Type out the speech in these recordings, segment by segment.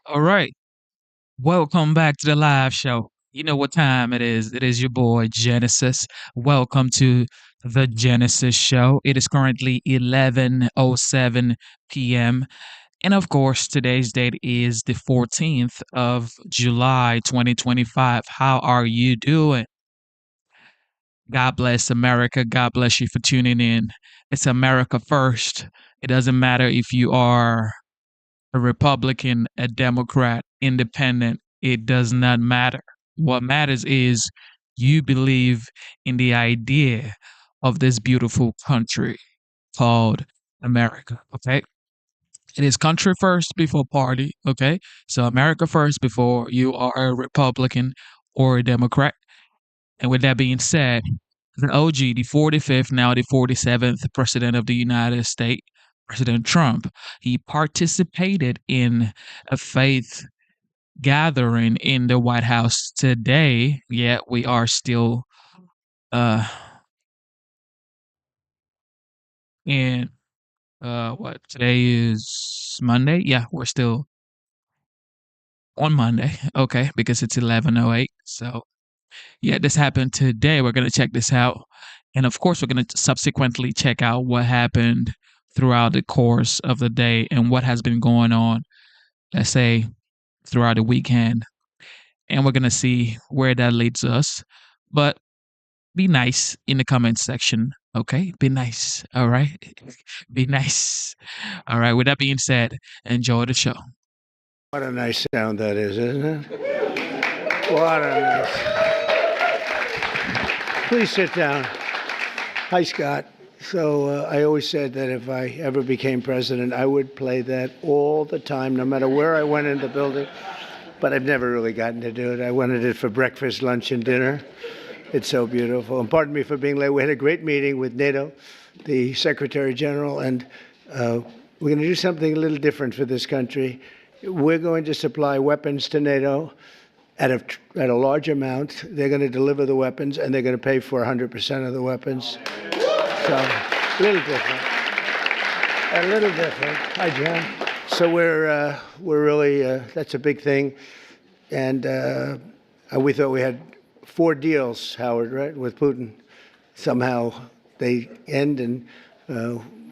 All right. Welcome back to the live show. You know what time it is. It is your boy Genesis. Welcome to the Genesis show. It is currently 11:07 p.m. And of course, today's date is the 14th of July 2025. How are you doing? God bless America. God bless you for tuning in. It's America first. It doesn't matter if you are a Republican, a Democrat, independent, it does not matter. What matters is you believe in the idea of this beautiful country called America. Okay. It is country first before party. Okay. So America first before you are a Republican or a Democrat. And with that being said, the OG, the 45th, now the 47th President of the United States, President Trump, he participated in a faith gathering in the White House today. Yet we are still uh in what today is Monday? Yeah, we're still on Monday. Okay, because it's 11:08. So yeah, this happened today. We're going to check this out. And of course, we're going to subsequently check out what happened throughout the course of the day and what has been going on, let's say, throughout the weekend. And we're going to see where that leads us. But be nice in the comment section. Okay. Be nice. All right. Be nice. All right. With that being said, enjoy the show. What a nice sound that is, isn't it? What a nice. Please sit down. Hi, Scott. So I always said that if I ever became president, I would play that all the time, no matter where I went in the building. But I've never really gotten to do it. I wanted it for breakfast, lunch, and dinner. It's so beautiful. And pardon me for being late. We had a great meeting with NATO, the Secretary General, and we're going to do something a little different for this country. We're going to supply weapons to NATO at a large amount. They're going to deliver the weapons, and they're going to pay for 100% of the weapons. So, a little different. A little different. Hi, John. So we're really that's a big thing, and we thought we had 4 deals, Howard, right, with Putin. Somehow they end, and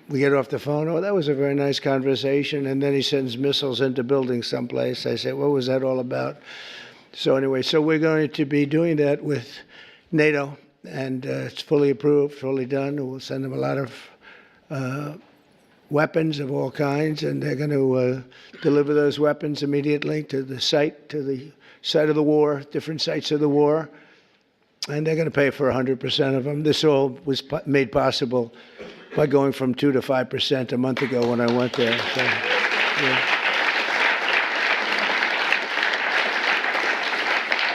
we get off the phone. Oh, that was a very nice conversation, and then he sends missiles into buildings someplace. I said, what was that all about? So anyway, so we're going to be doing that with NATO, and it's fully approved, fully done. We'll send them a lot of weapons of all kinds, and they're going to deliver those weapons immediately to the site of the war, different sites of the war, and they're going to pay for 100% of them. This all was made possible by going from 2 to 5% a month ago when I went there. So, yeah.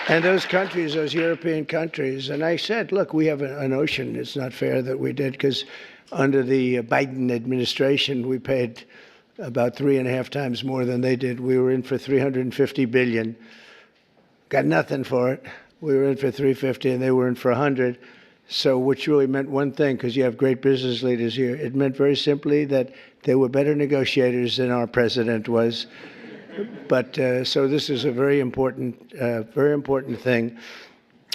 And those countries, those European countries, and I said, look, we have an ocean. It's not fair that we did, because under the Biden administration, we paid about 3.5 times more than they did. We were in for $350 billion. Got nothing for it. We were in for 350, and they were in for 100. So, which really meant one thing, because you have great business leaders here. It meant very simply that they were better negotiators than our president was. But so this is a very important thing,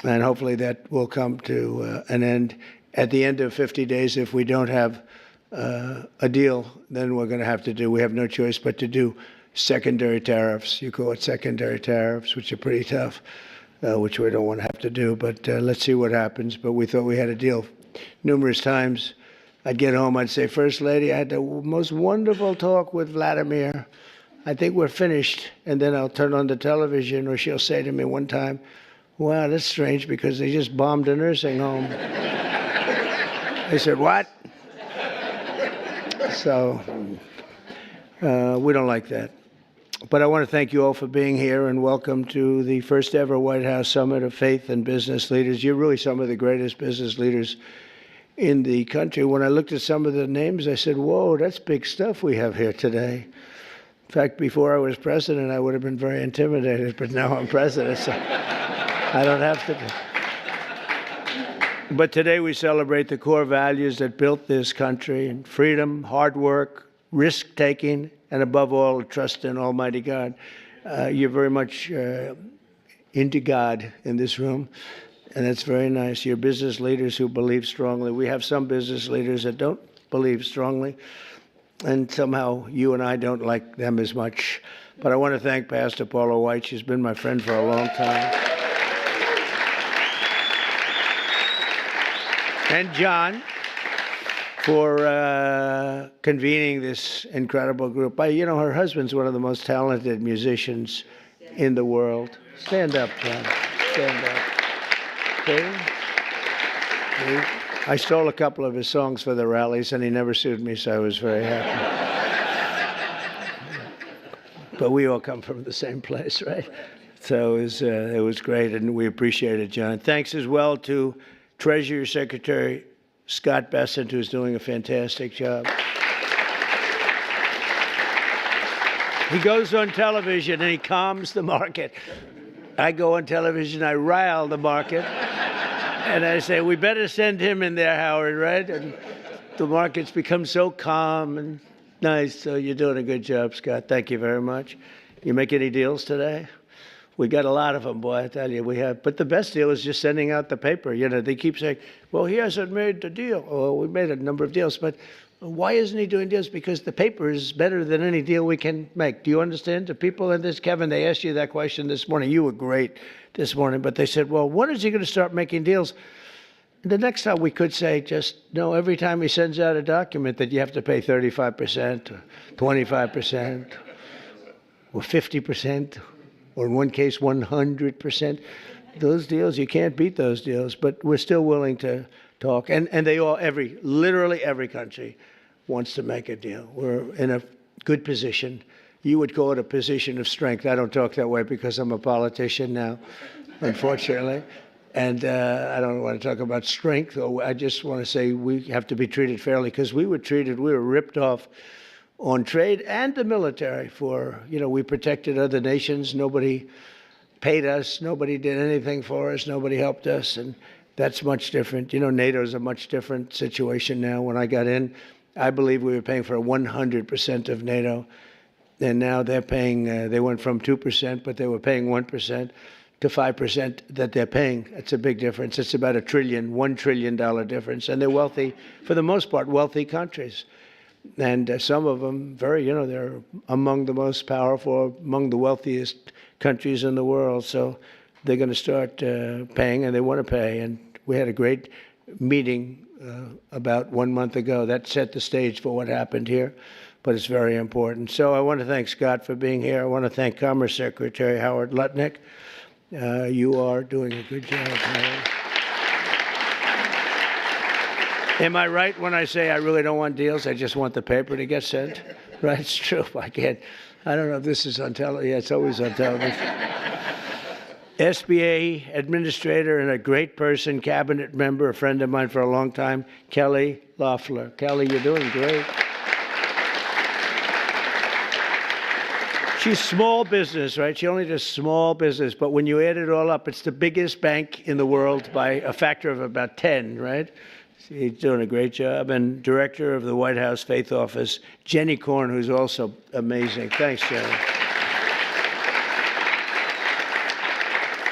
and hopefully that will come to an end at the end of 50 days. If we don't have a deal, then we're going to have to do. We have no choice but to do secondary tariffs. You call it secondary tariffs, which are pretty tough, which we don't want to have to do. But let's see what happens. But we thought we had a deal. Numerous times, I'd get home, I'd say, First Lady, I had the most wonderful talk with Vladimir. I think we're finished. And then I'll turn on the television, or she'll say to me one time, wow, that's strange, because they just bombed a nursing home. I said, what? So we don't like that. But I want to thank you all for being here, and welcome to the first ever White House Summit of Faith and Business Leaders. You're really some of the greatest business leaders in the country. When I looked at some of the names, I said, whoa, that's big stuff we have here today. In fact, before I was president, I would have been very intimidated, but now I'm president, so I don't have to. But today we celebrate the core values that built this country: and freedom, hard work, risk-taking, and above all, trust in Almighty God. You're very much into God in this room, and that's very nice. You're business leaders who believe strongly. We have some business leaders that don't believe strongly, and somehow you and I don't like them as much. But I want to thank Pastor Paula White. She's been my friend for a long time. And John for convening this incredible group. Her husband's one of the most talented musicians in the world. Stand up, John. Stand up. Okay? I stole a couple of his songs for the rallies, and he never sued me, so I was very happy. But we all come from the same place, right? So it was great, and we appreciate it, John. Thanks as well to Treasury Secretary Scott Bessent, who's doing a fantastic job. He goes on television and he calms the market. I go on television, I rile the market, and I say, we better send him in there, Howard, right? And the market's become so calm and nice. So you're doing a good job, Scott. Thank you very much. You make any deals today? We got a lot of them, boy, I tell you, we have. But the best deal is just sending out the paper. They keep saying, well, he hasn't made the deal. Well, we made a number of deals, but why isn't he doing deals? Because the paper is better than any deal we can make. Do you understand? The people in this, Kevin, they asked you that question this morning. You were great this morning, but they said, well, when is he going to start making deals? The next time we could say, just no, every time he sends out a document that you have to pay 35% or 25% or 50%. Or in one case, 100%. Those deals, you can't beat those deals, but we're still willing to talk. And they all, literally every country wants to make a deal. We're in a good position. You would call it a position of strength. I don't talk that way because I'm a politician now, unfortunately. And I don't want to talk about strength. I just want to say we have to be treated fairly because we were ripped off on trade and the military for, we protected other nations. Nobody paid us. Nobody did anything for us. Nobody helped us. And that's much different. NATO's a much different situation now. When I got in, I believe we were paying for 100% of NATO. And now they're paying, they went from 2%, but they were paying 1% to 5% that they're paying. That's a big difference. It's about $1 trillion difference. And they're wealthy, for the most part, wealthy countries. And some of them they're among the most powerful, among the wealthiest countries in the world. So they're going to start paying, and they want to pay. And we had a great meeting about 1 month ago. That set the stage for what happened here, but it's very important. So I want to thank Scott for being here. I want to thank Commerce Secretary Howard Lutnick. You are doing a good job, Howard. Am I right when I say I really don't want deals? I just want the paper to get sent? Right? It's true. I don't know if this is on television. Yeah, it's always on television. SBA administrator and a great person, cabinet member, a friend of mine for a long time, Kelly Loeffler. Kelly, you're doing great. She's small business, right? She only does small business, but when you add it all up, it's the biggest bank in the world by a factor of about 10, right? She's doing a great job. And director of the White House Faith Office, Jenny Korn, who's also amazing. Thanks, Jenny.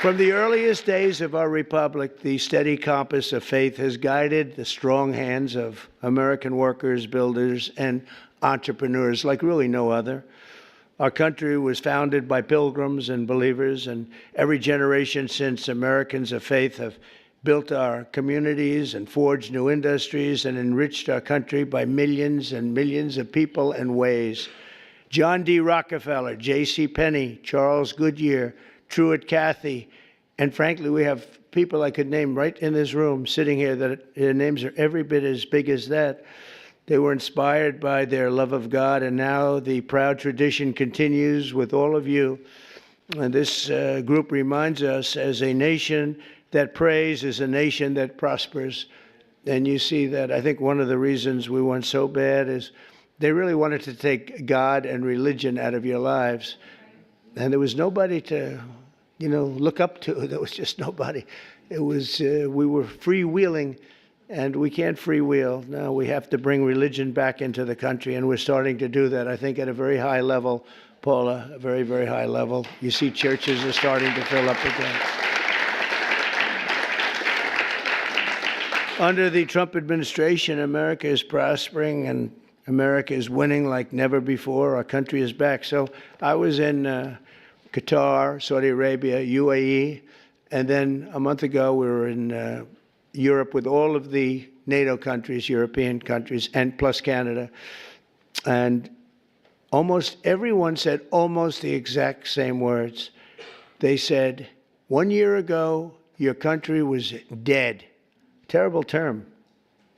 From the earliest days of our republic, the steady compass of faith has guided the strong hands of American workers, builders, and entrepreneurs like really no other. Our country was founded by pilgrims and believers, and every generation since, Americans of faith have built our communities and forged new industries and enriched our country by millions and millions of people and ways. John D. Rockefeller, J.C. Penney, Charles Goodyear, Truett Cathy, and frankly, we have people I could name right in this room sitting here that their names are every bit as big as that. They were inspired by their love of God, and now the proud tradition continues with all of you. And this group reminds us, as a nation that prays is a nation that prospers. And you see that. I think one of the reasons we went so bad is they really wanted to take God and religion out of your lives. And there was nobody to, look up to. There was just nobody. It was, we were freewheeling, and we can't freewheel. Now we have to bring religion back into the country, and we're starting to do that, I think, at a very high level Paula, a very, very high level. You see churches are starting to fill up again. Under the Trump administration, America is prospering and America is winning like never before. Our country is back. So I was in Qatar, Saudi Arabia, UAE, and then a month ago we were in Europe with all of the NATO countries, European countries, and plus Canada. And almost everyone said almost the exact same words. They said, 1 year ago, your country was dead. Terrible term,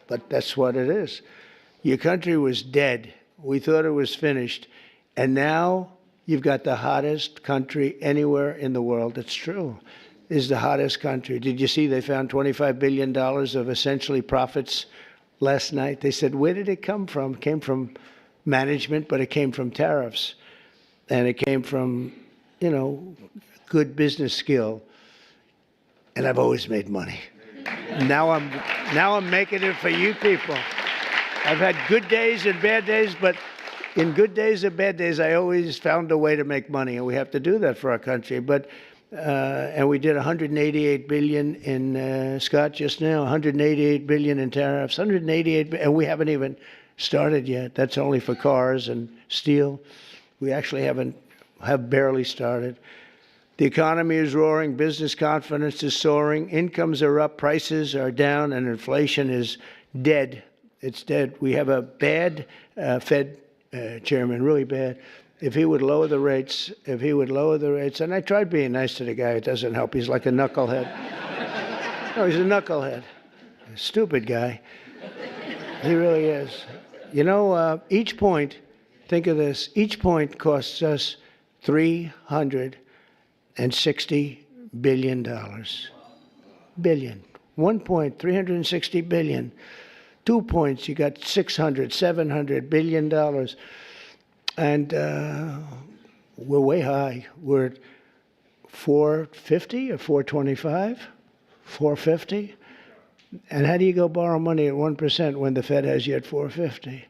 but that's what it is. Your country was dead. We thought it was finished. And now you've got the hottest country anywhere in the world. It's true. Is the hottest country. Did you see they found $25 billion of essentially profits last night? They said, where did it come from? It came from management, but it came from tariffs. And it came from, good business skill. And I've always made money. Now I'm making it for you people. I've had good days and bad days, but in good days and bad days, I always found a way to make money, and we have to do that for our country. But and we did 188 billion in Scott just now, 188 billion in tariffs, 188, and we haven't even started yet. That's only for cars and steel. We actually have barely started. The economy is roaring, business confidence is soaring, incomes are up, prices are down, and inflation is dead. It's dead. We have a bad Fed chairman, really bad. If he would lower the rates, and I tried being nice to the guy, it doesn't help. He's like a knucklehead. No, he's a knucklehead. A stupid guy. He really is. Each point, think of this, each point costs us $360 billion. Billion. 1 point, 360 billion. 2 points, you got $700 billion. And we're way high. We're at 450 or 425, 450. And how do you go borrow money at 1% when the Fed has you at 450?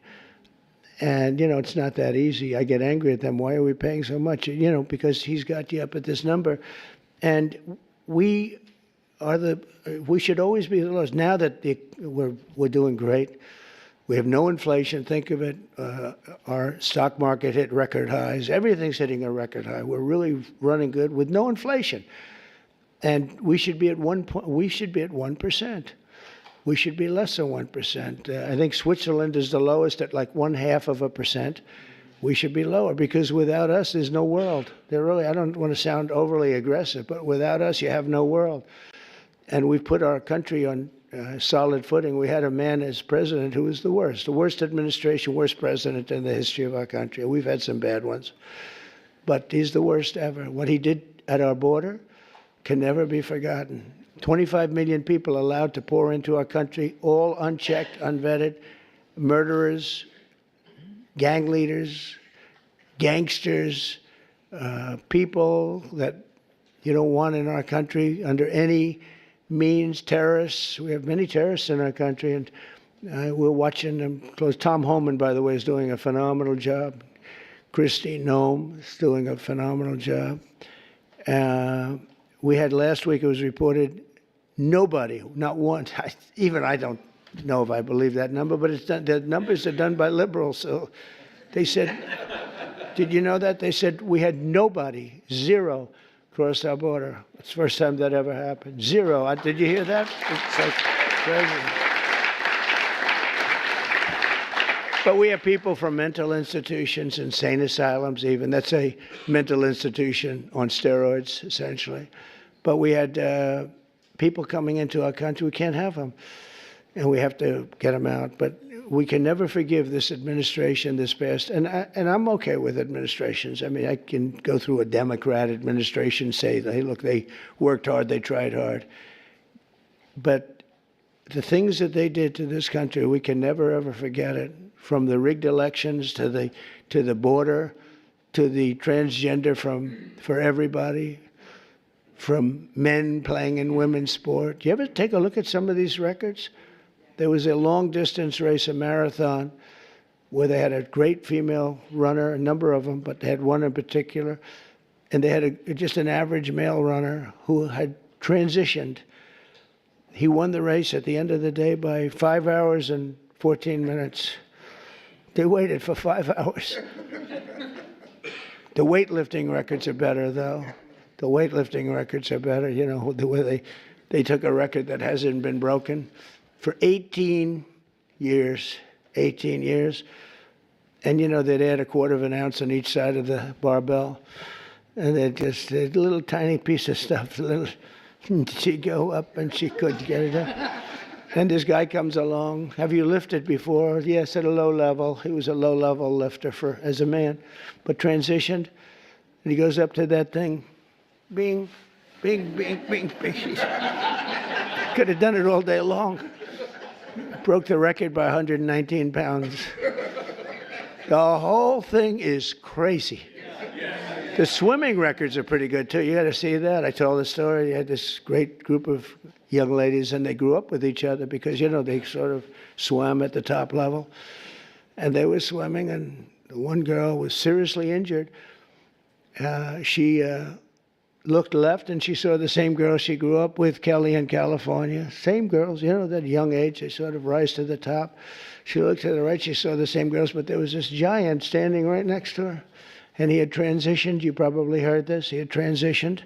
And, it's not that easy. I get angry at them. Why are we paying so much? Because he's got you up at this number. And we should always be the lowest. Now that we're doing great, we have no inflation. Think of it. Our stock market hit record highs. Everything's hitting a record high. We're really running good with no inflation. And we should be at 1%. We should be less than 1%. I think Switzerland is the lowest at like 0.5%. We should be lower because without us, there's no world. I don't want to sound overly aggressive, but without us, you have no world. And we've put our country on solid footing. We had a man as president who was the worst administration, worst president in the history of our country. We've had some bad ones, but he's the worst ever. What he did at our border can never be forgotten. 25 million people allowed to pour into our country, all unchecked, unvetted, murderers, gang leaders, gangsters, people that you don't want in our country under any means, terrorists. We have many terrorists in our country, and we're watching them close. Tom Homan, by the way, is doing a phenomenal job. Kristi Noem is doing a phenomenal job. We had last week, it was reported, nobody, not one, even I don't know if I believe that number, but it's done, the numbers are done by liberals. So they said, did you know that? They said we had nobody, zero, crossed our border. It's the first time that ever happened. Zero. Did you hear that? It's like crazy. But we have people from mental institutions, insane asylums even. That's a mental institution on steroids, essentially. But we had people coming into our country. We can't have them. And we have to get them out. But we can never forgive this administration, this past. And I'm okay with administrations. I mean, I can go through a Democrat administration, say, hey, look, they worked hard, they tried hard. But the things that they did to this country, we can never, ever forget it. From the rigged elections to the border, to the transgender for everybody, from men playing in women's sport. Do you ever take a look at some of these records? There was a long-distance race, a marathon, where they had a great female runner, a number of them, but they had one in particular, and they had just an average male runner who had transitioned. He won the race at the end of the day by 5 hours and 14 minutes. They waited for 5 hours. The weightlifting records are better, though. The weightlifting records are better. You know, the way they took a record that hasn't been broken for 18 years. 18 years. And, you know, they'd add a quarter of an ounce on each side of the barbell. And they'd just a little tiny piece of stuff. She'd go up and she couldn't get it up. And this guy comes along. Have you lifted before? Yes, at a low level. He was a low-level lifter as a man, but transitioned. And he goes up to that thing. Bing, bing, bing, bing, bing. Could have done it all day long. Broke the record by 119 pounds. The whole thing is crazy. The swimming records are pretty good, too. You got to see that. I told the story. You had this great group of young ladies, and they grew up with each other because, you know, they sort of swam at the top level. And they were swimming, and the one girl was seriously injured. She looked left, and she saw the same girl she grew up with, Kelly, in California. Same girls, you know, that young age, they sort of rise to the top. She looked to the right, she saw the same girls, but there was this giant standing right next to her. And he had transitioned. You probably heard this. He had transitioned.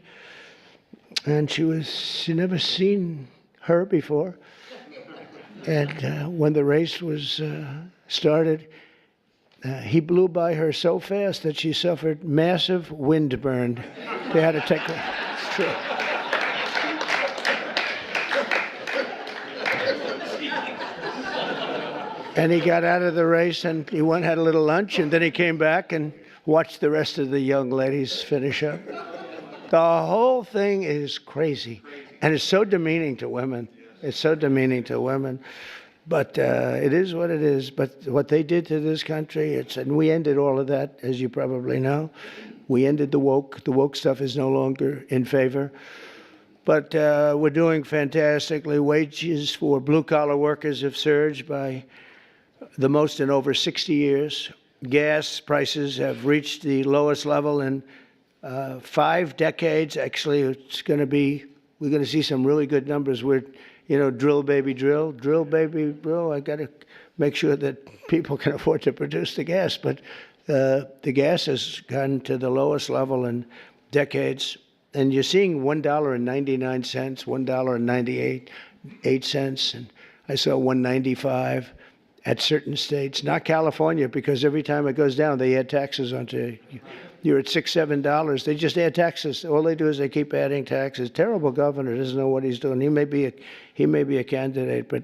And she'd never seen her before. And when the race was started, he blew by her so fast that she suffered massive windburn. They had to take her. It's true. And he got out of the race, and he went had a little lunch, and then he came back and watched the rest of the young ladies finish up. The whole thing is crazy, and it's so demeaning to women. It's so demeaning to women. But it is what it is. But what they did to this country, and we ended all of that, as you probably know. We ended the woke. The woke stuff is no longer in favor. But we're doing fantastically. Wages for blue-collar workers have surged by the most in over 60 years. Gas prices have reached the lowest level in 5 decades. Actually, we're going to see some really good numbers. We're, you know, drill, baby, drill. Drill, baby, drill. I got to make sure that people can afford to produce the gas. But the gas has gone to the lowest level in decades. And you're seeing $1.99, $1.98, and I saw $1.95 at certain states. Not California, because every time it goes down, they add taxes onto you. You're at $6, $7. They just add taxes. All they do is they keep adding taxes. Terrible governor, doesn't know what he's doing. He may be a candidate, but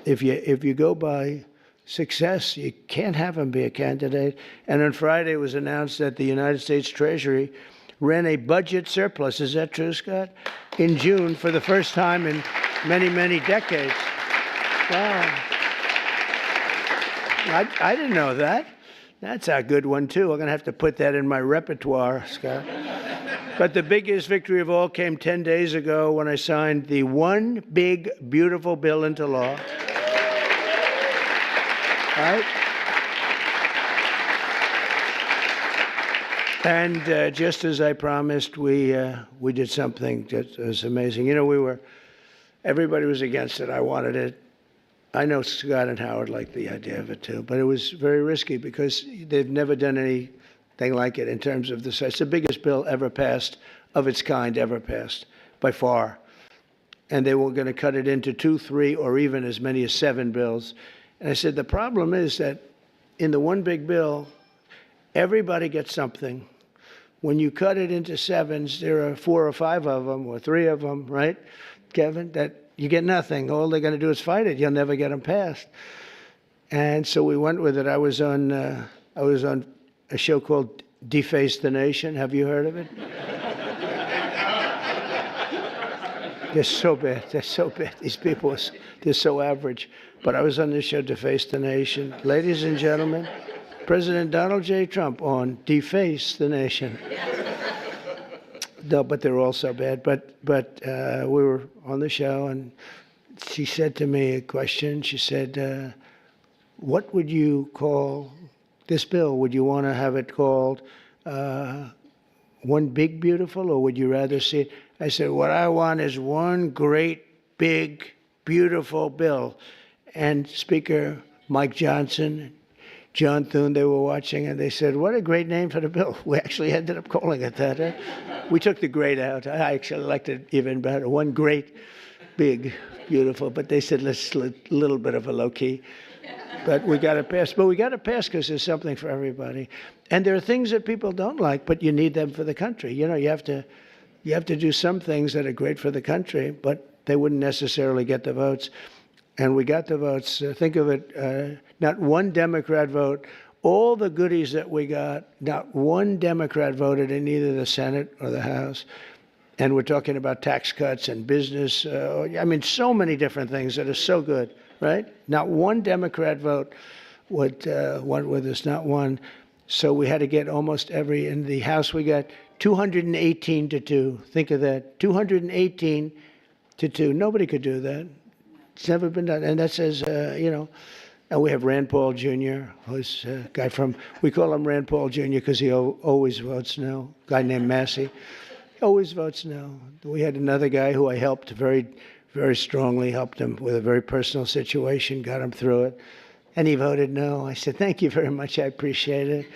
if you go by success, you can't have him be a candidate. And on Friday, it was announced that the United States Treasury ran a budget surplus. Is that true, Scott? In June, for the first time in many, many decades. Wow. I didn't know that. That's a good one, too. I'm going to have to put that in my repertoire, Scott. But the biggest victory of all came 10 days ago when I signed the one big, beautiful bill into law. Right? And just as I promised, we did something that was amazing. You know, everybody was against it. I wanted it. I know Scott and Howard liked the idea of it, too. But it was very risky because they've never done anything like it in terms of the size. It's the biggest bill ever passed, of its kind ever passed, by far. And they were going to cut it into 2, 3, or even as many as 7 bills. And I said, the problem is that in the one big bill, everybody gets something. When you cut it into 7s, there are 4 or 5 of them, or 3 of them, right, Kevin, that you get nothing. All they're going to do is fight it. You'll never get them passed. And so we went with it. I was on a show called Deface the Nation. Have you heard of it? They're so bad. They're so bad. These people, they're so average. But I was on this show, Deface the Nation. Ladies and gentlemen, President Donald J. Trump on Deface the Nation. No, but they're all so bad. But we were on the show, and she said to me a question. She said, what would you call this bill? Would you want to have it called One Big Beautiful, or would you rather see it? I said, what I want is one great, big, beautiful bill. And Speaker Mike Johnson, John Thune, they were watching, and they said, what a great name for the bill. We actually ended up calling it that. Huh? We took the great out. I actually liked it even better. One great, big, beautiful. But they said, let's a little bit of a low key. But we got to pass. But we got to pass because there's something for everybody. And there are things that people don't like, but you need them for the country. You know, you have to do some things that are great for the country, but they wouldn't necessarily get the votes. And we got the votes. Think of it, not one Democrat vote. All the goodies that we got, not one Democrat voted in either the Senate or the House. And we're talking about tax cuts and business. I mean, so many different things that are so good, right? Not one Democrat vote went with us, not one. So we had to get almost every. In the House, we got 218 to 2. Think of that, 218 to 2. Nobody could do that. It's never been done. And that says, you know, and we have Rand Paul Jr., who's a guy from, we call him Rand Paul Jr. because he always votes no. A guy named Massey, always votes no. We had another guy who I helped very, very strongly, helped him with a very personal situation, got him through it. And he voted no. I said, thank you very much. I appreciate it.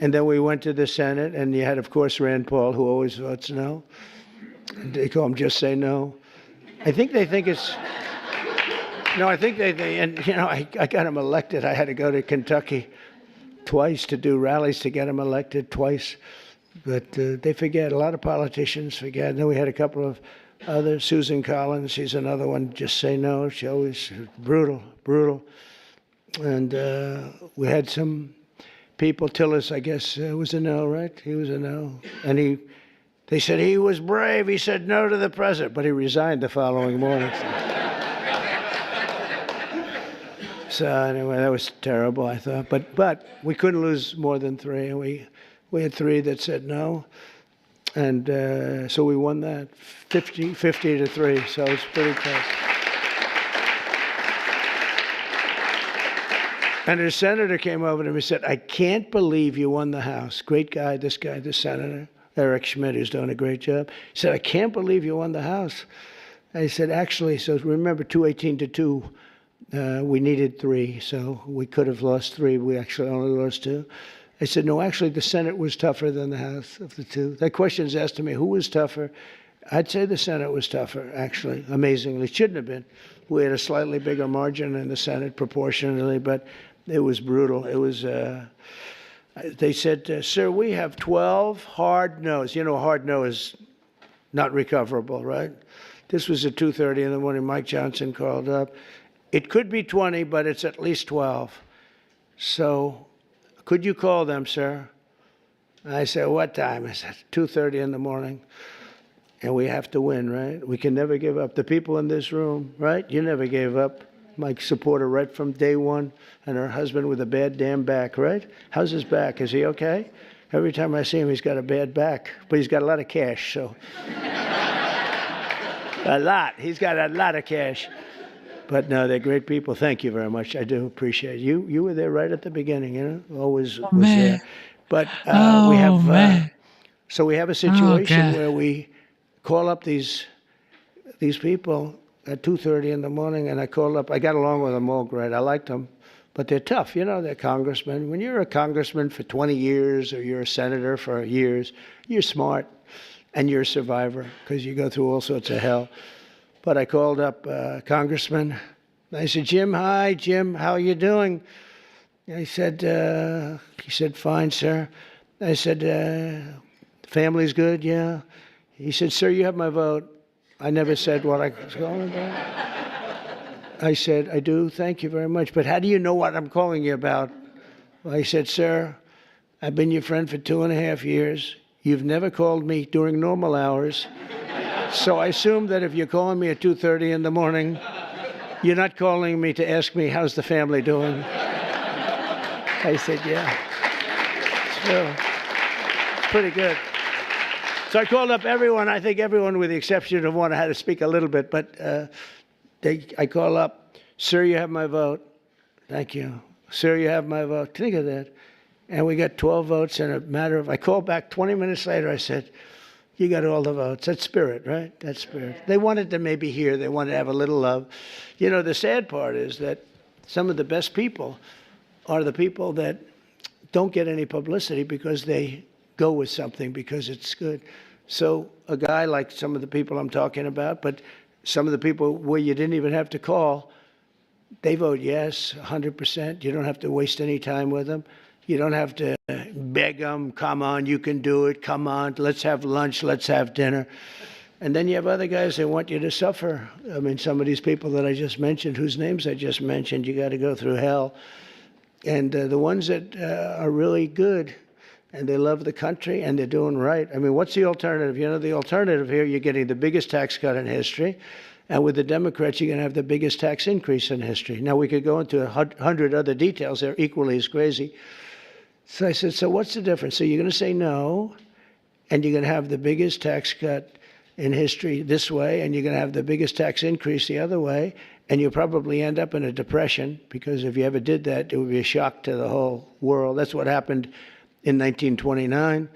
And then we went to the Senate, and you had, of course, Rand Paul, who always votes no. And they call him Just Say No. I think they think it's... No, I think they and, you know, I got him elected. I had to go to Kentucky twice to do rallies to get him elected twice. But they forget. A lot of politicians forget. And then we had a couple of others. Susan Collins, she's another one. Just Say No. She always brutal. And we had some people. Tillis, I guess, was a no, right? He was a no. And they said he was brave. He said no to the president, but he resigned the following morning. So anyway, that was terrible, I thought. But we couldn't lose more than 3. And we had 3 that said no. And so we won that 50 to 3. So it's pretty close. And a senator came over to me and said, I can't believe you won the House. Great guy, this senator, Eric Schmidt, who's doing a great job. He said, I can't believe you won the House. I said, actually, so remember 218 to 2. We needed 3, so we could have lost 3. We actually only lost 2. I said, no, actually, the Senate was tougher than the House of the 2. That question is asked to me, who was tougher? I'd say the Senate was tougher, actually, amazingly. It shouldn't have been. We had a slightly bigger margin in the Senate proportionally, but it was brutal. It was, they said, sir, we have 12 hard no's. You know, a hard no is not recoverable, right? This was at 2:30 in the morning. Mike Johnson called up. It could be 20, but it's at least 12. So could you call them, sir? I said, what time? I said, 2:30 in the morning. And we have to win, right? We can never give up. The people in this room, right? You never gave up. Mike's supporter right from day one, and her husband with a bad damn back, right? How's his back? Is he okay? Every time I see him, he's got a bad back, but he's got a lot of cash, so. A lot. He's got a lot of cash. But no, they're great people. Thank you very much. I do appreciate it. You were there right at the beginning, you know, always was there. But we have, so we have a situation where we call up these people at 2:30 in the morning, and I called up. I got along with them all great. I liked them, but they're tough. You know, they're congressmen. When you're a congressman for 20 years or you're a senator for years, you're smart and you're a survivor because you go through all sorts of hell. But I called up Congressman. I said, Jim, hi, Jim, how are you doing? And he said, fine, sir. I said, family's good, yeah. He said, sir, you have my vote. I never said what I was calling about. I said, I do, thank you very much. But how do you know what I'm calling you about? Well, he said, sir, I've been your friend for 2.5 years. You've never called me during normal hours. So I assume that if you're calling me at 2:30 in the morning, you're not calling me to ask me how's the family doing. I said, yeah. So, it's pretty good. So I called up everyone. I think everyone with the exception of one had to speak a little bit. But I call up, sir, you have my vote. Thank you. Sir, you have my vote. Think of that. And we got 12 votes in a matter of, I called back 20 minutes later. I said, you got all the votes. That's spirit, right? That's spirit. They wanted to maybe hear. They wanted to have a little love. You know, the sad part is that some of the best people are the people that don't get any publicity because they go with something because it's good. So a guy like some of the people I'm talking about, but some of the people where you didn't even have to call, they vote yes, 100%. You don't have to waste any time with them. You don't have to beg them, come on, you can do it, come on, let's have lunch, let's have dinner. And then you have other guys that want you to suffer. I mean, some of these people that I just mentioned, whose names I just mentioned, you got to go through hell. And the ones that are really good and they love the country and they're doing right. I mean, what's the alternative? You know, the alternative here, you're getting the biggest tax cut in history. And with the Democrats, you're going to have the biggest tax increase in history. Now, we could go into 100 other details. They're equally as crazy. So I said, so what's the difference? So you're going to say no, and you're going to have the biggest tax cut in history this way, and you're going to have the biggest tax increase the other way, and you'll probably end up in a depression, because if you ever did that, it would be a shock to the whole world. That's what happened in 1929.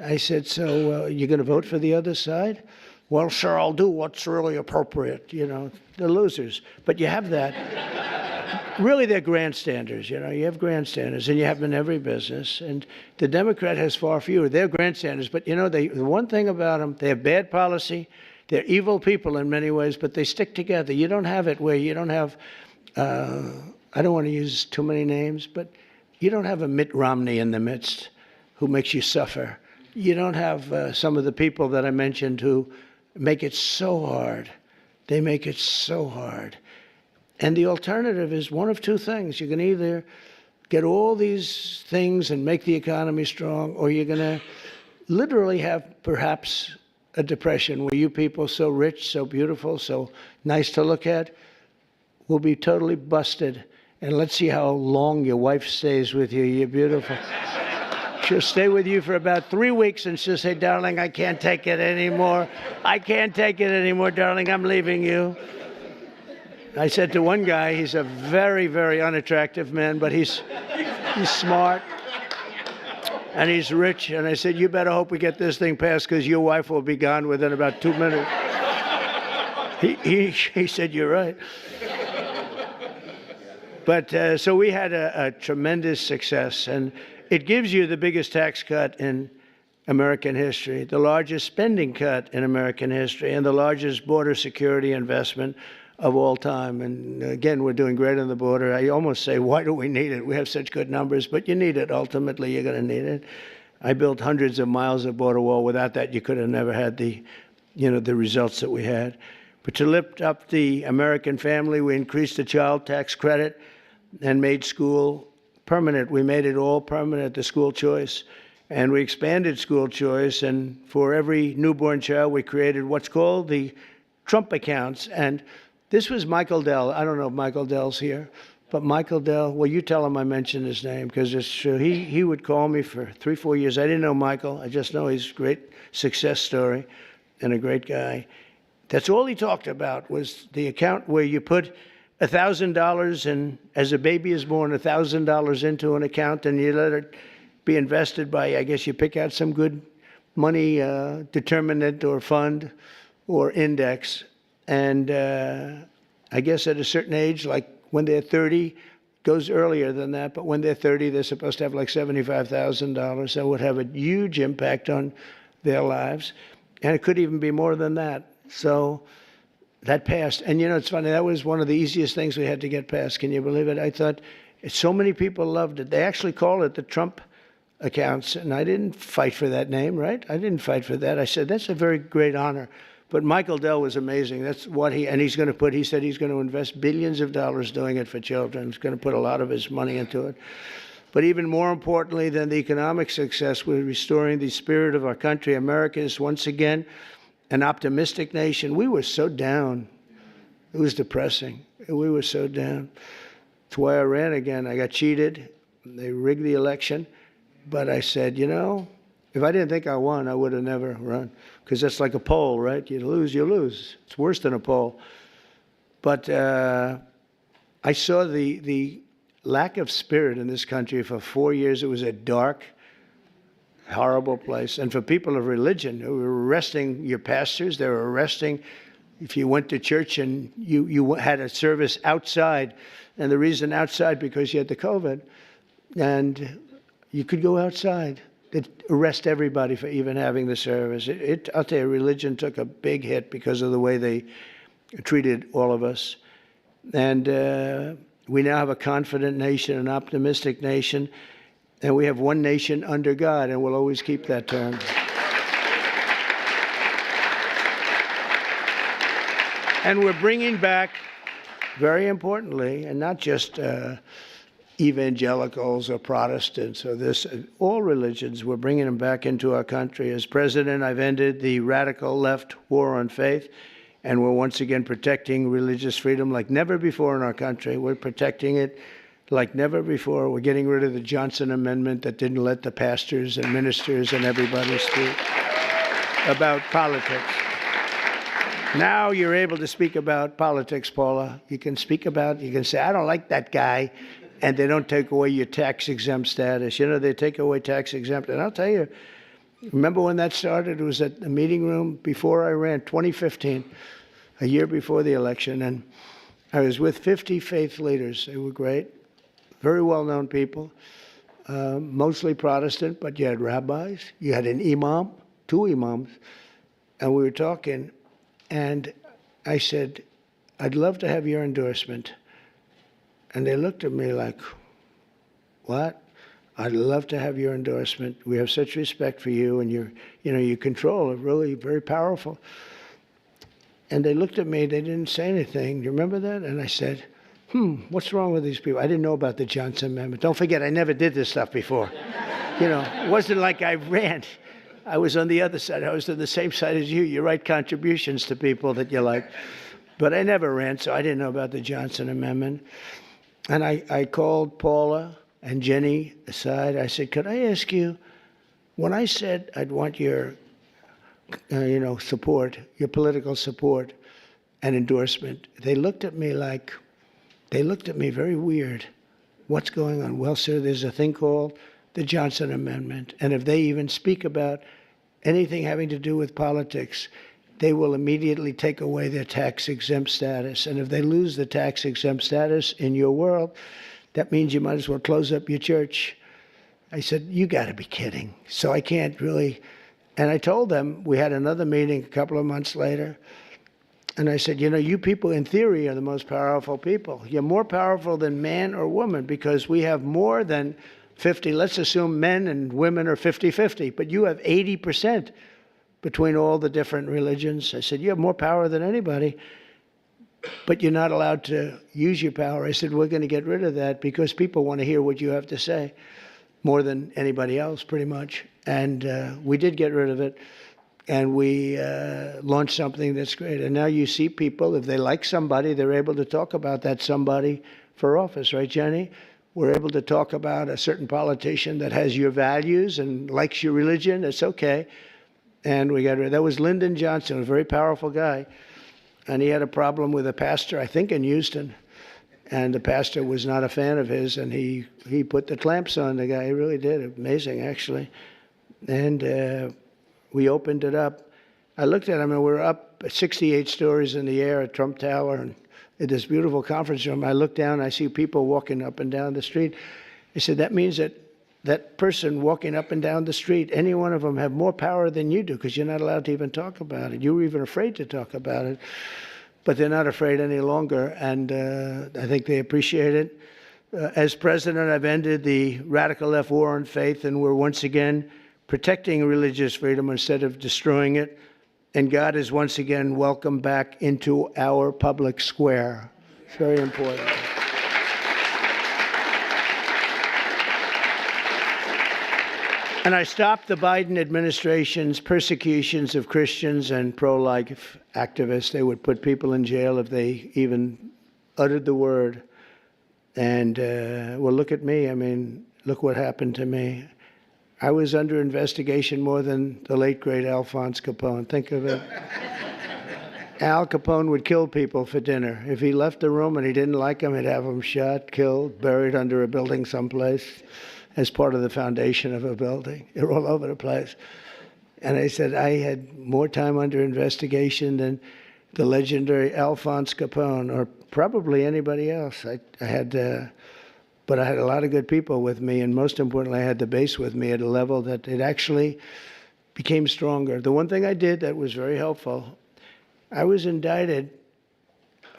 I said, so you're going to vote for the other side? Well, sir, I'll do what's really appropriate. You know, they're losers. But you have that. Really, they're grandstanders. You know, you have grandstanders, and you have them in every business. And the Democrat has far fewer. They're grandstanders. But, you know, the one thing about them, they have bad policy. They're evil people in many ways, but they stick together. You don't have it where you don't have, I don't want to use too many names, but you don't have a Mitt Romney in the midst who makes you suffer. You don't have some of the people that I mentioned who make it so hard. They make it so hard. And the alternative is one of two things. You can either get all these things and make the economy strong, or you're going to literally have perhaps a depression where you people so rich, so beautiful, so nice to look at, will be totally busted. And let's see how long your wife stays with you. You're beautiful. She'll stay with you for about 3 weeks, and she'll say, darling, I can't take it anymore. I can't take it anymore, darling. I'm leaving you. I said to one guy, he's a very, very unattractive man, but he's smart and he's rich. And I said, you better hope we get this thing passed, because your wife will be gone within about 2 minutes. He said, you're right. But so we had a tremendous success, and it gives you the biggest tax cut in American history, the largest spending cut in American history, and the largest border security investment of all time. And again, we're doing great on the border. I almost say, why do we need it? We have such good numbers, but you need it. Ultimately, you're going to need it. I built hundreds of miles of border wall. Without that, you could have never had the results that we had. But to lift up the American family, we increased the child tax credit and made school permanent. We made it all permanent, the school choice. And we expanded school choice. And for every newborn child, we created what's called the Trump accounts. And this was Michael Dell. I don't know if Michael Dell's here, but Michael Dell, well, you tell him I mentioned his name, because it's true. He would call me for 3-4 years. I didn't know Michael. I just know he's a great success story and a great guy. That's all he talked about, was the account where you put $1,000, and as a baby is born, $1,000 into an account, and you let it be invested by, I guess you pick out some good money determinant or fund or index. And I guess at a certain age, like when they're 30, goes earlier than that, but when they're 30, they're supposed to have like $75,000. That would have a huge impact on their lives. And it could even be more than that. So that passed. And you know, it's funny, that was one of the easiest things we had to get passed. Can you believe it? I thought so many people loved it. They actually call it the Trump accounts. And I didn't fight for that name, right? I didn't fight for that. I said, that's a very great honor. But Michael Dell was amazing. That's what he said he's going to invest billions of dollars doing it for children. He's going to put a lot of his money into it. But even more importantly than the economic success, we're restoring the spirit of our country. America is once again an optimistic nation. We were so down. It was depressing. We were so down. That's why I ran again. I got cheated. They rigged the election. But I said, you know, if I didn't think I won, I would have never run. Because that's like a poll, right? You lose, you lose. It's worse than a poll. But I saw the lack of spirit in this country. For 4 years, it was a dark, horrible place. And for people of religion, who were arresting your pastors, they were arresting if you went to church and you had a service outside. And the reason outside, because you had the COVID. And you could go outside. They'd arrest everybody for even having the service. I'll tell you, religion took a big hit because of the way they treated all of us. And we now have a confident nation, an optimistic nation, and we have one nation under God, and we'll always keep that term. And we're bringing back, very importantly, and not just evangelicals or Protestants or this, all religions, we're bringing them back into our country. As president, I've ended the radical left war on faith, and we're once again protecting religious freedom like never before in our country. We're protecting it like never before. We're getting rid of the Johnson Amendment that didn't let the pastors and ministers and everybody speak about politics. Now you're able to speak about politics, Paula. You can say, I don't like that guy, and they don't take away your tax-exempt status. You know, they take away tax-exempt. And I'll tell you, remember when that started? It was at the meeting room before I ran, 2015, a year before the election. And I was with 50 faith leaders. They were great, very well-known people, mostly Protestant, but you had rabbis. You had an imam, 2 imams. And we were talking, and I said, I'd love to have your endorsement. And they looked at me like, what? I'd love to have your endorsement. We have such respect for you, and your control is really very powerful. And they looked at me, they didn't say anything. Do you remember that? And I said, what's wrong with these people? I didn't know about the Johnson Amendment. Don't forget, I never did this stuff before. It wasn't like I ran. I was on the other side. I was on the same side as you. You write contributions to people that you like. But I never ran, so I didn't know about the Johnson Amendment. And I called Paula and Jenny aside. I said, could I ask you, when I said I'd want your, support, your political support and endorsement, they looked at me very weird. What's going on? Well, sir, there's a thing called the Johnson Amendment. And if they even speak about anything having to do with politics, they will immediately take away their tax-exempt status. And if they lose the tax-exempt status in your world, that means you might as well close up your church. I said, you got to be kidding. So I can't really. And I told them, we had another meeting a couple of months later, and I said, you people in theory are the most powerful people. You're more powerful than man or woman because we have more than 50. Let's assume men and women are 50-50, but you have 80% between all the different religions. I said, you have more power than anybody, but you're not allowed to use your power. I said, we're going to get rid of that because people want to hear what you have to say more than anybody else, pretty much. And we did get rid of it, and we launched something that's great. And now you see people, if they like somebody, they're able to talk about that somebody for office, right, Jenny? We're able to talk about a certain politician that has your values and likes your religion. It's okay. And we got rid of that. Was Lyndon Johnson, a very powerful guy. And he had a problem with a pastor, I think in Houston. And the pastor was not a fan of his, and he put the clamps on the guy. He really did. Amazing, actually. And we opened it up. I looked at him, and we're up 68 stories in the air at Trump Tower, and in this beautiful conference room. I look down, I see people walking up and down the street. I said, that means that person walking up and down the street, any one of them have more power than you do because you're not allowed to even talk about it. You were even afraid to talk about it, but they're not afraid any longer, and I think they appreciate it. As president, I've ended the radical left war on faith, and we're once again protecting religious freedom instead of destroying it. And God is once again welcomed back into our public square. It's very important. And I stopped the Biden administration's persecutions of Christians and pro-life activists. They would put people in jail if they even uttered the word. And, well, look at me. I mean, look what happened to me. I was under investigation more than the late, great Alphonse Capone. Think of it. Al Capone would kill people for dinner. If he left the room and he didn't like them, he'd have them shot, killed, buried under a building someplace as part of the foundation of a building. They're all over the place. And I said I had more time under investigation than the legendary Alphonse Capone or probably anybody else. But I had a lot of good people with me, and most importantly, I had the base with me at a level that it actually became stronger. The one thing I did that was very helpful, I was indicted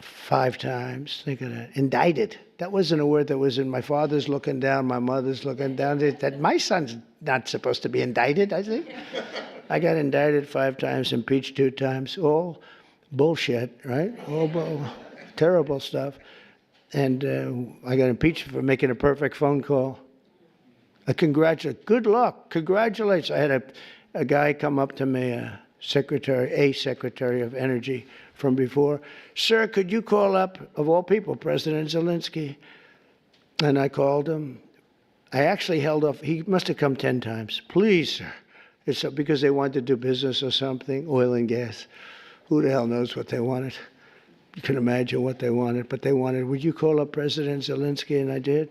5 times. Think of that. Indicted. That wasn't a word that was in my father's looking down, my mother's looking down. That my son's not supposed to be indicted, I think. I got indicted 5 times, impeached 2 times. All bullshit, right? Terrible stuff. And I got impeached for making a perfect phone call. Good luck, congratulations. I had a guy come up to me, a secretary of energy from before. Sir, could you call up, of all people, President Zelensky? And I called him. I actually held off. He must have come 10 times. Please, sir. It's because they wanted to do business or something, oil and gas. Who the hell knows what they wanted? You can imagine what they wanted, but they wanted, would you call up President Zelensky? And I did.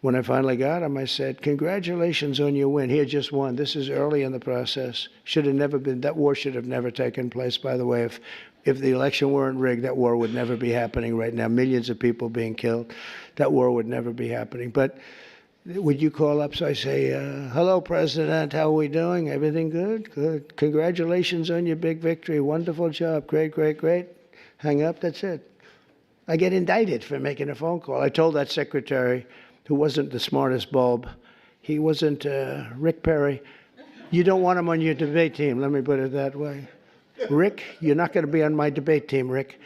When I finally got him, I said, congratulations on your win. He had just won. This is early in the process. Should have never been, that war should have never taken place, by the way. If the election weren't rigged, that war would never be happening right now. Millions of people being killed. That war would never be happening. But would you call up? So I say, hello, President. How are we doing? Everything good? Good. Congratulations on your big victory. Wonderful job. Great, great, great. Hang up. That's it. I get indicted for making a phone call. I told that secretary, who wasn't the smartest bulb, he wasn't Rick Perry. You don't want him on your debate team, let me put it that way. Rick, you're not going to be on my debate team, Rick.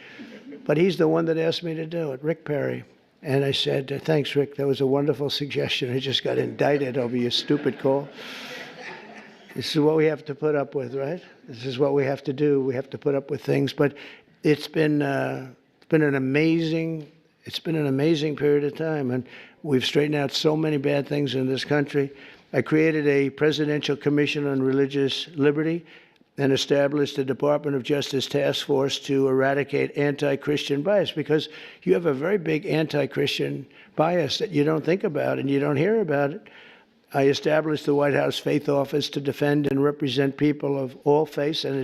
But he's the one that asked me to do it, Rick Perry. And I said, thanks, Rick. That was a wonderful suggestion. I just got indicted over your stupid call. This is what we have to put up with, right? This is what we have to do. We have to put up with things. But it's been an amazing period of time, and we've straightened out so many bad things in this country. I created a Presidential Commission on Religious Liberty and established a Department of Justice task force to eradicate anti-Christian bias, because you have a very big anti-Christian bias that you don't think about and you don't hear about it. I established the White House Faith Office to defend and represent people of all faiths, and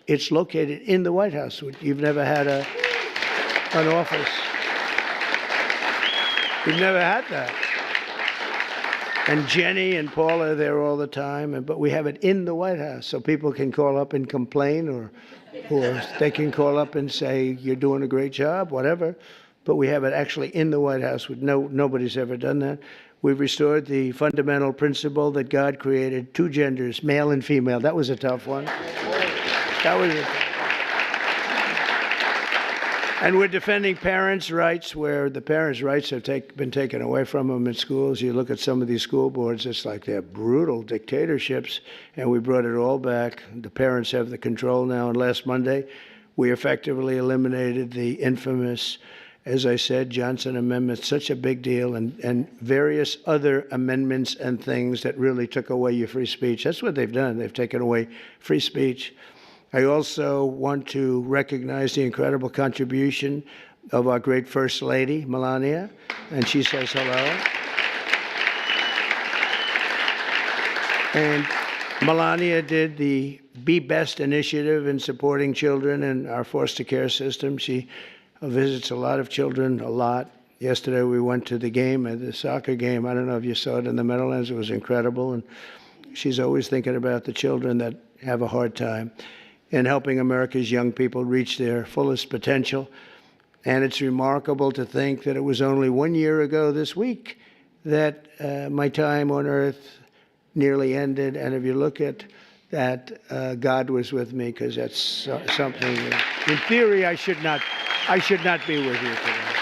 it's located in the White House. You've never had an office. You've never had that. And Jenny and Paul are there all the time, but we have it in the White House, so people can call up and complain, or they can call up and say, you're doing a great job, whatever. But we have it actually in the White House. Nobody's ever done that. We've restored the fundamental principle that God created 2 genders, male and female. That was a tough one. And we're defending parents' rights where the parents' rights have been taken away from them in schools. You look at some of these school boards, it's like they're brutal dictatorships, and we brought it all back. The parents have the control now, and last Monday, we effectively eliminated the infamous, as I said, Johnson Amendment, such a big deal, and various other amendments and things that really took away your free speech. That's what they've done. They've taken away free speech. I also want to recognize the incredible contribution of our great First Lady, Melania, and she says hello. And Melania did the Be Best initiative in supporting children in our foster care system. She visits a lot of children, a lot. Yesterday we went to the game, the soccer game. I don't know if you saw it in the Meadowlands. It was incredible. And she's always thinking about the children that have a hard time in helping America's young people reach their fullest potential. And it's remarkable to think that it was only 1 year ago this week that my time on earth nearly ended. And if you look at that, God was with me, because that's something that, in theory, I should not be with you today.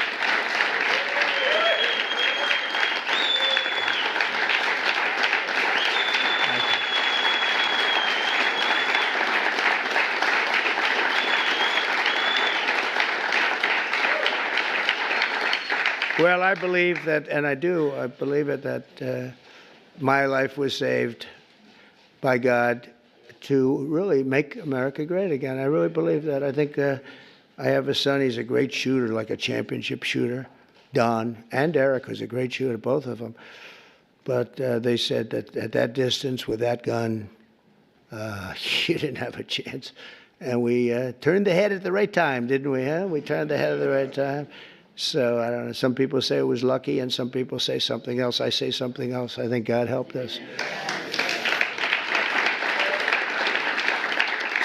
Well, I believe that, and I believe it, that my life was saved by God to really make America great again. I really believe that. I think I have a son. He's a great shooter, like a championship shooter. Don and Eric, who's a great shooter, both of them. But they said that at that distance with that gun, you didn't have a chance. And we turned the head at the right time, didn't we? Huh? We turned the head at the right time. So I don't know. Some people say it was lucky, and some people say something else. I say something else. I think God helped us.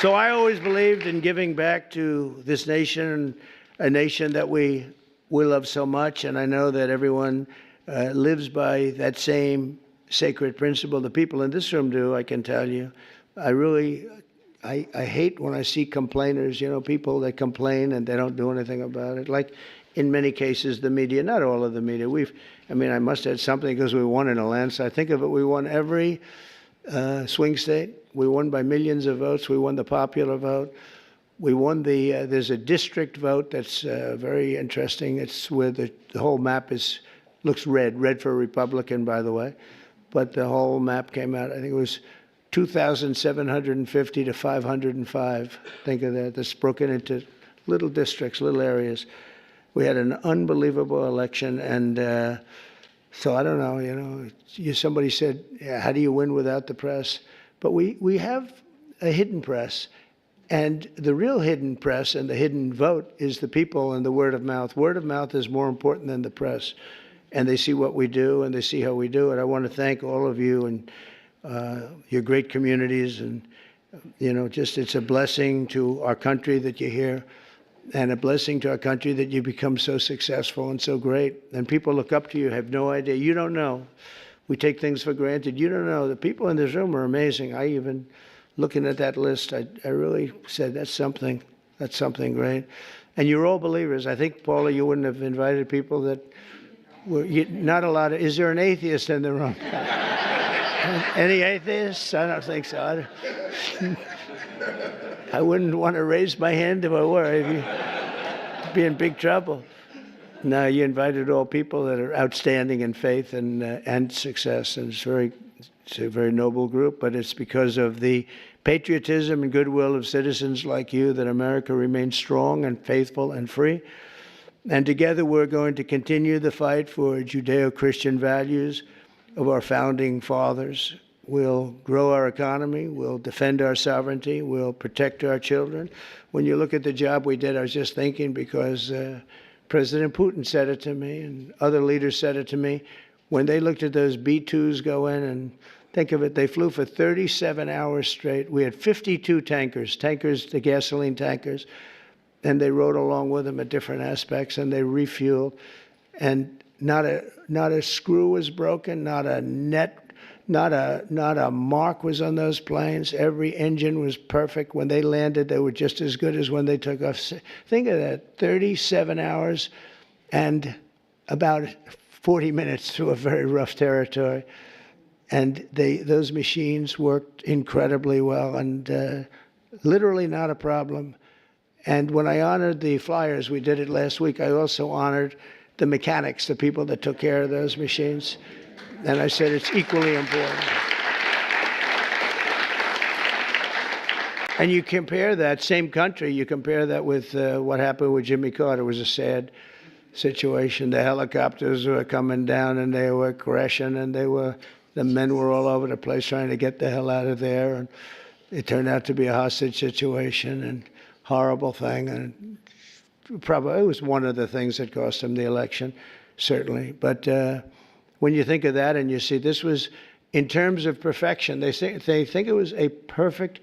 So I always believed in giving back to this nation, a nation that we love so much, and I know that everyone lives by that same sacred principle. The people in this room do, I can tell you. I hate when I see complainers, people that complain and they don't do anything about it. Like in many cases, the media, not all of the media. I must add something because we won in a landslide. Think of it, we won every swing state. We won by millions of votes. We won the popular vote. We won there's a district vote that's very interesting. It's where the whole map looks red for Republican, by the way. But the whole map came out, I think it was 2,750 to 505. Think of that. That's broken into little districts, little areas. We had an unbelievable election, and so I don't know, somebody said, how do you win without the press? But we have a hidden press. And the real hidden press and the hidden vote is the people and the word of mouth. Word of mouth is more important than the press. And they see what we do, and they see how we do it. I want to thank all of you and your great communities. And, it's a blessing to our country that you're here, and a blessing to our country that you become so successful and so great. And people look up to you, have no idea. You don't know. We take things for granted. You don't know. The people in this room are amazing. Looking at that list, I really said, that's something great. And you're all believers. I think, Paula, you wouldn't have invited people that were not a lot of, is there an atheist in the room? Any atheists? I don't think so. I wouldn't want to raise my hand if I were. I'd be in big trouble. No, you invited all people that are outstanding in faith and success, and it's a very noble group, but it's because of the patriotism and goodwill of citizens like you that America remains strong and faithful and free. And together we're going to continue the fight for Judeo-Christian values of our founding fathers. We'll grow our economy, we'll defend our sovereignty, we'll protect our children. When you look at the job we did, I was just thinking, because President Putin said it to me and other leaders said it to me, when they looked at those B-2s go in, and think of it, they flew for 37 hours straight. We had 52 tankers, the gasoline tankers, and they rode along with them at different aspects, and they refueled. And not a screw was broken, not a mark was on those planes. Every engine was perfect. When they landed, they were just as good as when they took off. Think of that, 37 hours and about 40 minutes through a very rough territory. And those machines worked incredibly well, and literally not a problem. And when I honored the flyers, we did it last week, I also honored the mechanics, the people that took care of those machines. And I said it's equally important. And you compare that, same country, you compare that with what happened with Jimmy Carter. It was a sad situation. The helicopters were coming down and they were crashing, and the men were all over the place trying to get the hell out of there. And it turned out to be a hostage situation and horrible thing. And probably it was one of the things that cost him the election, certainly. But when you think of that and you see this was, in terms of perfection, they think it was a perfect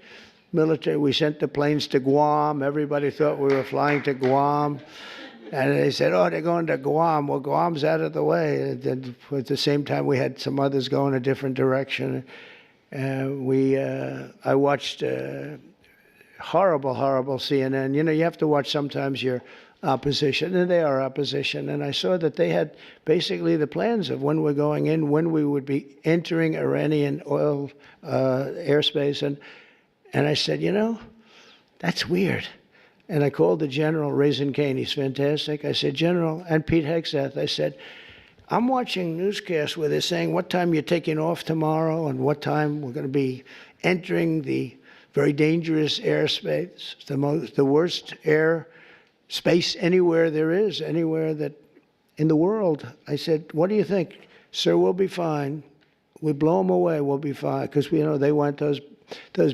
military. We sent the planes to Guam. Everybody thought we were flying to Guam. And they said, oh, they're going to Guam. Well, Guam's out of the way. And at the same time, we had some others going a different direction. I watched horrible CNN. You have to watch sometimes your opposition, and they are opposition. And I saw that they had basically the plans of when we're going in, when we would be entering Iranian oil airspace. And I said, that's weird. And I called the general, Raisin Kane. He's fantastic. I said, General, and Pete Hegseth, I said, I'm watching newscasts where they're saying what time you're taking off tomorrow and what time we're going to be entering the very dangerous airspace, the worst air space anywhere there is, anywhere that in the world. I said, what do you think? Sir, we'll be fine. We blow them away, we'll be fine. Because, they went those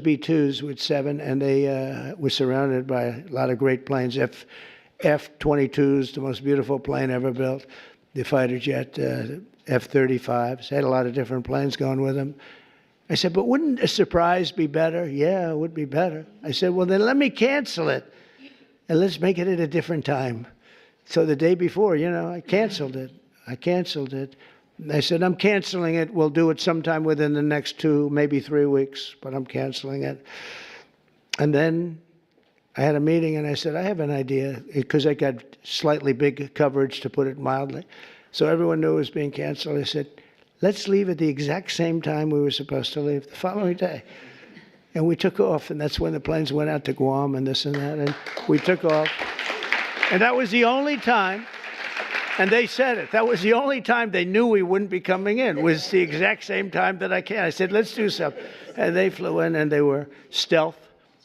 B-2s with 7, and they were surrounded by a lot of great planes. F-22s, the most beautiful plane ever built. The fighter jet, F-35s, had a lot of different planes going with them. I said, but wouldn't a surprise be better? Yeah, it would be better. I said, well, then let me cancel it, and let's make it at a different time. So the day before, I canceled it. I said, I'm canceling it. We'll do it sometime within the next 2, maybe 3 weeks, but I'm canceling it. And then I had a meeting, and I said, I have an idea, because I got slightly big coverage, to put it mildly. So everyone knew it was being canceled. I said, let's leave at the exact same time we were supposed to leave, the following day. And we took off, and that's when the planes went out to Guam and this and that, and we took off. And that was the only time, and they said it, that was the only time they knew we wouldn't be coming in, was the exact same time that I came. I said, let's do something. And they flew in, and they were stealth,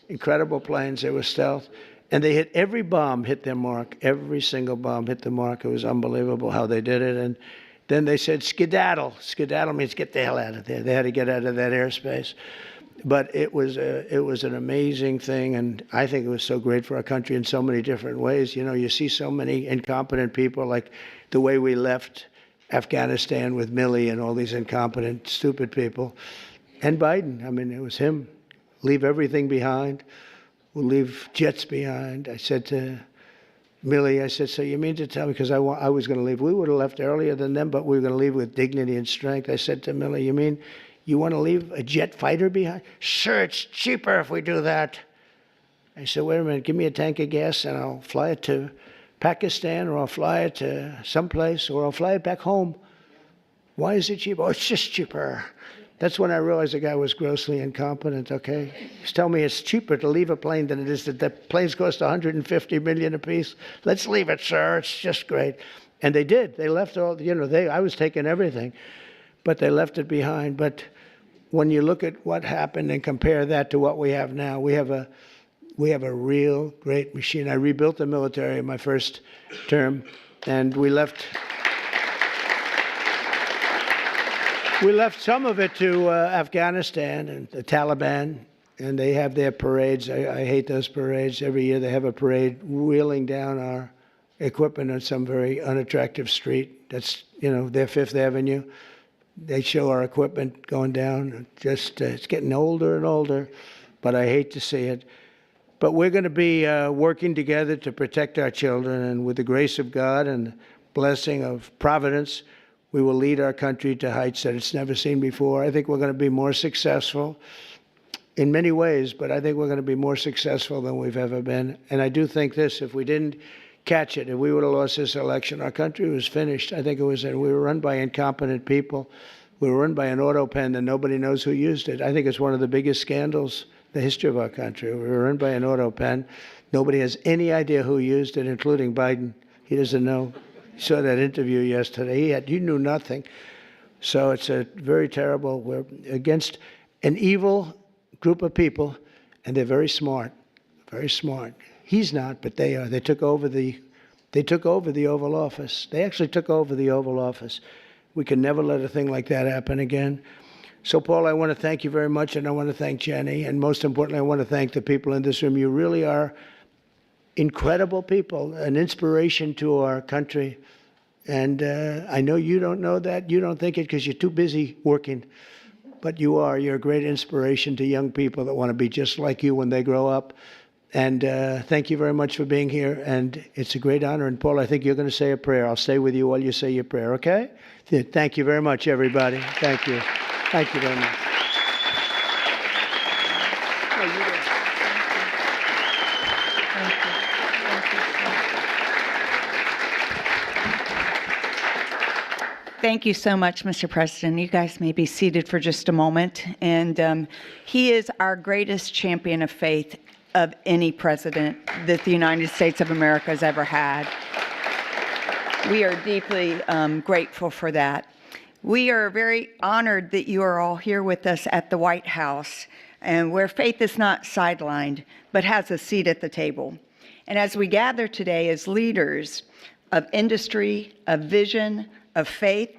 incredible planes. They were stealth. And they hit every bomb, hit their mark. Every single bomb hit the mark. It was unbelievable how they did it. And then they said, skedaddle. Skedaddle means get the hell out of there. They had to get out of that airspace. But it was an amazing thing, and I think it was so great for our country in so many different ways. You see so many incompetent people, like the way we left Afghanistan with Milley and all these incompetent, stupid people. And Biden, it was him. Leave everything behind. We'll leave jets behind. I said to Milley, I said, so you mean to tell me, because I was going to leave. We would have left earlier than them, but we were going to leave with dignity and strength. I said to Milley, you mean you want to leave a jet fighter behind? Sure, it's cheaper if we do that. I said, wait a minute, give me a tank of gas and I'll fly it to Pakistan, or I'll fly it to someplace, or I'll fly it back home. Why is it cheaper? Oh, it's just cheaper. That's when I realized the guy was grossly incompetent, okay? He's telling me it's cheaper to leave a plane than it is that the planes cost $150 million apiece. Let's leave it, sir. It's just great. And they did. They left all, I was taking everything, but they left it behind. But when you look at what happened and compare that to what we have now, we have a real great machine. I rebuilt the military in my first term, and we left some of it to Afghanistan and the Taliban, and they have their parades. I hate those parades. Every year they have a parade wheeling down our equipment on some very unattractive street. That's, their Fifth Avenue. They show our equipment going down. It's getting older and older, but I hate to see it. But we're going to be working together to protect our children, and with the grace of God and the blessing of Providence, we will lead our country to heights that it's never seen before. I think we're going to be more successful in many ways, but I think we're going to be more successful than we've ever been. And I do think this, if we didn't catch it, if we would have lost this election, our country was finished. I think it was, and we were run by incompetent people. We were run by an auto pen that nobody knows who used it. I think it's one of the biggest scandals in the history of our country. We were run by an auto pen. Nobody has any idea who used it, including Biden. He doesn't know. He saw that interview yesterday. He knew nothing. So it's a very terrible, we're against an evil group of people, and they're very smart, very smart. He's not, but they are. They took over the Oval Office. They actually took over the Oval Office. We can never let a thing like that happen again. So, Paul, I want to thank you very much, and I want to thank Jenny, and most importantly, I want to thank the people in this room. You really are incredible people, an inspiration to our country. And I know you don't know that. You don't think it because you're too busy working. But you are. You're a great inspiration to young people that want to be just like you when they grow up. And thank you very much for being here. And it's a great honor. And, Paul, I think you're going to say a prayer. I'll stay with you while you say your prayer, okay? Thank you very much, everybody. Thank you. Thank you very much. Thank you so much, Mr. President. You guys may be seated for just a moment. And he is our greatest champion of faith of any president that the United States of America has ever had. We are deeply grateful for that. We are very honored that you are all here with us at the White House. and where faith is not sidelined, but has a seat at the table. And as we gather today as leaders of industry, of vision, of faith,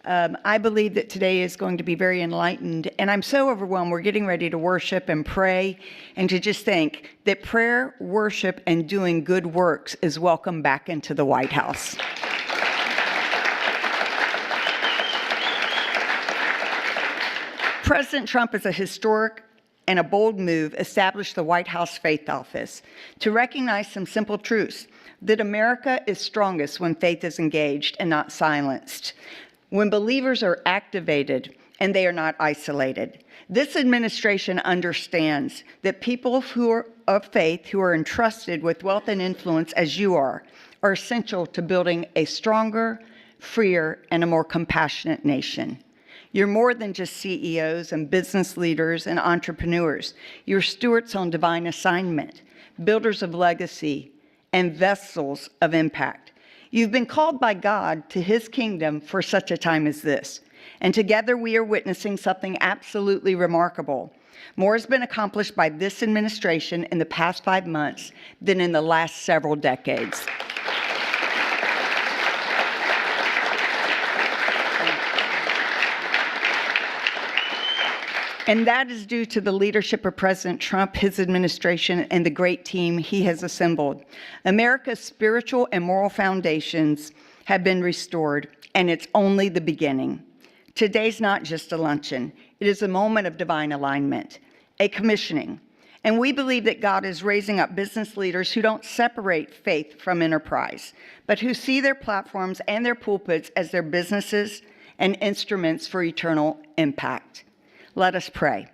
I believe that today is going to be very enlightened. And I'm so overwhelmed. We're getting ready to worship and pray and to just think that prayer, worship, and doing good works is welcome back into the White House. President Trump is a historic and a bold move established the White House Faith Office to recognize some simple truths: that America is strongest when faith is engaged and not silenced, when believers are activated and they are not isolated. This administration understands that people who are of faith, who are entrusted with wealth and influence as you are essential to building a stronger, freer, and a more compassionate nation. You're more than just CEOs and business leaders and entrepreneurs. You're stewards on divine assignment, builders of legacy, and vessels of impact. You've been called by God to his kingdom for such a time as this. And together we are witnessing something absolutely remarkable. More has been accomplished by this administration in the past 5 months than in the last several decades. And that is due to the leadership of President Trump, his administration, and the great team he has assembled. America's spiritual and moral foundations have been restored, and it's only the beginning. Today's not just a luncheon. It is a moment of divine alignment, a commissioning. And we believe that God is raising up business leaders who don't separate faith from enterprise, but who see their platforms and their pulpits as their businesses and instruments for eternal impact. Let us pray.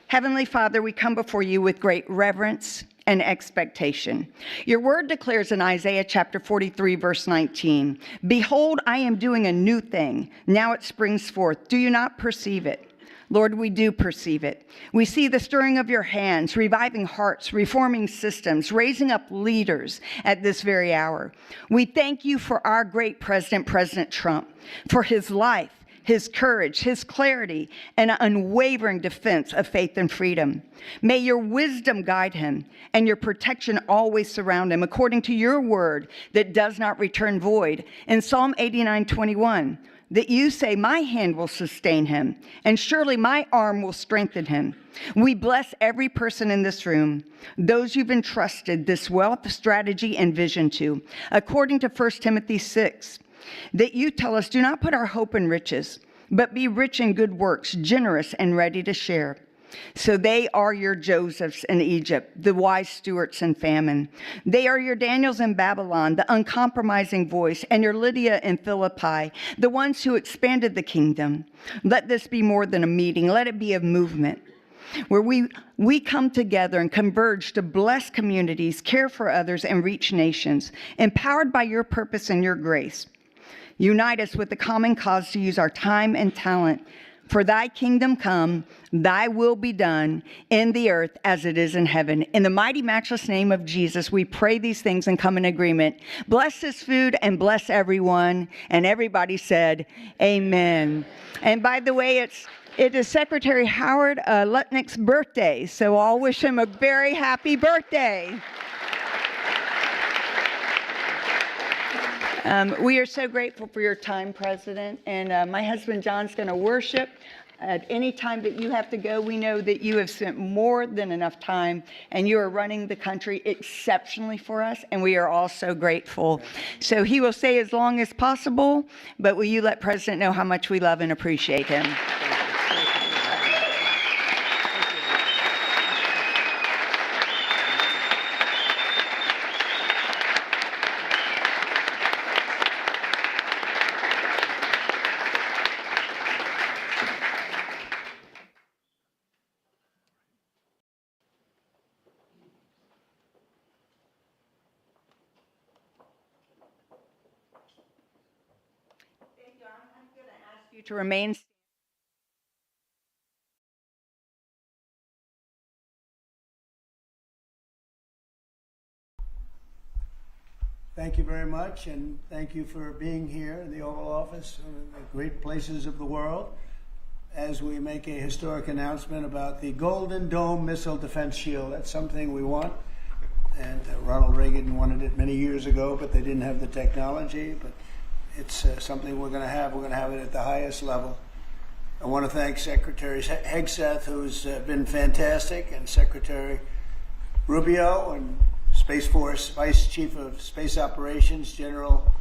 Heavenly Father, we come before you with great reverence and expectation. Your word declares in Isaiah chapter 43, verse 19, "Behold, I am doing a new thing. Now it springs forth. Do you not perceive it?" Lord, we do perceive it. We see the stirring of your hands, reviving hearts, reforming systems, raising up leaders at this very hour. We thank you for our great president, President Trump, for his life, his courage, his clarity, and unwavering defense of faith and freedom. May your wisdom guide him and your protection always surround him, according to your word that does not return void. In Psalm 89:21, that you say, "My hand will sustain him, and surely my arm will strengthen him." We bless every person in this room, those you've entrusted this wealth, strategy, and vision to, according to 1 Timothy 6. That you tell us, do not put our hope in riches, but be rich in good works, generous and ready to share. So they are your Josephs in Egypt, the wise stewards in famine. They are your Daniels in Babylon, the uncompromising voice, and your Lydia in Philippi, the ones who expanded the kingdom. Let this be more than a meeting. Let it be a movement where we come together and converge to bless communities, care for others, and reach nations, empowered by your purpose and your grace. Unite us with the common cause to use our time and talent. For thy kingdom come, thy will be done in the earth as it is in heaven. In the mighty matchless name of Jesus, we pray these things and come in agreement. Bless this food and bless everyone. And everybody said, amen. And by the way, it is Secretary Howard Lutnick's birthday, so I'll wish him a very happy birthday. We are so grateful for your time, President, and my husband John's going to worship. At any time that you have to go, we know that you have spent more than enough time, and you are running the country exceptionally for us, and we are all so grateful. So he will stay as long as possible, but will you let President know how much we love and appreciate him? To remain. Thank you very much, and thank you for being here in the Oval Office, one of the great places of the world. as we make a historic announcement about the Golden Dome Missile Defense Shield. That's something we want. And Ronald Reagan wanted it many years ago, but they didn't have the technology. But it's something we're going to have. We're going to have it at the highest level. I want to thank Secretary Hegseth, who's been fantastic, and Secretary Rubio, and Space Force Vice Chief of Space Operations, General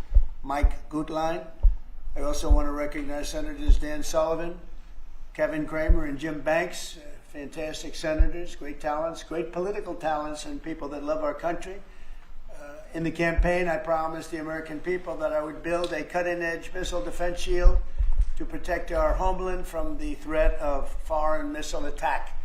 Mike Gutlein. I also want to recognize Senators Dan Sullivan, Kevin Cramer, and Jim Banks, fantastic senators, great talents, great political talents, and people that love our country. In the campaign, I promised the American people that I would build a cutting-edge missile defense shield to protect our homeland from the threat of foreign missile attack.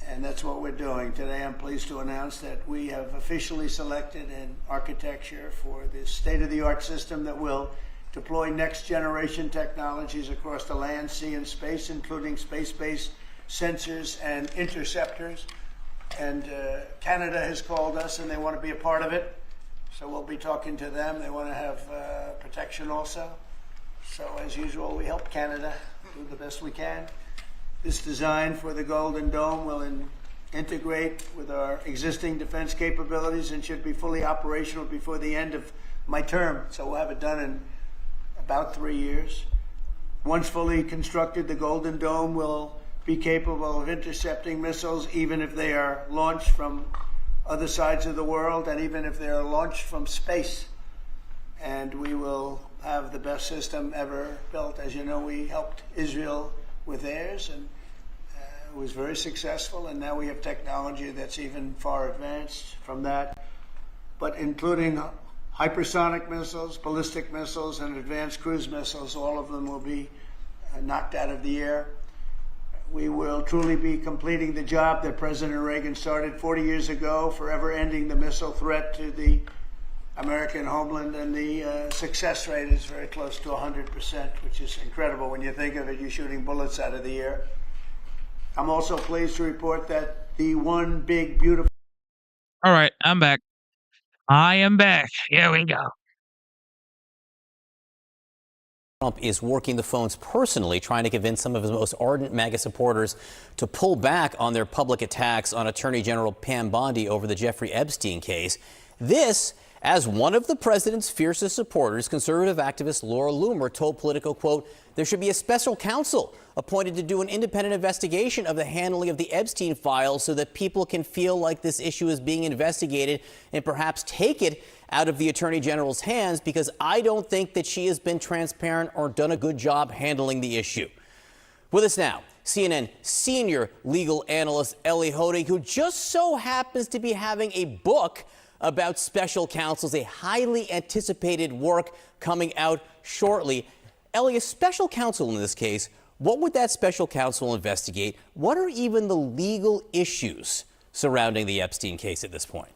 And that's what we're doing. Today, I'm pleased to announce that we have officially selected an architecture for this state-of-the-art system that will deploy next-generation technologies across the land, sea, and space, including space-based sensors and interceptors. And Canada has called us, and they want to be a part of it. So we'll be talking to them. They want to have protection also. So as usual, we help Canada do the best we can. This design for the Golden Dome will integrate with our existing defense capabilities and should be fully operational before the end of my term. So we'll have it done in about 3 years. Once fully constructed, the Golden Dome will be capable of intercepting missiles even if they are launched from other sides of the world and even if they are launched from space. And we will have the best system ever built. As you know, we helped Israel with theirs, and it was very successful, and now we have technology that's even far advanced from that, but including hypersonic missiles, ballistic missiles, and advanced cruise missiles. All of them will be knocked out of the air. We will truly be completing the job that President Reagan started 40 years ago, forever ending the missile threat to the American homeland, and the success rate is very close to 100%, which is incredible when you think of it. You're shooting bullets out of the air. I'm also pleased to report that the one big, beautiful... All right, I'm back. I am back. Here we go. Trump is working the phones personally, trying to convince some of his most ardent MAGA supporters to pull back on their public attacks on Attorney General Pam Bondi over the Jeffrey Epstein case. This, as one of the president's fiercest supporters, conservative activist Laura Loomer told Politico, quote, there should be a special counsel appointed to do an independent investigation of the handling of the Epstein files so that people can feel like this issue is being investigated and perhaps take it out of the Attorney General's hands, because I don't think that she has been transparent or done a good job handling the issue. With us now, CNN senior legal analyst Ellie Honig, who just so happens to be having a book about special counsels, a highly anticipated work coming out shortly. Ellie, a special counsel in this case, what would that special counsel investigate? What are even the legal issues surrounding the Epstein case at this point?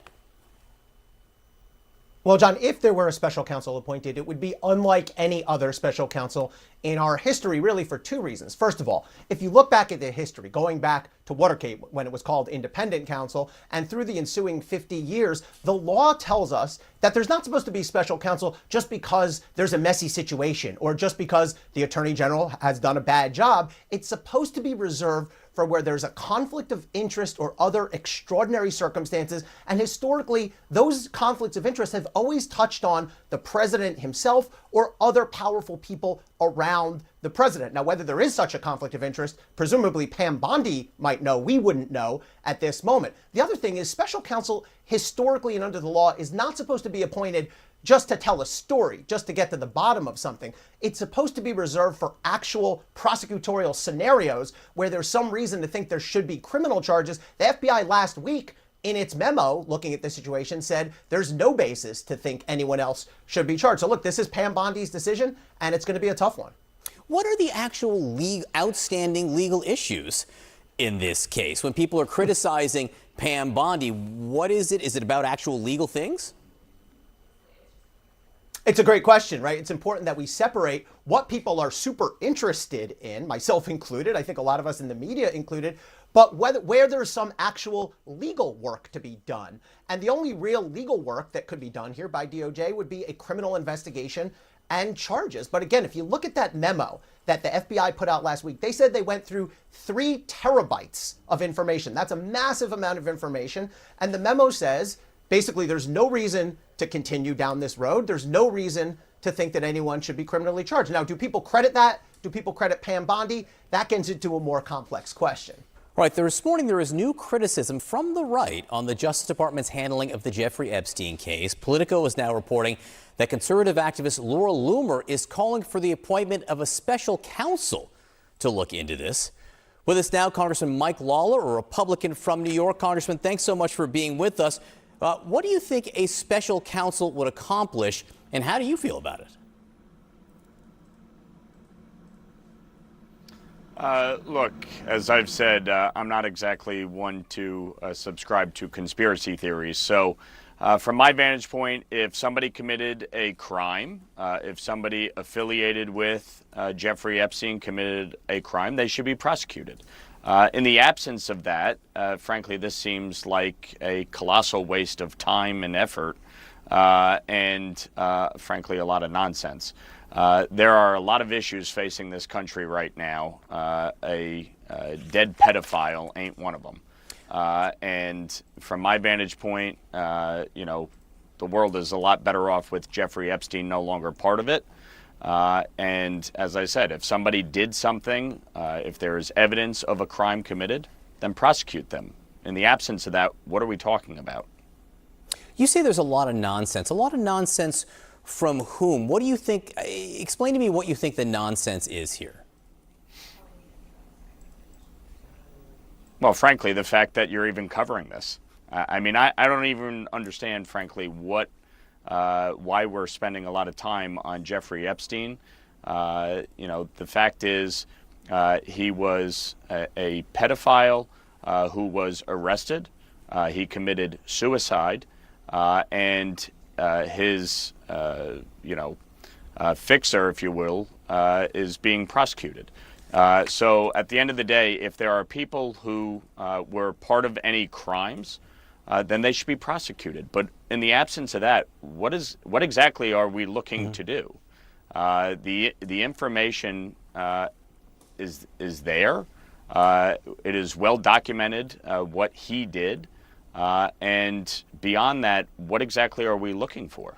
Well, John, if there were a special counsel appointed, it would be unlike any other special counsel in our history, really, for two reasons. First of all, if you look back at the history, going back to Watergate, when it was called independent counsel, and through the ensuing 50 years, the law tells us that there's not supposed to be special counsel just because there's a messy situation or just because the Attorney General has done a bad job. It's supposed to be reserved for where there's a conflict of interest or other extraordinary circumstances. And historically, those conflicts of interest have always touched on the president himself or other powerful people around the president. Now, whether there is such a conflict of interest, presumably Pam Bondi might know. We wouldn't know at this moment. The other thing is special counsel historically and under the law is not supposed to be appointed just to tell a story, just to get to the bottom of something. It's supposed to be reserved for actual prosecutorial scenarios where there's some reason to think there should be criminal charges. The FBI last week, in its memo looking at the situation, said there's no basis to think anyone else should be charged. So look, this is Pam Bondi's decision, and it's going to be a tough one. What are the actual outstanding legal issues in this case? When people are criticizing Pam Bondi, what is it? Is it about actual legal things? It's a great question, right? It's important that we separate what people are super interested in, myself included, I think a lot of us in the media included, but where there's some actual legal work to be done. And the only real legal work that could be done here by DOJ would be a criminal investigation and charges. But again, if you look at that memo that the FBI put out last week, they said they went through 3 terabytes of information. That's a massive amount of information. And the memo says, basically, there's no reason to continue down this road. There's no reason to think that anyone should be criminally charged. Now, do people credit that? Do people credit Pam Bondi? That gets into a more complex question. Right. This morning, there is new criticism from the right on the Justice Department's handling of the Jeffrey Epstein case. Politico is now reporting that conservative activist Laura Loomer is calling for the appointment of a special counsel to look into this. With us now, Congressman Mike Lawler, a Republican from New York. Congressman, thanks so much for being with us. What do you think a special counsel would accomplish, and how do you feel about it? Look, as I've said, I'm not exactly one to subscribe to conspiracy theories. So from my vantage point, if somebody committed a crime, if somebody affiliated with Jeffrey Epstein committed a crime, they should be prosecuted. In the absence of that, frankly, this seems like a colossal waste of time and effort and frankly, a lot of nonsense. There are a lot of issues facing this country right now. A dead pedophile ain't one of them. And from my vantage point, you know, the world is a lot better off with Jeffrey Epstein no longer part of it. And as I said, if somebody did something, if there is evidence of a crime committed, then prosecute them. In the absence of that, what are we talking about? You say there's a lot of nonsense. A lot of nonsense from whom? What do you think? Explain to me what you think the nonsense is here. Well, frankly, the fact that you're even covering this. I mean, I don't even understand, frankly, why we're spending a lot of time on Jeffrey Epstein. You know, the fact is he was a pedophile who was arrested. He committed suicide, and his fixer, if you will, is being prosecuted. So at the end of the day, if there are people who were part of any crimes, then they should be prosecuted. But in the absence of that, what exactly are we looking to do? The information is there. It is well documented what he did. And beyond that, what exactly are we looking for?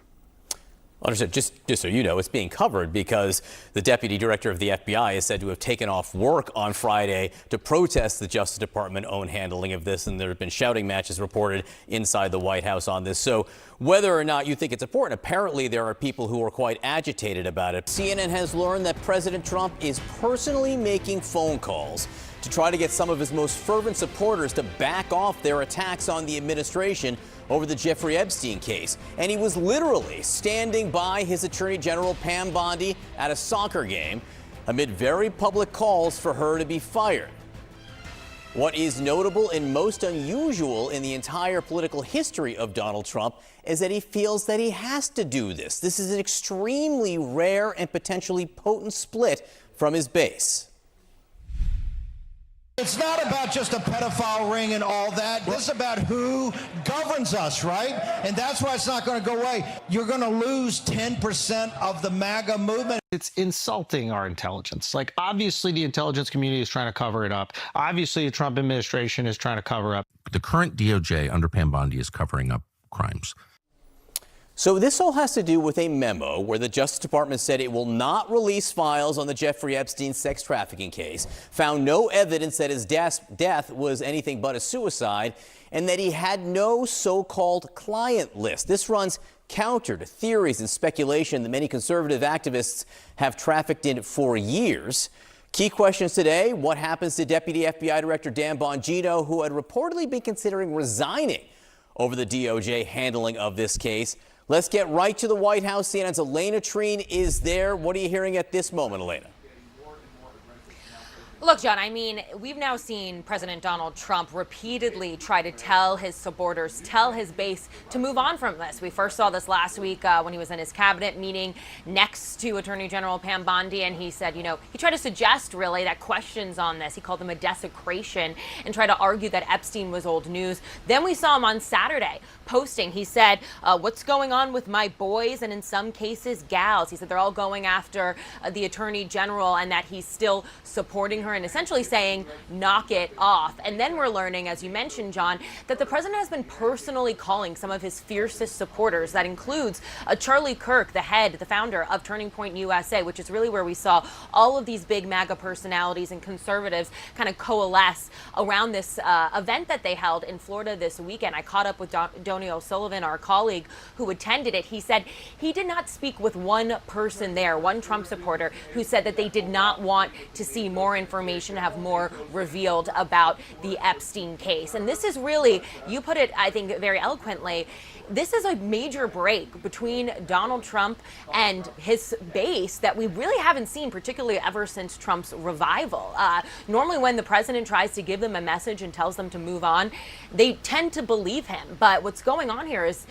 Understood. Just so you know, it's being covered because the deputy director of the FBI is said to have taken off work on Friday to protest the Justice Department own handling of this, and there have been shouting matches reported inside the White House on this. So whether or not you think it's important, apparently there are people who are quite agitated about it. CNN has learned that President Trump is personally making phone calls to try to get some of his most fervent supporters to back off their attacks on the administration over the Jeffrey Epstein case. And he was literally standing by his Attorney General Pam Bondi at a soccer game amid very public calls for her to be fired. What is notable and most unusual in the entire political history of Donald Trump is that he feels that he has to do this. This is an extremely rare and potentially potent split from his base. It's not about just a pedophile ring and all that. This is about who governs us, right? And that's why it's not going to go away. You're going to lose 10% of the MAGA movement. It's insulting our intelligence. Like, obviously, the intelligence community is trying to cover it up. Obviously, the Trump administration is trying to cover up. The current DOJ under Pam Bondi is covering up crimes. So this all has to do with a memo where the Justice Department said it will not release files on the Jeffrey Epstein sex trafficking case, found no evidence that his death was anything but a suicide, and that he had no so-called client list. This runs counter to theories and speculation that many conservative activists have trafficked in for years. Key questions today: what happens to Deputy FBI Director Dan Bongino, who had reportedly been considering resigning over the DOJ handling of this case? Let's get right to the White House. CNN's Elena Treen is there. What are you hearing at this moment, Elena? Look, John, I mean, we've now seen President Donald Trump repeatedly try to tell his supporters, tell his base to move on from this. We first saw this last week when he was in his cabinet meeting next to Attorney General Pam Bondi, and he said, he tried to suggest really that questions on this, he called them a desecration, and tried to argue that Epstein was old news. Then we saw him on Saturday posting, he said, what's going on with my boys, and in some cases, gals. He said they're all going after the Attorney General, and that he's still supporting her and essentially saying, knock it off. And then we're learning, as you mentioned, John, that the president has been personally calling some of his fiercest supporters. That includes Charlie Kirk, the founder of Turning Point USA, which is really where we saw all of these big MAGA personalities and conservatives kind of coalesce around this event that they held in Florida this weekend. I caught up with Donny O'Sullivan, our colleague who attended it. He said he did not speak with one person there, one Trump supporter, who said that they did not want to see more information, have more revealed about the Epstein case. And this is really, you put it, I think, very eloquently, this is a major break between Donald Trump and his base that we really haven't seen, particularly ever since Trump's revival. Normally when the president tries to give them a message and tells them to move on, they tend to believe him. But what's going on here is,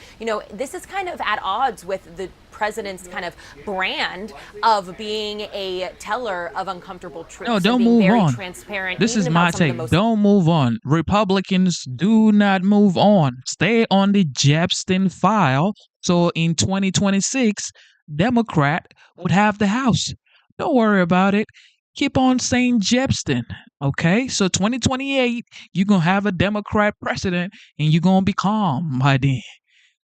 this is kind of at odds with the president's kind of brand of being a teller of uncomfortable truths. No, don't and being move very on. transparent. This even is my about some of take. the most Don't move on. Republicans do not move on. Stay on the Epstein file. So in 2026, Democrat would have the House. Don't worry about it. Keep on saying Epstein. Okay? So 2028, you're going to have a Democrat president and you're going to be calm by then.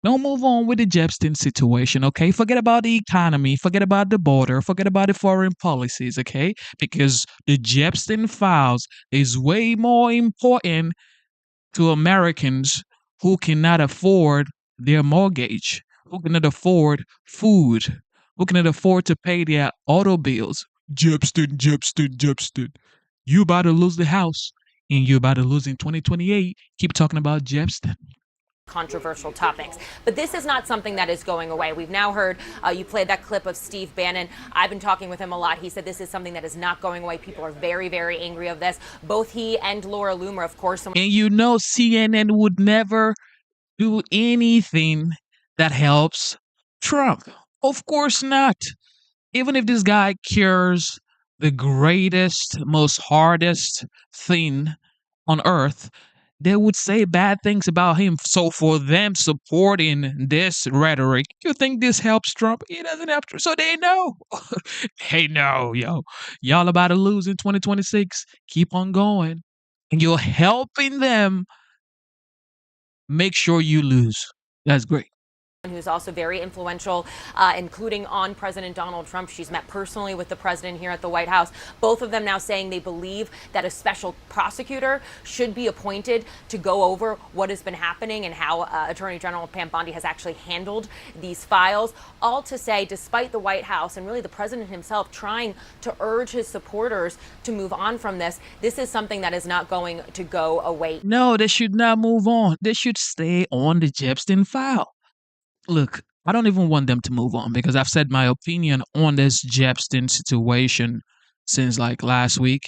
Don't move on with the Epstein situation, okay? Forget about the economy, forget about the border, forget about the foreign policies, okay? Because the Epstein files is way more important to Americans who cannot afford their mortgage, who cannot afford food, who cannot afford to pay their auto bills. Epstein. You about to lose the House, and you're about to lose in 2028. Keep talking about Epstein. controversial topics. But this is not something that is going away. We've now heard, you played that clip of Steve Bannon. I've been talking with him a lot. He said this is something that is not going away. People are very, very angry of this. Both he and Laura Loomer, of course. And CNN would never do anything that helps Trump. Of course not. Even if this guy cures the greatest, most hardest thing on earth, they would say bad things about him. So for them supporting this rhetoric, you think this helps Trump? It doesn't help Trump. So they know. They know, yo. Y'all about to lose in 2026. Keep on going. And you're helping them make sure you lose. That's great. Who's also very influential, including on President Donald Trump. She's met personally with the president here at the White House. Both of them now saying they believe that a special prosecutor should be appointed to go over what has been happening and how Attorney General Pam Bondi has actually handled these files. All to say, despite the White House and really the president himself trying to urge his supporters to move on from this, this is something that is not going to go away. No, they should not move on. They should stay on the Epstein file. Look, I don't even want them to move on because I've said my opinion on this Epstein situation since like last week.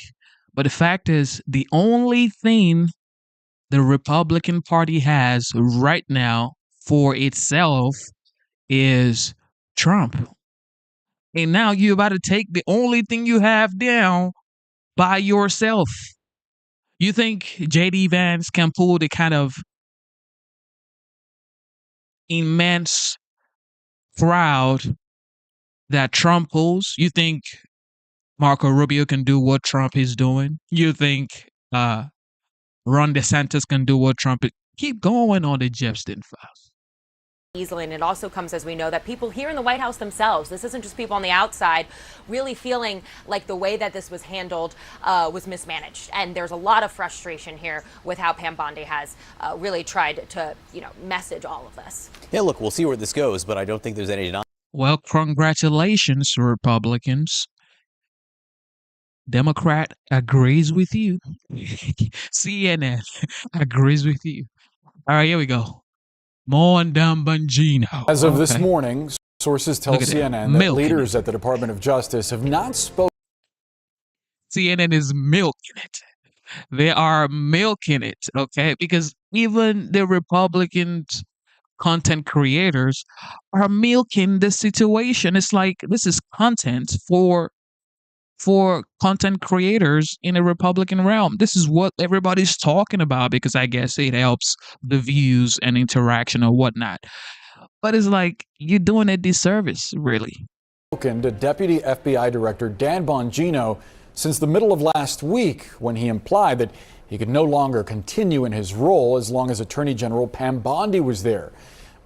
But the fact is, the only thing the Republican Party has right now for itself is Trump. And now you're about to take the only thing you have down by yourself. You think J.D. Vance can pull the kind of immense crowd that Trump pulls? You think Marco Rubio can do what Trump is doing? You think Ron DeSantis can do what Trump is? Keep going on the Epstein files. Easily, and it also comes, as we know, that people here in the White House themselves, this isn't just people on the outside, really feeling like the way that this was handled was mismanaged. And there's a lot of frustration here with how Pam Bondi has really tried to, message all of this. Yeah, look, we'll see where this goes, but I don't think there's any denying. Well, congratulations, Republicans. Democrat agrees with you. CNN agrees with you. All right, here we go. More on Dan Bongino. As of this morning, sources tell CNN that Milking leaders at the Department of Justice have not spoken. CNN is milking it. They are milking it, okay? Because even the Republican content creators are milking the situation. It's like this is content for content creators in a Republican realm. This is what everybody's talking about because I guess it helps the views and interaction or whatnot. But it's like you're doing a disservice, really. To Deputy FBI Director Dan Bongino since the middle of last week when he implied that he could no longer continue in his role as long as Attorney General Pam Bondi was there.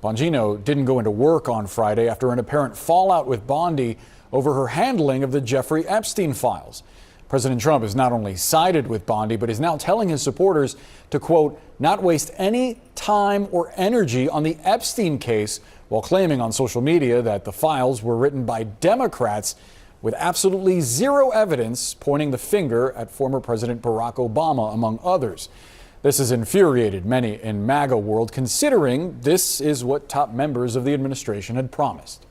Bongino didn't go into work on Friday after an apparent fallout with Bondi over her handling of the Jeffrey Epstein files. President Trump has not only sided with Bondi, but is now telling his supporters to, quote, not waste any time or energy on the Epstein case, while claiming on social media that the files were written by Democrats with absolutely zero evidence pointing the finger at former President Barack Obama, among others. This has infuriated many in MAGA world, considering this is what top members of the administration had promised.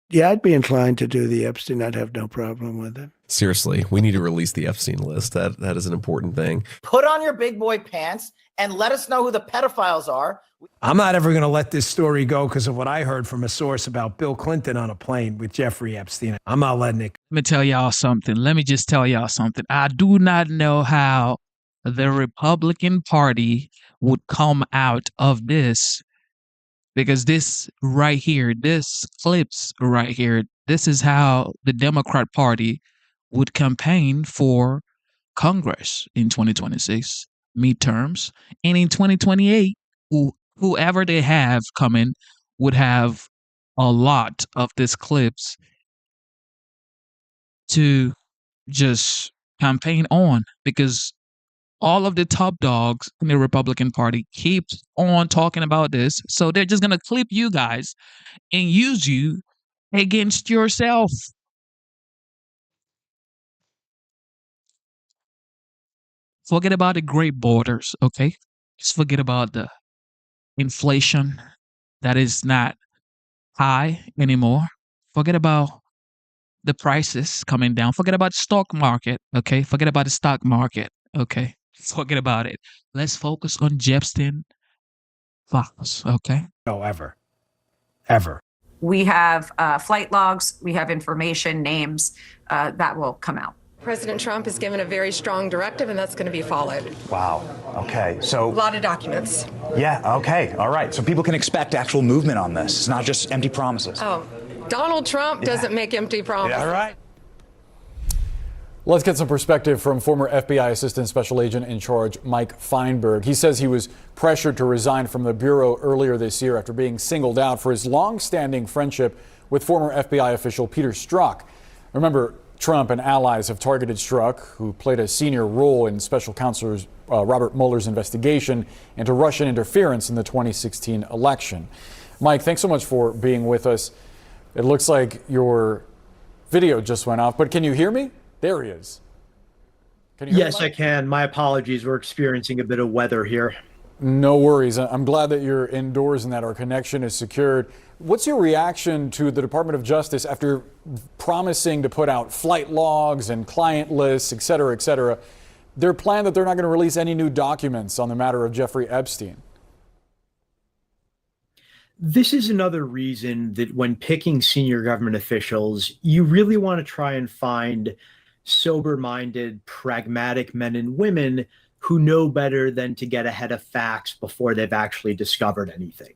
Yeah, I'd be inclined to do the Epstein. I'd have no problem with it. Seriously, we need to release the Epstein list. That is an important thing. Put on your big boy pants and let us know who the pedophiles are. I'm not ever going to let this story go because of what I heard from a source about Bill Clinton on a plane with Jeffrey Epstein. I'm not letting it. Let me tell y'all something. Let me just tell y'all something. I do not know how the Republican Party would come out of this, because this right here, this clips right here, this is how the Democrat Party would campaign for Congress in 2026 midterms, and in 2028, whoever they have coming would have a lot of these clips to just campaign on, because all of the top dogs in the Republican Party keeps on talking about this. So they're just going to clip you guys and use you against yourself. Forget about the great borders, okay? Just forget about the inflation that is not high anymore. Forget about the prices coming down. Forget about the stock market, okay? Forget about the stock market, okay? Forget about it. Let's focus on Epstein files, okay? No, ever. Ever. We have flight logs, we have information, names that will come out. President Trump has given a very strong directive, and that's going to be followed. Wow. Okay. So a lot of documents. Yeah. Okay. All right. So people can expect actual movement on this. It's not just empty promises. Oh, Donald Trump doesn't make empty promises. Yeah, all right. Let's get some perspective from former FBI Assistant Special Agent in Charge Mike Feinberg. He says he was pressured to resign from the Bureau earlier this year after being singled out for his long-standing friendship with former FBI official Peter Strzok. Remember, Trump and allies have targeted Strzok, who played a senior role in Special Counsel Robert Mueller's investigation into Russian interference in the 2016 election. Mike, thanks so much for being with us. It looks like your video just went off, but can you hear me? There he is. Can you hear me, Mike? I can. My apologies. We're experiencing a bit of weather here. No worries. I'm glad that you're indoors and that our connection is secured. What's your reaction to the Department of Justice after promising to put out flight logs and client lists, et cetera, their plan that they're not going to release any new documents on the matter of Jeffrey Epstein? This is another reason that when picking senior government officials, you really want to try and find sober-minded, pragmatic men and women who know better than to get ahead of facts before they've actually discovered anything.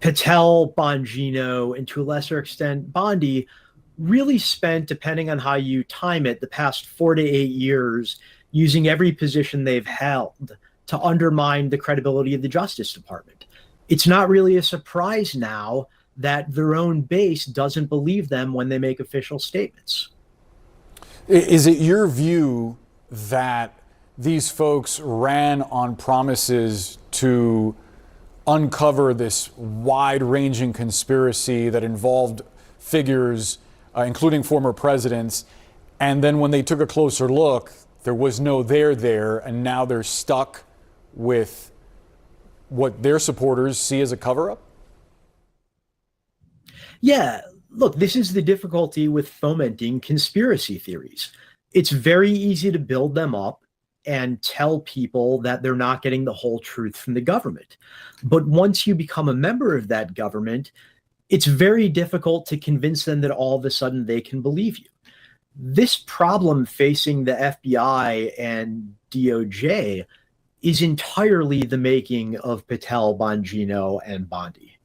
Patel, Bongino, and to a lesser extent, Bondi really spent, depending on how you time it, the past 4 to 8 years using every position they've held to undermine the credibility of the Justice Department. It's not really a surprise now that their own base doesn't believe them when they make official statements. Is it your view that these folks ran on promises to uncover this wide-ranging conspiracy that involved figures, including former presidents, and then when they took a closer look, there was no there, and now they're stuck with what their supporters see as a cover-up? Yeah, look, this is the difficulty with fomenting conspiracy theories. It's very easy to build them up and tell people that they're not getting the whole truth from the government. But once you become a member of that government, it's very difficult to convince them that all of a sudden they can believe you. This problem facing the FBI and DOJ is entirely the making of Patel, Bongino, and Bondi.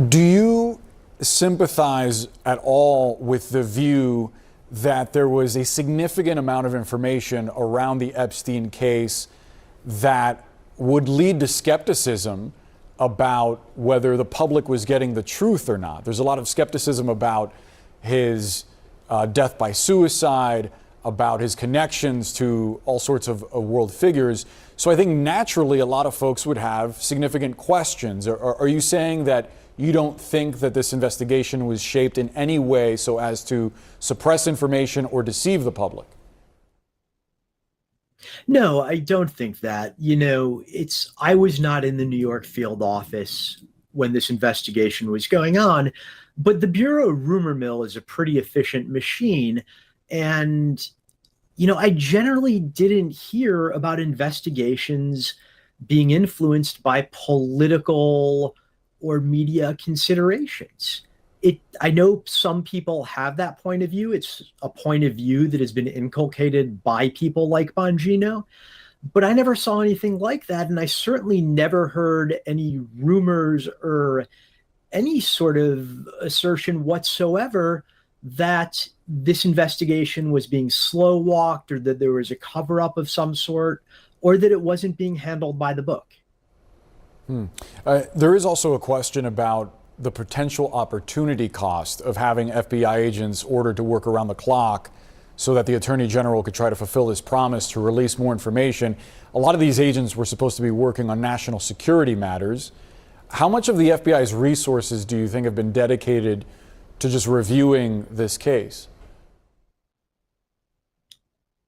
Do you sympathize at all with the view that there was a significant amount of information around the Epstein case that would lead to skepticism about whether the public was getting the truth or not? There's a lot of skepticism about his death by suicide, about his connections to all sorts of world figures. So I think naturally a lot of folks would have significant questions. Are you saying that you don't think that this investigation was shaped in any way so as to suppress information or deceive the public? No, I don't think that. I was not in the New York field office when this investigation was going on, but the Bureau rumor mill is a pretty efficient machine. And, I generally didn't hear about investigations being influenced by political or media considerations. I know some people have that point of view. It's a point of view that has been inculcated by people like Bongino, but I never saw anything like that. And I certainly never heard any rumors or any sort of assertion whatsoever that this investigation was being slow walked, or that there was a cover up of some sort, or that it wasn't being handled by the book. There is also a question about the potential opportunity cost of having FBI agents ordered to work around the clock so that the Attorney General could try to fulfill his promise to release more information. A lot of these agents were supposed to be working on national security matters. How much of the FBI's resources do you think have been dedicated to just reviewing this case?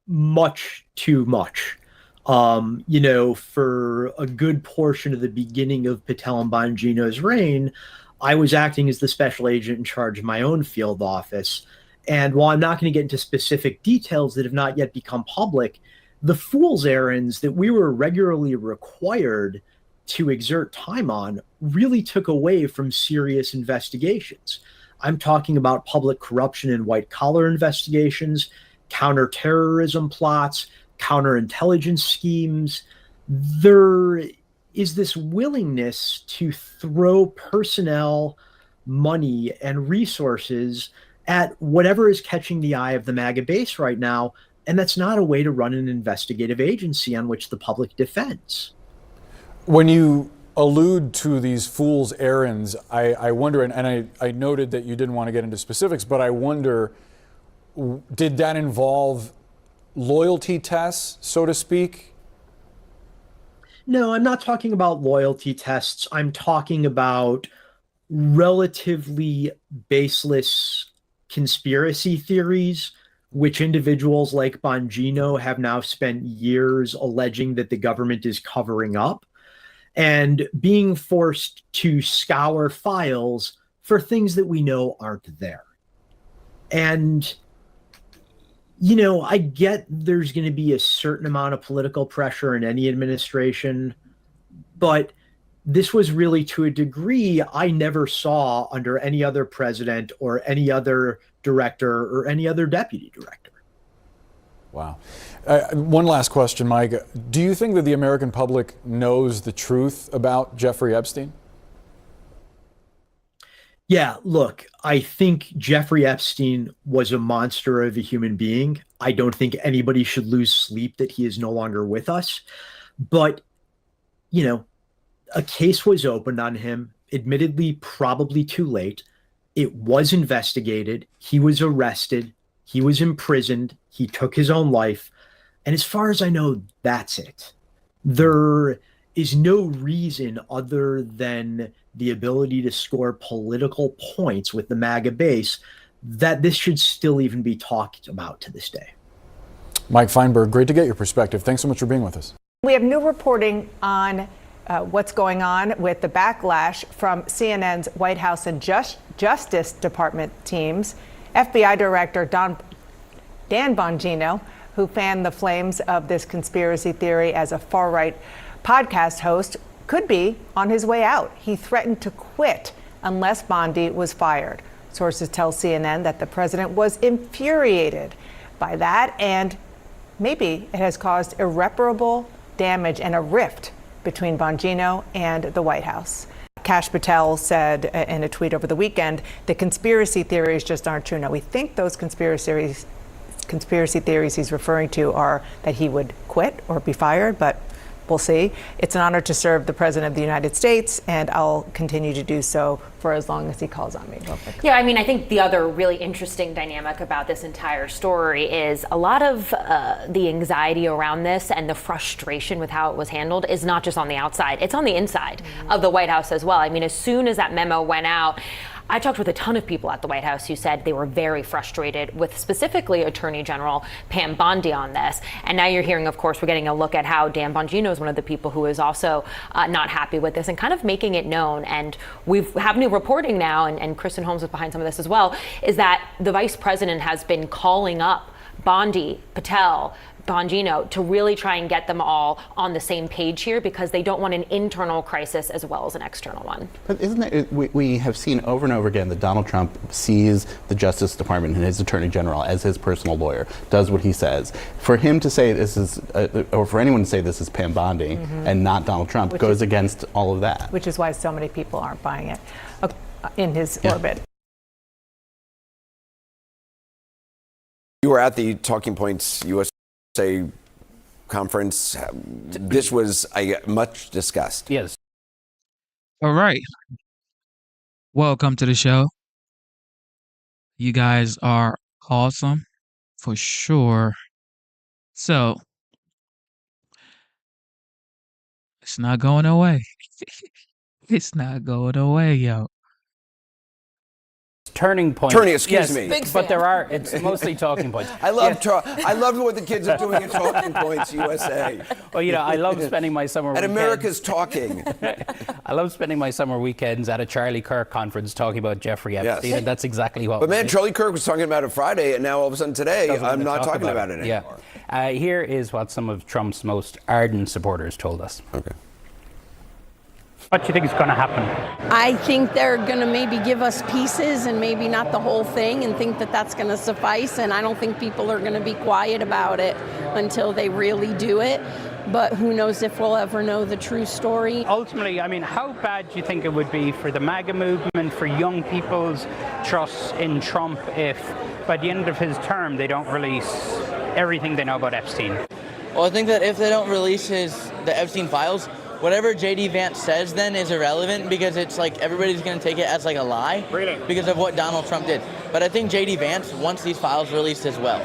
Much too much. For a good portion of the beginning of Patel and Bongino's reign, I was acting as the special agent in charge of my own field office. And while I'm not going to get into specific details that have not yet become public, the fool's errands that we were regularly required to exert time on really took away from serious investigations. I'm talking about public corruption and white-collar investigations, counterterrorism plots, counterintelligence schemes. There is this willingness to throw personnel, money, and resources at whatever is catching the eye of the MAGA base right now, and that's not a way to run an investigative agency on which the public defends. When you allude to these fool's errands, I wonder, and I noted that you didn't want to get into specifics, but I wonder, did that involve loyalty tests, so to speak? No, I'm not talking about loyalty tests. I'm talking about relatively baseless conspiracy theories, which individuals like Bongino have now spent years alleging that the government is covering up, and being forced to scour files for things that we know aren't there. And I get there's going to be a certain amount of political pressure in any administration, but this was really, to a degree, I never saw under any other president or any other director or any other deputy director. Wow. One last question, Mike. Do you think that the American public knows the truth about Jeffrey Epstein? Yeah, look, I think Jeffrey Epstein was a monster of a human being. I don't think anybody should lose sleep that he is no longer with us. But, a case was opened on him, admittedly, probably too late. It was investigated. He was arrested. He was imprisoned. He took his own life. And as far as I know, that's it. There is no reason other than the ability to score political points with the MAGA base that this should still even be talked about to this day. Mike Feinberg, great to get your perspective. Thanks so much for being with us. We have new reporting on what's going on with the backlash from CNN's White House and Justice Department teams. FBI Director Dan Bongino, who fanned the flames of this conspiracy theory as a far-right podcast host, could be on his way out. He threatened to quit unless Bondi was fired. Sources tell CNN that the president was infuriated by that, and maybe it has caused irreparable damage and a rift between Bongino and the White House. Kash Patel said in a tweet over the weekend, the conspiracy theories just aren't true. Now, we think those conspiracy theories he's referring to are that he would quit or be fired, but we'll see. It's an honor to serve the President of the United States, and I'll continue to do so for as long as he calls on me. Yeah, I mean, I think the other really interesting dynamic about this entire story is a lot of the anxiety around this and the frustration with how it was handled is not just on the outside, it's on the inside of the White House as well. I mean, as soon as that memo went out, I talked with a ton of people at the White House who said they were very frustrated with specifically Attorney General Pam Bondi on this. And now you're hearing, of course, we're getting a look at how Dan Bongino is one of the people who is also not happy with this and kind of making it known. And we have new reporting now, and Kristen Holmes is behind some of this as well, is that the vice president has been calling up Bondi, Patel, Bongino to really try and get them all on the same page here because they don't want an internal crisis as well as an external one. But isn't it, we have seen over and over again that Donald Trump sees the Justice Department and his Attorney General as his personal lawyer, does what he says. For him to say this is, or for anyone to say this is Pam Bondi and not Donald Trump goes against all of that. Which is why so many people aren't buying it in his orbit. You were at the Talking Points USA conference. This was much discussed. Yes. All right. Welcome to the show. You guys are awesome for sure. So, it's not going away. It's not going away, yo. Turning points. Excuse me. But there are, it's mostly talking points. I love I love what the kids are doing at Talking Points USA. Well, you know, I love spending my summer weekends. And America's talking. I love spending my summer weekends at a Charlie Kirk conference talking about Jeffrey Epstein, and that's exactly what But man, Charlie Kirk was talking about it Friday, and now all of a sudden today, I'm not talking about it anymore. Yeah. Here is what some of Trump's most ardent supporters told us. Okay. What do you think is going to happen? I think they're going to maybe give us pieces and maybe not the whole thing and think that that's going to suffice. And I don't think people are going to be quiet about it until they really do it. But who knows if we'll ever know the true story. Ultimately, I mean, how bad do you think it would be for the MAGA movement, for young people's trust in Trump if by the end of his term they don't release everything they know about Epstein? Well, I think that if they don't release the Epstein files, whatever J.D. Vance says then is irrelevant because it's like everybody's going to take it as like a lie because of what Donald Trump did. But I think J.D. Vance wants these files released as well.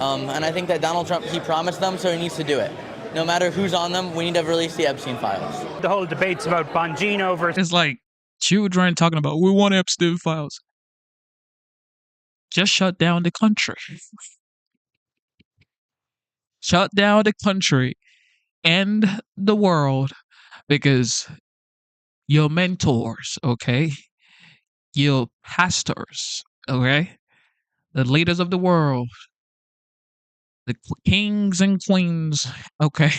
And I think that Donald Trump, he promised them, so he needs to do it. No matter who's on them, we need to release the Epstein files. The whole debate's about Bongino versus... It's like children talking about, we want Epstein files. Just shut down the country. Shut down the country and the world. Because your mentors, okay, your pastors, okay, the leaders of the world, the kings and queens, okay,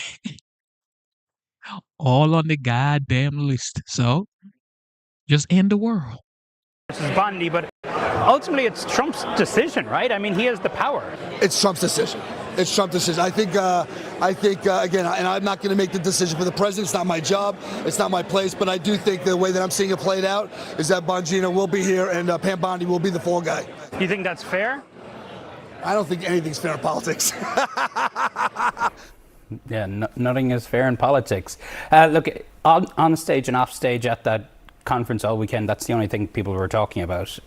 all on the goddamn list. So, just end the world. Versus Bondi, but ultimately it's Trump's decision, right? I mean, he has the power. It's Trump's decision. It's Trump's decision. I think again, and I'm not going to make the decision for the president. It's not my job. It's not my place. But I do think the way that I'm seeing it played out is that Bongino will be here and Pam Bondi will be the fall guy. You think that's fair? I don't think anything's fair in politics. Yeah, nothing is fair in politics. Look, on stage and off stage at that conference all weekend, that's the only thing people were talking about.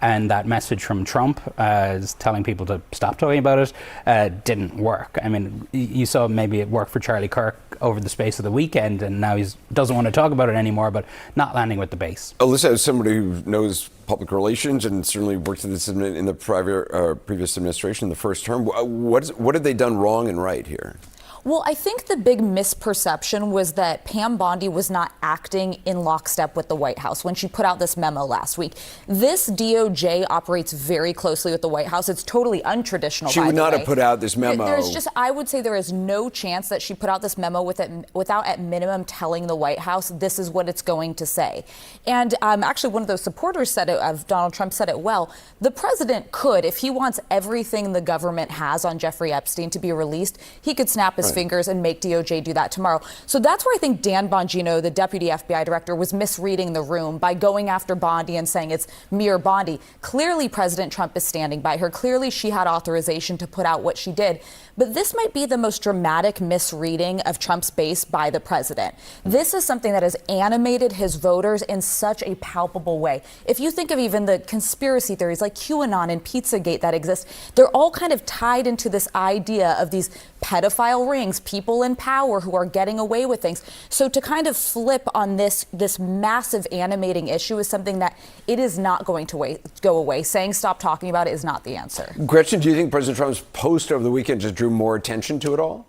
And that message from Trump is telling people to stop talking about it didn't work. I mean, you saw maybe it worked for Charlie Kirk over the space of the weekend, and now he doesn't want to talk about it anymore, but not landing with the base. Alyssa, as somebody who knows public relations and certainly worked in the previous administration, the first term, what have they done wrong and right here? Well, I think the big misperception was that Pam Bondi was not acting in lockstep with the White House when she put out this memo last week. This DOJ operates very closely with the White House. It's totally untraditional. She would not have put out this memo. I would say there is no chance that she put out this memo without at minimum telling the White House this is what it's going to say. And actually, one of those supporters of Donald Trump said it well. The president could, if he wants everything the government has on Jeffrey Epstein to be released, he could snap his fingers and make DOJ do that tomorrow. So that's where I think Dan Bongino, the deputy FBI director, was misreading the room by going after Bondi and saying it's mere Bondi. Clearly, President Trump is standing by her. Clearly, she had authorization to put out what she did. But this might be the most dramatic misreading of Trump's base by the president. This is something that has animated his voters in such a palpable way. If you think of even the conspiracy theories like QAnon and Pizzagate that exist, they're all kind of tied into this idea of these pedophile rings, people in power who are getting away with things. So to kind of flip on this massive animating issue is something that it is not going to go away. Saying stop talking about it is not the answer. Gretchen, do you think President Trump's post over the weekend just drew more attention to it all?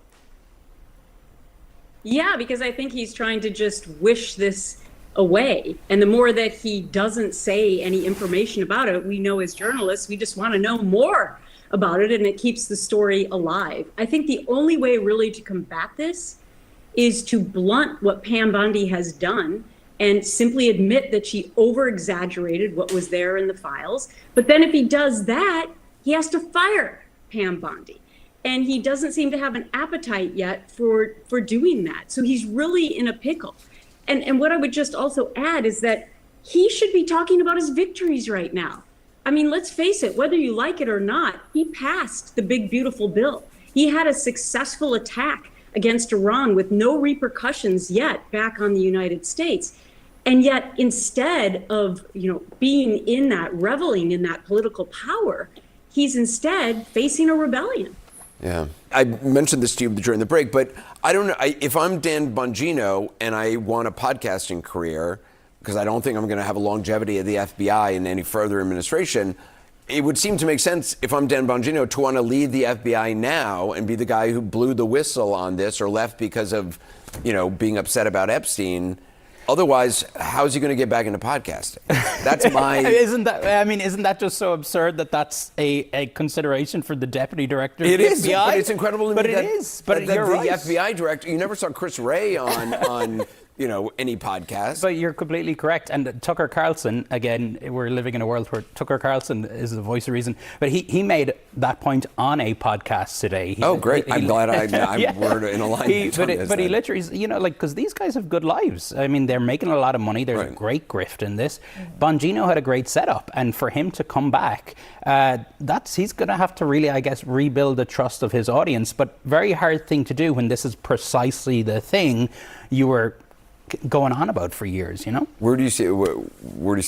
Yeah, because I think he's trying to just wish this away. And the more that he doesn't say any information about it, we know as journalists, we just want to know more about it, and it keeps the story alive. I think the only way really to combat this is to blunt what Pam Bondi has done and simply admit that she over-exaggerated what was there in the files. But then if he does that, he has to fire Pam Bondi. And he doesn't seem to have an appetite yet for doing that. So he's really in a pickle. And what I would just also add is that he should be talking about his victories right now. I mean, let's face it, whether you like it or not, he passed the big, beautiful bill. He had a successful attack against Iran with no repercussions yet back on the United States. And yet, instead of, being in that, reveling in that political power, he's instead facing a rebellion. Yeah. I mentioned this to you during the break, but I don't know. If I'm Dan Bongino and I want a podcasting career, because I don't think I'm going to have a longevity at the FBI in any further administration, it would seem to make sense if I'm Dan Bongino to want to lead the FBI now and be the guy who blew the whistle on this or left because of, being upset about Epstein. Otherwise, how's he going to get back into podcasting? That's my... Isn't that just so absurd that that's a consideration for the deputy director of the FBI? FBI? But it's incredible to me but you're the right. FBI director, you never saw Chris Wray on any podcast. But you're completely correct. And Tucker Carlson, again, we're living in a world where Tucker Carlson is the voice of reason. But he made that point on a podcast today. Great. I'm glad we're in alignment. But he literally, because these guys have good lives. I mean, they're making a lot of money. There's a great grift in this. Bongino had a great setup. And for him to come back, he's going to have to really, I guess, rebuild the trust of his audience. But very hard thing to do when this is precisely the thing you were going on about for years, Where do you see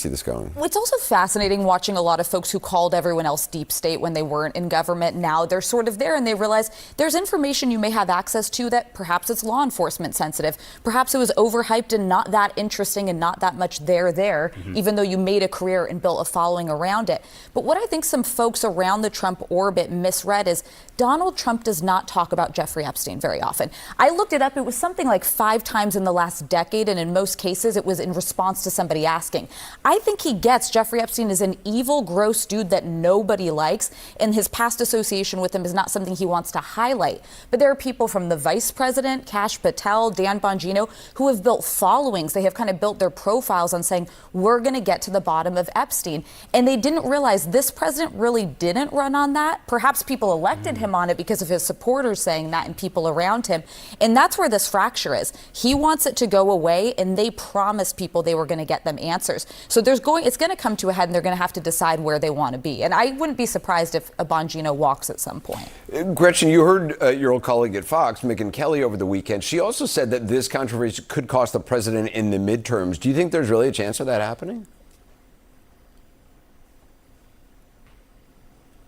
this going? It's also fascinating watching a lot of folks who called everyone else deep state when they weren't in government. Now they're sort of there and they realize there's information you may have access to that perhaps it's law enforcement sensitive. Perhaps it was overhyped and not that interesting and not that much there, even though you made a career and built a following around it. But what I think some folks around the Trump orbit misread is Donald Trump does not talk about Jeffrey Epstein very often. I looked it up. It was something like 5 times in the last decade. And in most cases, it was in response to somebody asking. I think he gets Jeffrey Epstein is an evil, gross dude that nobody likes, and his past association with him is not something he wants to highlight. But there are people from the vice president, Kash Patel, Dan Bongino, who have built followings. They have kind of built their profiles on saying, we're going to get to the bottom of Epstein. And they didn't realize this president really didn't run on that. Perhaps people elected him on it because of his supporters saying that and people around him. And that's where this fracture is. He wants it to go away, and they promised people they were going to get them answers. So it's going to come to a head, and they're going to have to decide where they want to be. And I wouldn't be surprised if a Bongino walks at some point. Gretchen, you heard your old colleague at Fox, Megyn Kelly, over the weekend. She also said that this controversy could cost the president in the midterms. Do you think there's really a chance of that happening?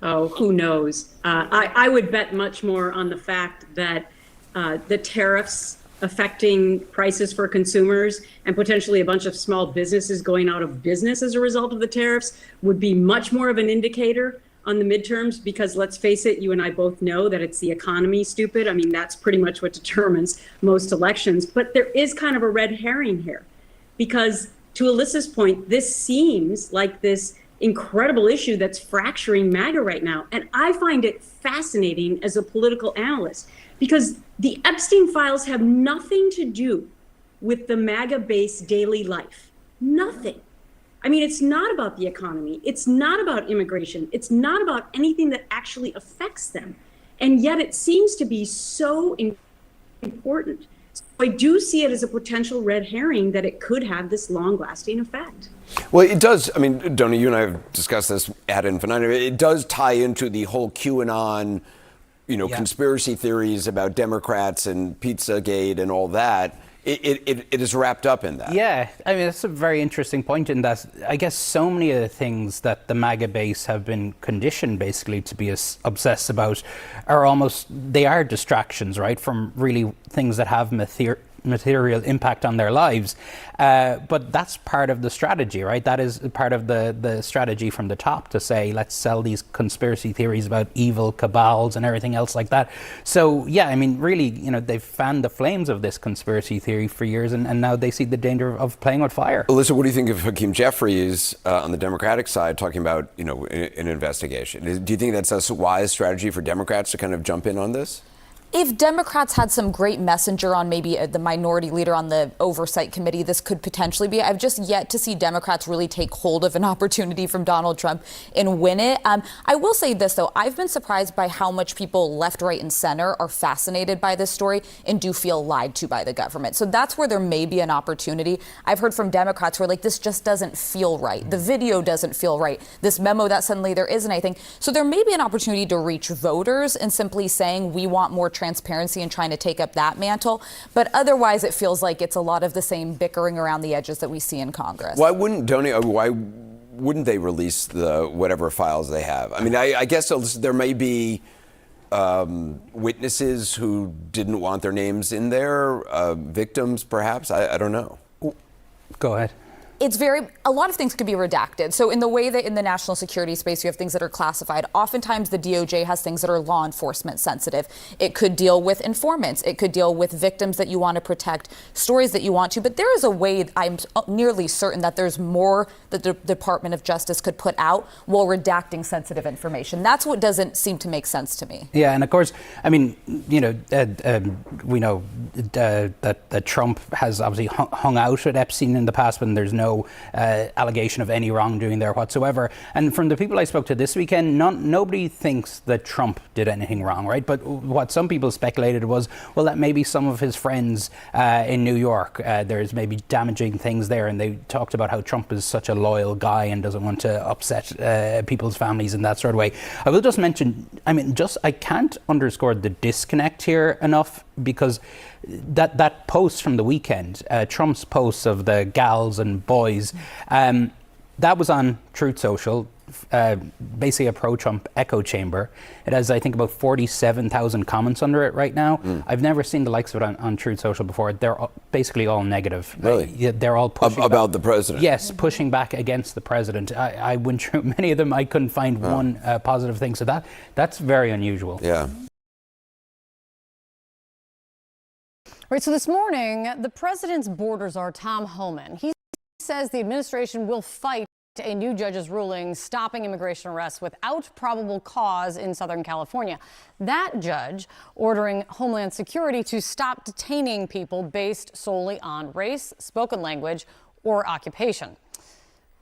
Oh, who knows? I would bet much more on the fact that the tariffs affecting prices for consumers and potentially a bunch of small businesses going out of business as a result of the tariffs would be much more of an indicator on the midterms because, let's face it, you and I both know that it's the economy, stupid. I mean, that's pretty much what determines most elections. But there is kind of a red herring here because, to Alyssa's point, this seems like this incredible issue that's fracturing MAGA right now. And I find it fascinating as a political analyst because the Epstein files have nothing to do with the MAGA-based daily life. Nothing. I mean, it's not about the economy. It's not about immigration. It's not about anything that actually affects them. And yet it seems to be so important. So I do see it as a potential red herring that it could have this long-lasting effect. Well, it does. I mean, Doni, you and I have discussed this ad infinitum. It does tie into the whole QAnon, conspiracy theories about Democrats and Pizzagate and all that. It is wrapped up in that. Yeah, I mean, that's a very interesting point in that I guess so many of the things that the MAGA base have been conditioned basically to be obsessed about they are distractions, right, from really things that have material impact on their lives. But that's part of the strategy, right? That is part of the strategy from the top to say, let's sell these conspiracy theories about evil cabals and everything else like that. So, yeah, I mean, really, they've fanned the flames of this conspiracy theory for years, and now they see the danger of playing with fire. Alyssa, what do you think of Hakeem Jeffries on the Democratic side talking about, an investigation? Do you think that's a wise strategy for Democrats to kind of jump in on this? If Democrats had some great messenger on maybe the minority leader on the oversight committee, this could potentially be. I've just yet to see Democrats really take hold of an opportunity from Donald Trump and win it. I will say this, though. I've been surprised by how much people left, right, and center are fascinated by this story and do feel lied to by the government. So that's where there may be an opportunity. I've heard from Democrats who are like, this just doesn't feel right. The video doesn't feel right. This memo that suddenly there isn't anything. So there may be an opportunity to reach voters and simply saying we want more transparency and trying to take up that mantle. But otherwise, it feels like it's a lot of the same bickering around the edges that we see in Congress. Why wouldn't they release the whatever files they have? I mean, I guess there may be witnesses who didn't want their names in there, victims perhaps. I don't know. Go ahead. A lot of things could be redacted. So in the way that in the national security space, you have things that are classified, oftentimes the DOJ has things that are law enforcement sensitive. It could deal with informants. It could deal with victims that you want to protect, stories that you want to. But there is a way, I'm nearly certain that there's more that the Department of Justice could put out while redacting sensitive information. That's what doesn't seem to make sense to me. Yeah, and of course, I mean, we know that Trump has obviously hung out with Epstein in the past when there's no allegation of any wrongdoing there whatsoever. And from the people I spoke to this weekend, nobody thinks that Trump did anything wrong, right? But what some people speculated was, well, that maybe some of his friends in New York, there's maybe damaging things there. And they talked about how Trump is such a loyal guy and doesn't want to upset people's families in that sort of way. I will just mention, I can't underscore the disconnect here enough, because that post from the weekend, Trump's post of the gals and boys, that was on Truth Social, basically a pro-Trump echo chamber. It has, I think, about 47,000 comments under it right now. I've never seen the likes of it on Truth Social before. They're basically all negative. Really? They're all pushing about the president. Yes, pushing back against the president. I went through many of them. I couldn't find one positive thing. So that's very unusual. Yeah. Right, so this morning, the president's border czar, Tom Homan, he says the administration will fight a new judge's ruling stopping immigration arrests without probable cause in Southern California. That judge ordering Homeland Security to stop detaining people based solely on race, spoken language, or occupation.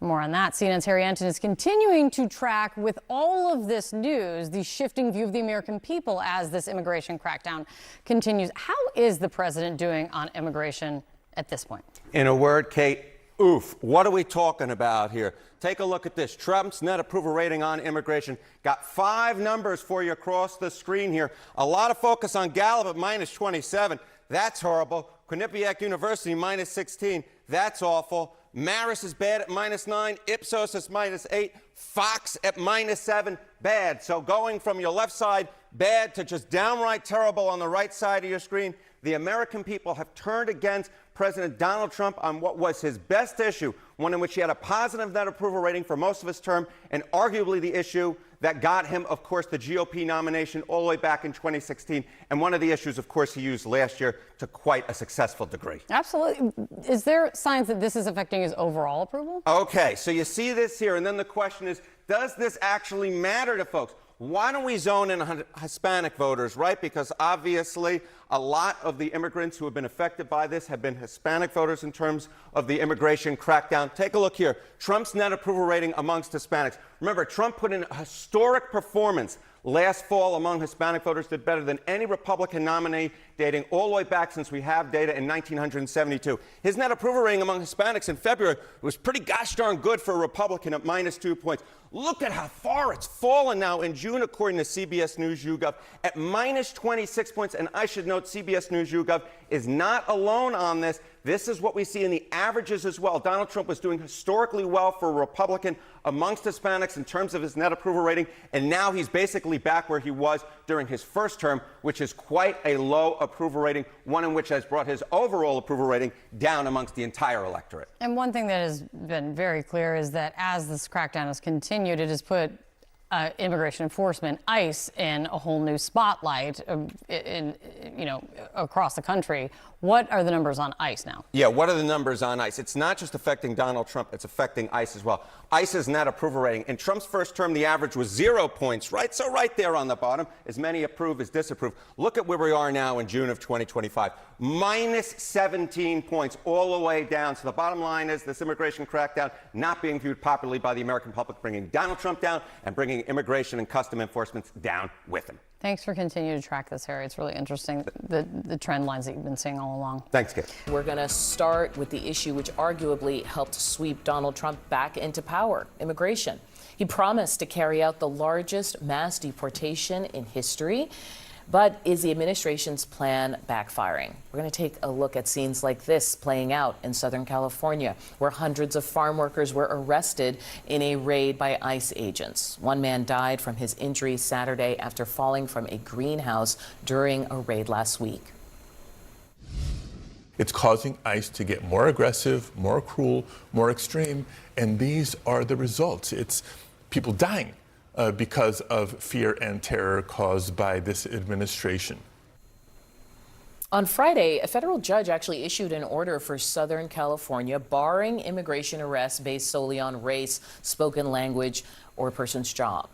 More on that. CNN's Harry Anton is continuing to track with all of this news the shifting view of the American people as this immigration crackdown continues. How is the president doing on immigration at this point? In a word, Kate, oof. What are we talking about here? Take a look at this. Trump's net approval rating on immigration. Got 5 numbers for you across the screen here. A lot of focus on Gallup at -27. That's horrible. Quinnipiac University -16. That's awful. Marist is bad at -9. Ipsos is -8. Fox at -7. Bad. So going from your left side, bad, to just downright terrible on the right side of your screen, the American people have turned against President Donald Trump on what was his best issue, one in which he had a positive net approval rating for most of his term, and arguably the issue that got him, of course, the GOP nomination all the way back in 2016. And one of the issues, of course, he used last year to quite a successful degree. Absolutely. Is there signs that this is affecting his overall approval? Okay, so you see this here, and then the question is, does this actually matter to folks? Why don't we zone in Hispanic voters, right? Because obviously a lot of the immigrants who have been affected by this have been Hispanic voters in terms of the immigration crackdown. Take a look here. Trump's net approval rating amongst Hispanics. Remember, Trump put in a historic performance last fall among Hispanic voters, did better than any Republican nominee dating all the way back since we have data in 1972. His net approval rating among Hispanics in February was pretty gosh darn good for a Republican at -2 points. Look at how far it's fallen now in June, according to CBS News YouGov, at -26 points. And I should note, CBS News YouGov is not alone on this. This is what we see in the averages as well. Donald Trump was doing historically well for a Republican amongst Hispanics in terms of his net approval rating, and now he's basically back where he was during his first term, which is quite a low approval rating, one in which has brought his overall approval rating down amongst the entire electorate. And one thing that has been very clear is that as this crackdown has continued, it has put immigration enforcement, ICE, in a whole new spotlight across the country. What are the numbers on ICE now? Yeah, what are the numbers on ICE? It's not just affecting Donald Trump, it's affecting ICE as well. ICE's net approval rating. In Trump's first term, the average was 0 points, right? So right there on the bottom, as many approve as disapprove. Look at where we are now in June of 2025. -17 points all the way down. So the bottom line is this immigration crackdown not being viewed popularly by the American public, bringing Donald Trump down and bringing immigration and custom enforcement down with him. Thanks for continuing to track this, Harry. It's really interesting, the trend lines that you've been seeing all along. Thanks, Kate. We're going to start with the issue which arguably helped sweep Donald Trump back into power, immigration. He promised to carry out the largest mass deportation in history. But is the administration's plan backfiring? We're going to take a look at scenes like this playing out in Southern California, where hundreds of farm workers were arrested in a raid by ICE agents. One man died from his injuries Saturday after falling from a greenhouse during a raid last week. It's causing ICE to get more aggressive, more cruel, more extreme, and these are the results. It's people dying because of fear and terror caused by this administration. On Friday, a federal judge actually issued an order for Southern California barring immigration arrests based solely on race, spoken language, or a person's job.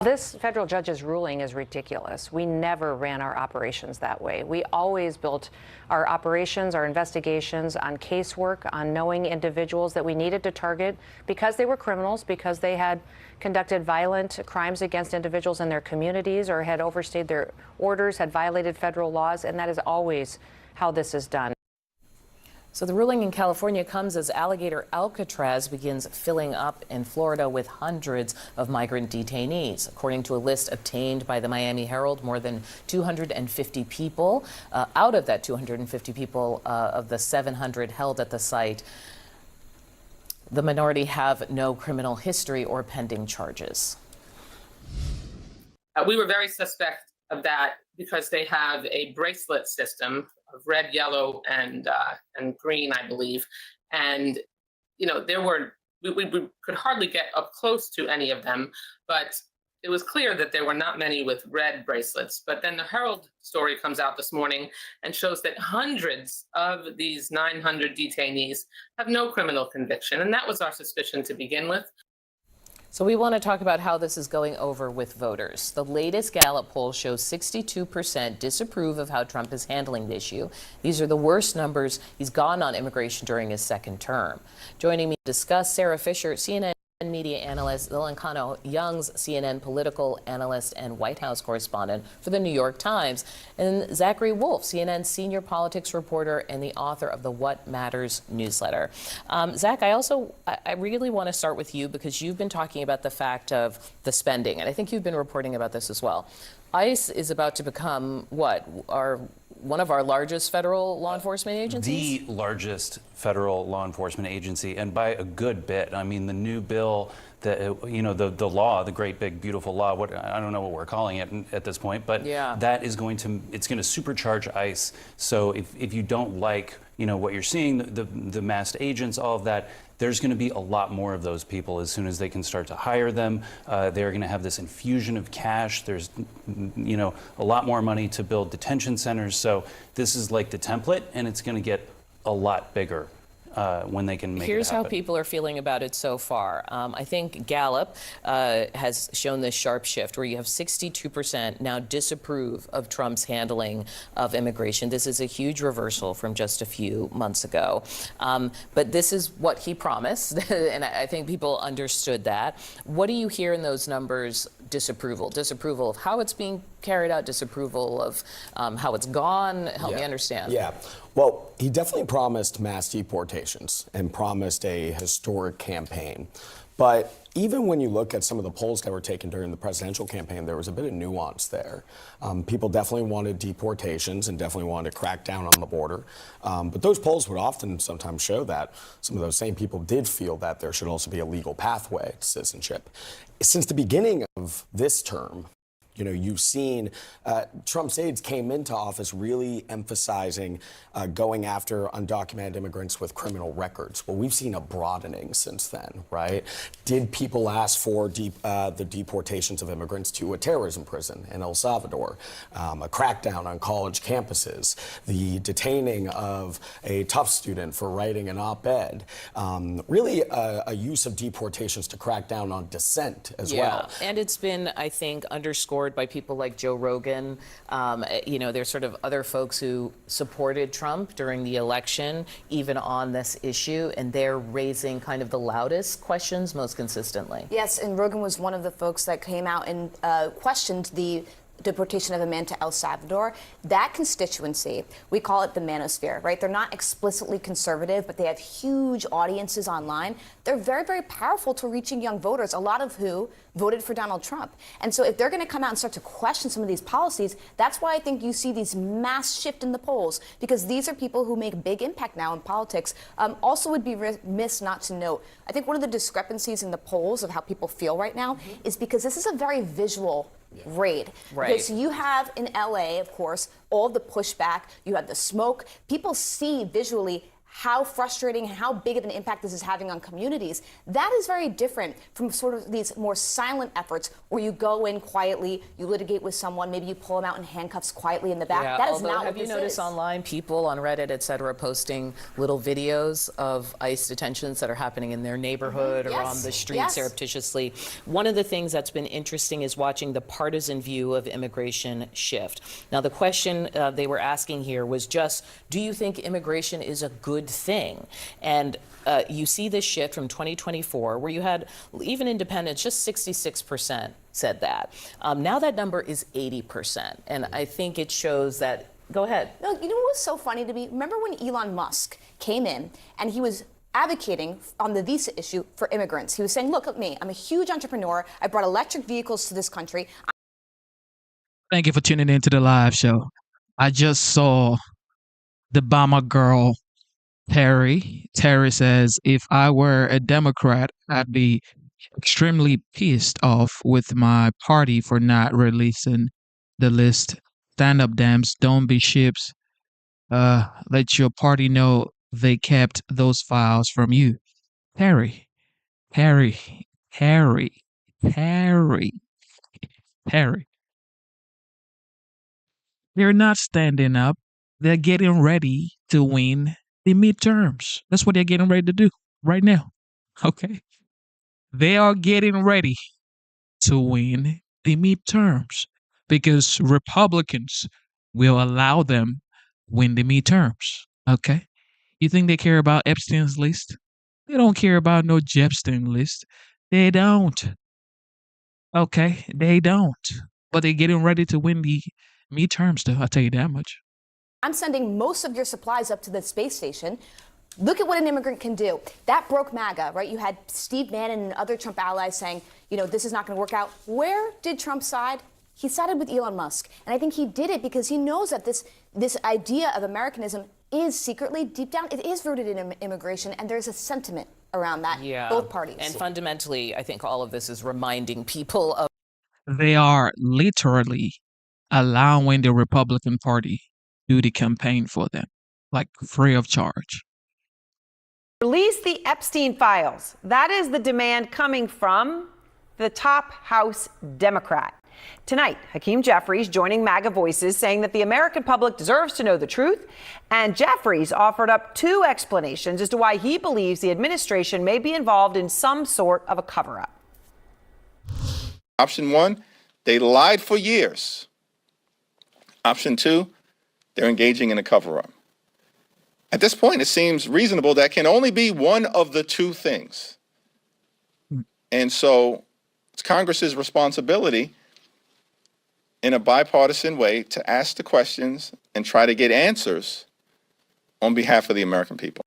This federal judge's ruling is ridiculous. We never ran our operations that way. We always built our operations, our investigations on casework, on knowing individuals that we needed to target because they were criminals, because they had conducted violent crimes against individuals in their communities or had overstayed their orders, had violated federal laws, and that is always how this is done. So the ruling in California comes as Alligator Alcatraz begins filling up in Florida with hundreds of migrant detainees. According to a list obtained by the Miami Herald, more than 250 people, out of that 250 people of the 700 held at the site, the minority have no criminal history or pending charges. We were very suspect of that because they have a bracelet system of red, yellow, and green, I believe. And, you know, we could hardly get up close to any of them, but it was clear that there were not many with red bracelets. But then the Herald story comes out this morning and shows that hundreds of these 900 detainees have no criminal conviction. And that was our suspicion to begin with. So we want to talk about how this is going over with voters. The latest Gallup poll shows 62% disapprove of how Trump is handling the issue. These are the worst numbers he's gotten on immigration during his second term. Joining me to discuss, Sarah Fisher, CNN media analyst, Lillian Young's CNN political analyst and White House correspondent for the New York Times, and Zachary Wolf, CNN senior politics reporter and the author of the What Matters newsletter. Zach, I really want to start with you because you've been talking about the fact of the spending, and I think you've been reporting about this as well. ICE is about to become one of our largest federal law enforcement agencies? The largest federal law enforcement agency, and by a good bit. I mean, the new bill the law, the great big beautiful law. I don't know what we're calling it at this point, but that is going to supercharge ICE. So if you don't like what you're seeing, the masked agents, all of that, there's going to be a lot more of those people as soon as they can start to hire them. They're going to have this infusion of cash. There's a lot more money to build detention centers. So this is like the template, and it's going to get a lot bigger when they can make it happen. Here's how people are feeling about it so far. I think Gallup has shown this sharp shift where you have 62% now disapprove of Trump's handling of immigration. This is a huge reversal from just a few months ago. But this is what he promised, and I think people understood that. What do you hear in those numbers? Disapproval of how it's being carried out, disapproval of how it's gone. Help me understand. Yeah. Well, he definitely promised mass deportations and promised a historic campaign. But even when you look at some of the polls that were taken during the presidential campaign, there was a bit of nuance there. People definitely wanted deportations and definitely wanted to crack down on the border. But those polls would often sometimes show that some of those same people did feel that there should also be a legal pathway to citizenship. Since the beginning of this term, you've seen Trump's aides came into office really emphasizing going after undocumented immigrants with criminal records. Well, we've seen a broadening since then, right? Did people ask for the deportations of immigrants to a terrorism prison in El Salvador, a crackdown on college campuses, the detaining of a Tufts student for writing an op-ed, really a use of deportations to crack down on dissent as well. And it's been, I think, underscored by people like Joe Rogan. There's sort of other folks who supported Trump during the election, even on this issue, and they're raising kind of the loudest questions most consistently. Yes, and Rogan was one of the folks that came out and questioned the deportation of a man to El Salvador. That constituency, we call it the manosphere, right? They're not explicitly conservative, but they have huge audiences online. They're very, very powerful to reaching young voters, a lot of who voted for Donald Trump. And so if they're going to come out and start to question some of these policies, that's why I think you see these mass shift in the polls, because these are people who make big impact now in politics. Also would be remiss not to note, I think one of the discrepancies in the polls of how people feel right now is because this is a very visual raid. Right. Because you have in LA, of course, all the pushback, you have the smoke. People see visually how frustrating and how big of an impact this is having on communities. That is very different from sort of these more silent efforts where you go in quietly, you litigate with someone, maybe you pull them out in handcuffs quietly in the back. Yeah, that is not what have you noticed online people on Reddit, et cetera, posting little videos of ICE detentions that are happening in their neighborhood or on the street surreptitiously? One of the things that's been interesting is watching the partisan view of immigration shift. Now, the question they were asking here was just, do you think immigration is a good thing? And you see this shift from 2024 where you had even independents, just 66% said that. Now that number is 80%. And I think it shows that, go ahead. No, you know what was so funny to me? Remember when Elon Musk came in and he was advocating on the visa issue for immigrants? He was saying, look at me, I'm a huge entrepreneur. I brought electric vehicles to this country. Thank you for tuning in to the live show. I just saw the Obama girl Terry says, if I were a Democrat, I'd be extremely pissed off with my party for not releasing the list. Stand up, dams, don't be ships. Let your party know they kept those files from you. Terry. They're not standing up. They're getting ready to win the midterms. That's what they're getting ready to do right now. Okay? They are getting ready to win the midterms because Republicans will allow them win the midterms. Okay? You think they care about Epstein's list? They don't care about no Epstein list. They don't. Okay? They don't. But they're getting ready to win the midterms, though. I'll tell you that much. I'm sending most of your supplies up to the space station. Look at what an immigrant can do. That broke MAGA, right? You had Steve Bannon and other Trump allies saying, this is not going to work out. Where did Trump side? He sided with Elon Musk. And I think he did it because he knows that this idea of Americanism is secretly, deep down, it is rooted in immigration, and there's a sentiment around that, both parties. And fundamentally, I think all of this is reminding people of. They are literally allowing the Republican Party do the campaign for them, like free of charge. Release the Epstein files. That is the demand coming from the top House Democrat. Tonight, Hakeem Jeffries joining MAGA Voices saying that the American public deserves to know the truth. And Jeffries offered up two explanations as to why he believes the administration may be involved in some sort of a cover-up. Option one, they lied for years. Option two, they're engaging in a cover-up. At this point, it seems reasonable that can only be one of the two things. And so it's Congress's responsibility in a bipartisan way to ask the questions and try to get answers on behalf of the American people.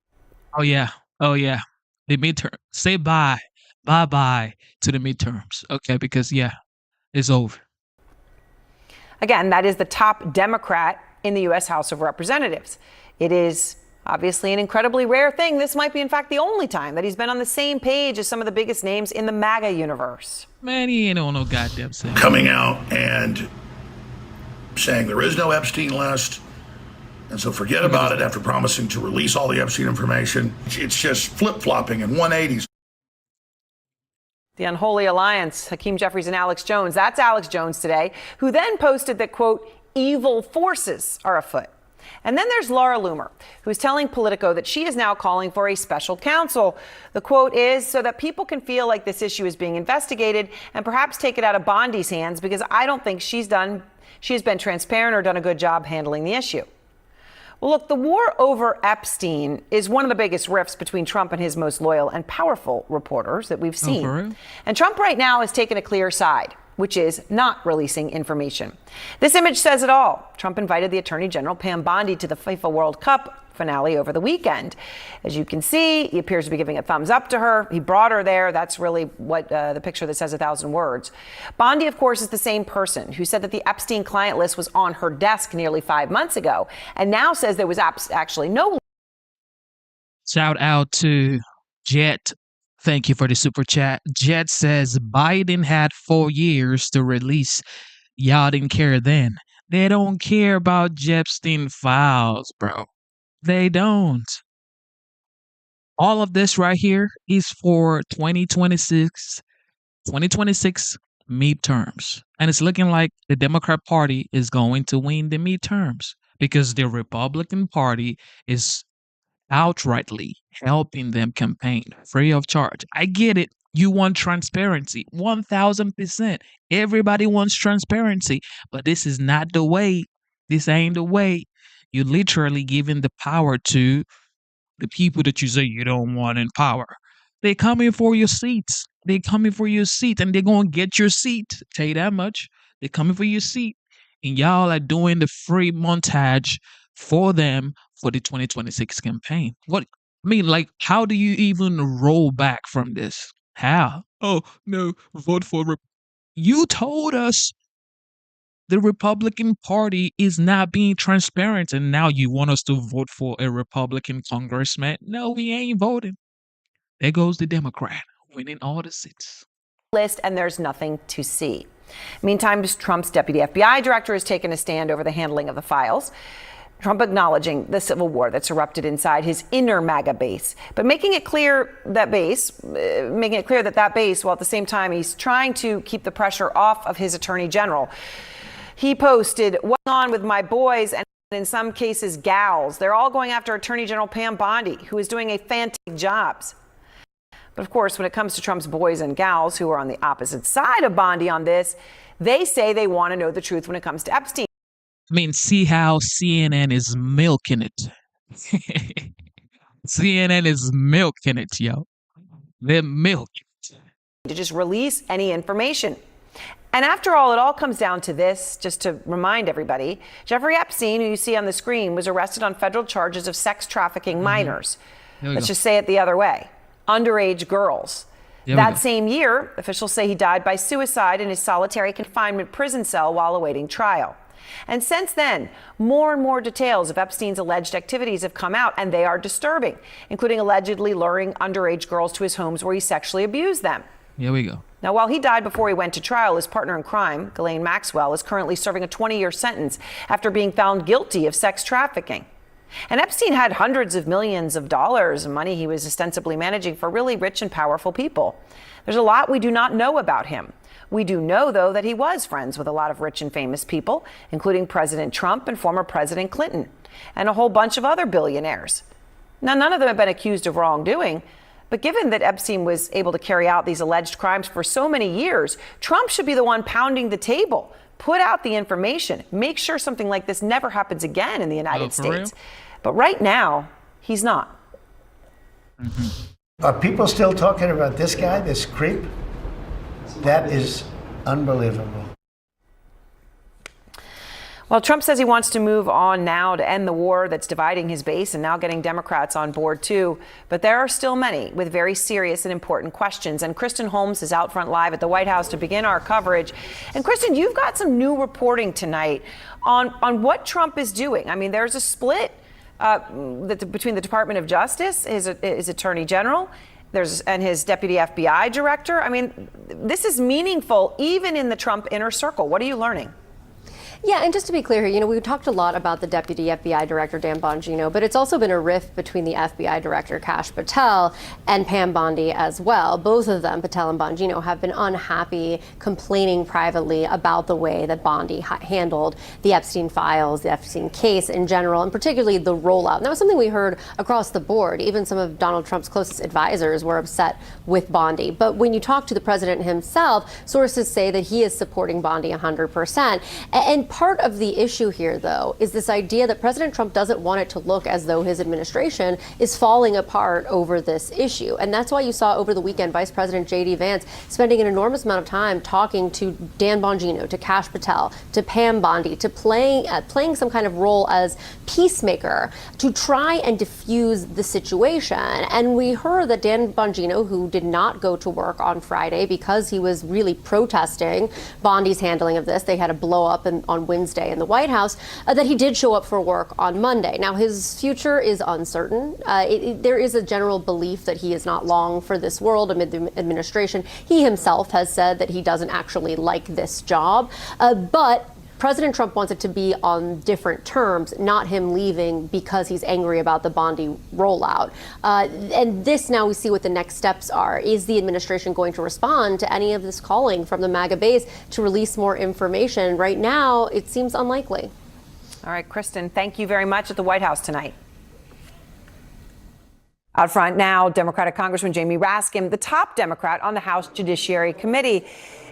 Oh, yeah. Oh, yeah. The midterm. Say bye. Bye-bye to the midterms. Okay, because, yeah, it's over. Again, that is the top Democrat in the U.S. House of Representatives. It is obviously an incredibly rare thing. This might be, in fact, the only time that he's been on the same page as some of the biggest names in the MAGA universe. Man, he ain't on no goddamn thing. Coming out and saying there is no Epstein list, and so forget about it after promising to release all the Epstein information. It's just flip-flopping in 180s. The unholy alliance, Hakeem Jeffries and Alex Jones. That's Alex Jones today, who then posted that, quote, evil forces are afoot. And then there's Laura Loomer, who's telling Politico that she is now calling for a special counsel. The quote is, so that people can feel like this issue is being investigated and perhaps take it out of Bondi's hands, because I don't think she has been transparent or done a good job handling the issue. Well, look, the war over Epstein is one of the biggest rifts between Trump and his most loyal and powerful reporters that we've seen. for real? And Trump right now has taken a clear side, which is not releasing information. This image says it all. Trump invited the Attorney General Pam Bondi to the FIFA World Cup finale over the weekend. As you can see, he appears to be giving a thumbs up to her. He brought her there. That's really what the picture that says 1,000 words. Bondi, of course, is the same person who said that the Epstein client list was on her desk nearly 5 months ago, and now says there was actually no. Shout out to Jet. Thank you for the super chat. Jet says Biden had 4 years to release. Y'all didn't care then. They don't care about Epstein files, bro. They don't. All of this right here is for 2026 midterms. And it's looking like the Democrat Party is going to win the midterms because the Republican Party is outrightly helping them campaign free of charge. I get it. You want transparency. 1,000%. Everybody wants transparency. But this is not the way. This ain't the way. You're literally giving the power to the people that you say you don't want in power. They're coming for your seats. They're coming for your seat, and they're going to get your seat. Tell you that much. They're coming for your seat. And y'all are doing the free montage for them for the 2026 campaign. What? I mean, like, how do you even roll back from this? How? Oh, no, vote for... You told us the Republican Party is not being transparent, and now you want us to vote for a Republican congressman? No, we ain't voting. There goes the Democrat, winning all the seats. List, and there's nothing to see. Meantime, Trump's deputy FBI director has taken a stand over the handling of the files. Trump acknowledging the civil war that's erupted inside his inner MAGA base, but making it clear that base, while at the same time he's trying to keep the pressure off of his attorney general. He posted, "What's on with my boys and in some cases gals? They're all going after Attorney General Pam Bondi, who is doing a fantastic job." But of course, when it comes to Trump's boys and gals who are on the opposite side of Bondi on this, they say they want to know the truth when it comes to Epstein. I mean, see how CNN is milking it. CNN is milking it, yo. They're milking it. To just release any information. And after all, it all comes down to this, just to remind everybody, Jeffrey Epstein, who you see on the screen, was arrested on federal charges of sex trafficking minors. Let's just say it the other way. Underage girls. That same year, officials say he died by suicide in his solitary confinement prison cell while awaiting trial. And since then, more and more details of Epstein's alleged activities have come out, and they are disturbing, including allegedly luring underage girls to his homes where he sexually abused them. Here we go. Now, while he died before he went to trial, his partner in crime, Ghislaine Maxwell, is currently serving a 20-year sentence after being found guilty of sex trafficking. And Epstein had hundreds of millions of dollars of money he was ostensibly managing for really rich and powerful people. There's a lot we do not know about him. We do know, though, that he was friends with a lot of rich and famous people, including President Trump and former President Clinton, and a whole bunch of other billionaires. Now, none of them have been accused of wrongdoing, but given that Epstein was able to carry out these alleged crimes for so many years, Trump should be the one pounding the table, put out the information, make sure something like this never happens again in the United States. Real? But right now, he's not. Are people still talking about this guy, this creep? That is unbelievable. Well, Trump says he wants to move on now to end the war that's dividing his base and now getting Democrats on board, too. But there are still many with very serious and important questions. And Kristen Holmes is out front live at the White House to begin our coverage. And Kristen, you've got some new reporting tonight on what Trump is doing. I mean, there's a split between the Department of Justice, his Attorney General, and his Deputy FBI Director. I mean, this is meaningful even in the Trump inner circle. What are you learning? Yeah, and just to be clear here, we talked a lot about the Deputy FBI Director, Dan Bongino, but it's also been a rift between the FBI Director, Kash Patel, and Pam Bondi as well. Both of them, Patel and Bongino, have been unhappy, complaining privately about the way that Bondi handled the Epstein files, the Epstein case in general, and particularly the rollout. And that was something we heard across the board. Even some of Donald Trump's closest advisors were upset with Bondi. But when you talk to the president himself, sources say that he is supporting Bondi 100%. And part of the issue here, though, is this idea that President Trump doesn't want it to look as though his administration is falling apart over this issue. And that's why you saw over the weekend Vice President J.D. Vance spending an enormous amount of time talking to Dan Bongino, to Kash Patel, to Pam Bondi, to playing some kind of role as peacemaker to try and diffuse the situation. And we heard that Dan Bongino, who did not go to work on Friday because he was really protesting Bondi's handling of this, they had a blow up on Wednesday in the White House, that he did show up for work on Monday. Now, his future is uncertain. There is a general belief that he is not long for this world amid the administration. He himself has said that he doesn't actually like this job, but President Trump wants it to be on different terms, not him leaving because he's angry about the Bondi rollout. And this, now we see what the next steps are. Is the administration going to respond to any of this calling from the MAGA base to release more information? Right now, it seems unlikely. All right, Kristen, thank you very much at the White House tonight. Out front now, Democratic Congressman Jamie Raskin, the top Democrat on the House Judiciary Committee.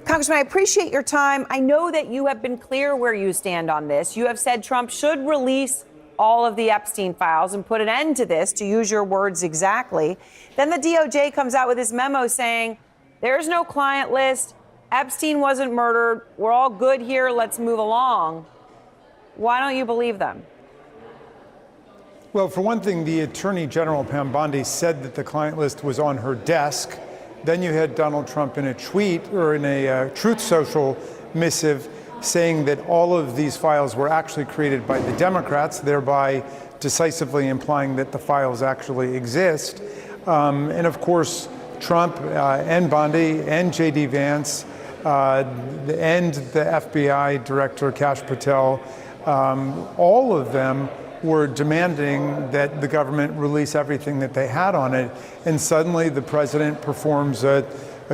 Congressman, I appreciate your time. I know that you have been clear where you stand on this. You have said Trump should release all of the Epstein files and put an end to this, to use your words exactly. Then the DOJ comes out with this memo saying there's no client list. Epstein wasn't murdered. We're all good here. Let's move along. Why don't you believe them? Well, for one thing, the Attorney General, Pam Bondi, said that the client list was on her desk. Then you had Donald Trump in a tweet or in a Truth Social missive saying that all of these files were actually created by the Democrats, thereby decisively implying that the files actually exist. And of course, Trump and Bondi and J.D. Vance and the FBI Director, Kash Patel, all of them were demanding that the government release everything that they had on it. And suddenly the president performs a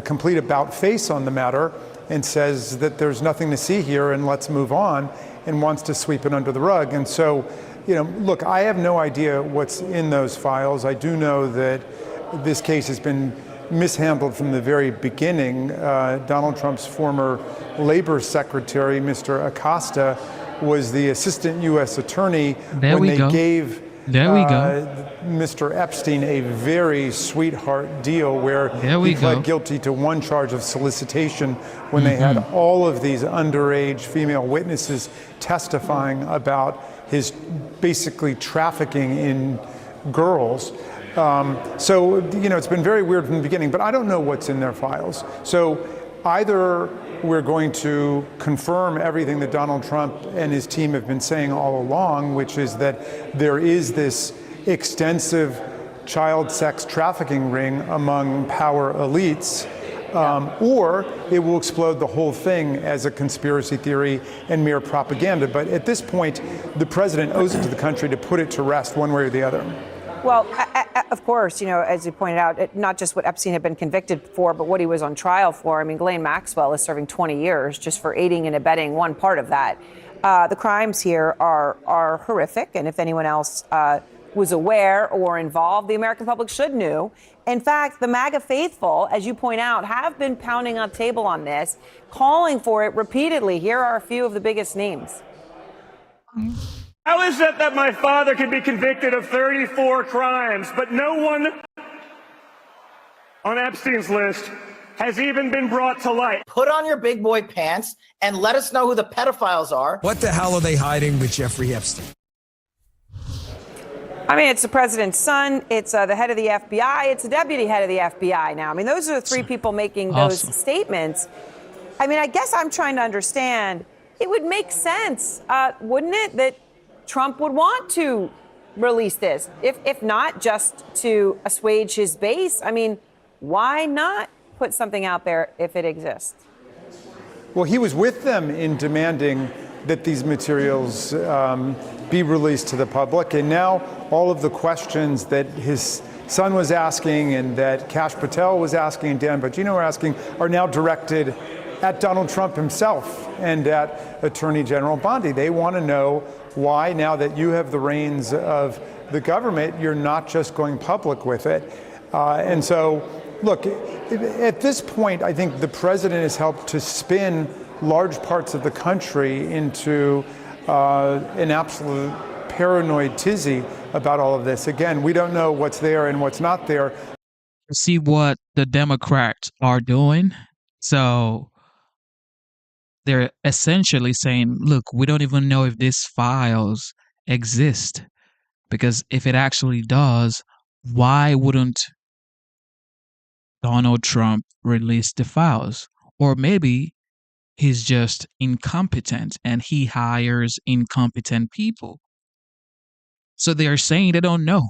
complete about-face on the matter and says that there's nothing to see here and let's move on, and wants to sweep it under the rug. And so, look, I have no idea what's in those files. I do know that this case has been mishandled from the very beginning. Donald Trump's former labor secretary, Mr. Acosta, was the assistant U.S. attorney when they gave Mr. Epstein a very sweetheart deal where he pled guilty to one charge of solicitation when they had all of these underage female witnesses testifying about his basically trafficking in girls. So, it's been very weird from the beginning, but I don't know what's in their files. So either we're going to confirm everything that Donald Trump and his team have been saying all along, which is that there is this extensive child sex trafficking ring among power elites, or it will explode the whole thing as a conspiracy theory and mere propaganda. But at this point, the president owes it to the country to put it to rest one way or the other. Well, of course, as you pointed out, not just what Epstein had been convicted for, but what he was on trial for. I mean, Ghislaine Maxwell is serving 20 years just for aiding and abetting one part of that. The crimes here are horrific, and if anyone else was aware or involved, the American public should know. In fact, the MAGA faithful, as you point out, have been pounding on the table on this, calling for it repeatedly. Here are a few of the biggest names. How is it that my father can be convicted of 34 crimes, but no one on Epstein's list has even been brought to light? Put on your big boy pants and let us know who the pedophiles are. What the hell are they hiding with Jeffrey Epstein? I mean, it's the president's son, it's the head of the FBI, it's the deputy head of the FBI now. I mean, those are the three people making those statements. I mean, I guess I'm trying to understand. It would make sense, wouldn't it, that Trump would want to release this, if not just to assuage his base. I mean, why not put something out there if it exists? Well, he was with them in demanding that these materials be released to the public. And now all of the questions that his son was asking and that Kash Patel was asking and Dan Bongino were asking are now directed at Donald Trump himself and at Attorney General Bondi. They want to know why, now that you have the reins of the government, you're not just going public with it. And so, look, at this point, I think the president has helped to spin large parts of the country into an absolute paranoid tizzy about all of this. Again, we don't know what's there and what's not there. See what the Democrats are doing? So they're essentially saying, look, we don't even know if these files exist. Because if it actually does, why wouldn't Donald Trump release the files? Or maybe he's just incompetent and he hires incompetent people. So they're saying they don't know.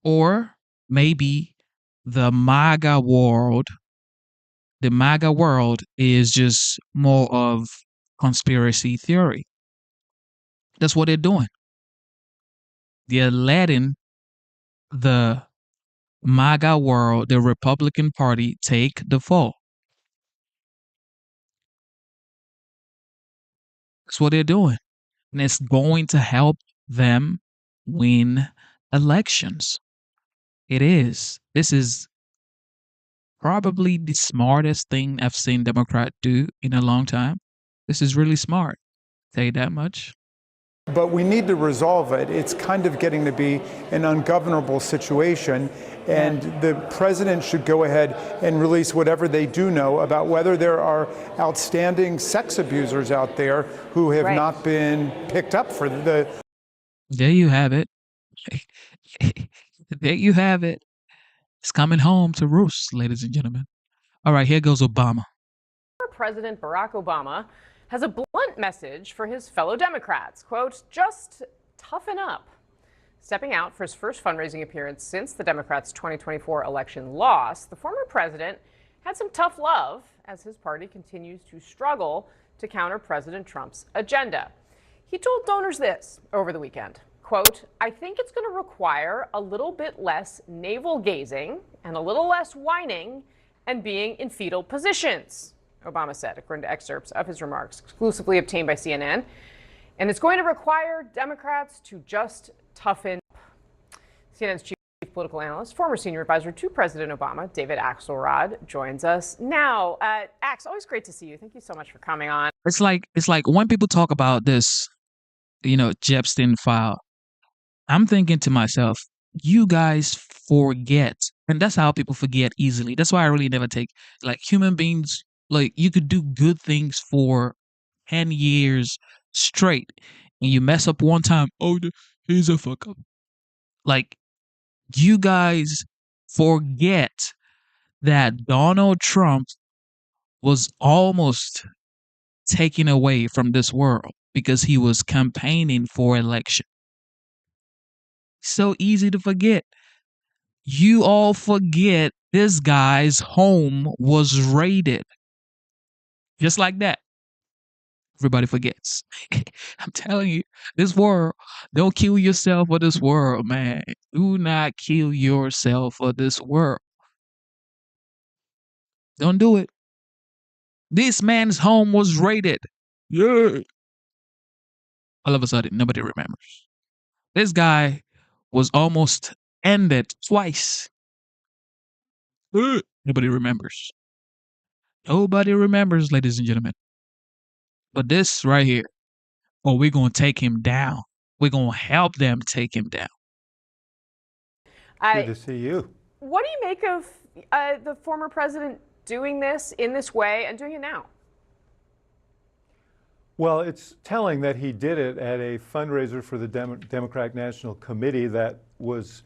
Or maybe the MAGA world is just more of conspiracy theory. That's what they're doing. They're letting the MAGA world, the Republican Party, take the fall. That's what they're doing. And it's going to help them win elections. It is. This is probably the smartest thing I've seen Democrat do in a long time. This is really smart. Tell you that much. But we need to resolve it. It's kind of getting to be an ungovernable situation, and the president should go ahead and release whatever they do know about whether there are outstanding sex abusers out there who have not been picked up for the... There you have it. There you have it. It's coming home to roost, ladies and gentlemen. All right, here goes Obama. President Barack Obama has a blunt message for his fellow Democrats. Quote, just toughen up. Stepping out for his first fundraising appearance since the Democrats' 2024 election loss, the former president had some tough love as his party continues to struggle to counter President Trump's agenda. He told donors this over the weekend. Quote, I think it's going to require a little bit less navel gazing and a little less whining and being in fetal positions, Obama said, according to excerpts of his remarks exclusively obtained by CNN. And it's going to require Democrats to just toughen up. CNN's chief political analyst, former senior advisor to President Obama, David Axelrod, joins us now. Ax, always great to see you. Thank you so much for coming on. It's like when people talk about this, Epstein file, I'm thinking to myself, you guys forget. And that's how people forget easily. That's why I really never take, human beings, you could do good things for 10 years straight. And you mess up one time, here's a fuck up. You guys forget that Donald Trump was almost taken away from this world because he was campaigning for election. So easy to forget. You all forget this guy's home was raided. Just like that. Everybody forgets. I'm telling you, this world, don't kill yourself for this world, man. Do not kill yourself for this world. Don't do it. This man's home was raided. Yeah. All of a sudden, nobody remembers. This guy was almost ended twice. Nobody remembers. Nobody remembers, ladies and gentlemen. But this right here, oh, we're going to take him down. We're going to help them take him down. Good to see you. What do you make of the former president doing this in this way and doing it now? Well, it's telling that he did it at a fundraiser for the Democratic National Committee that was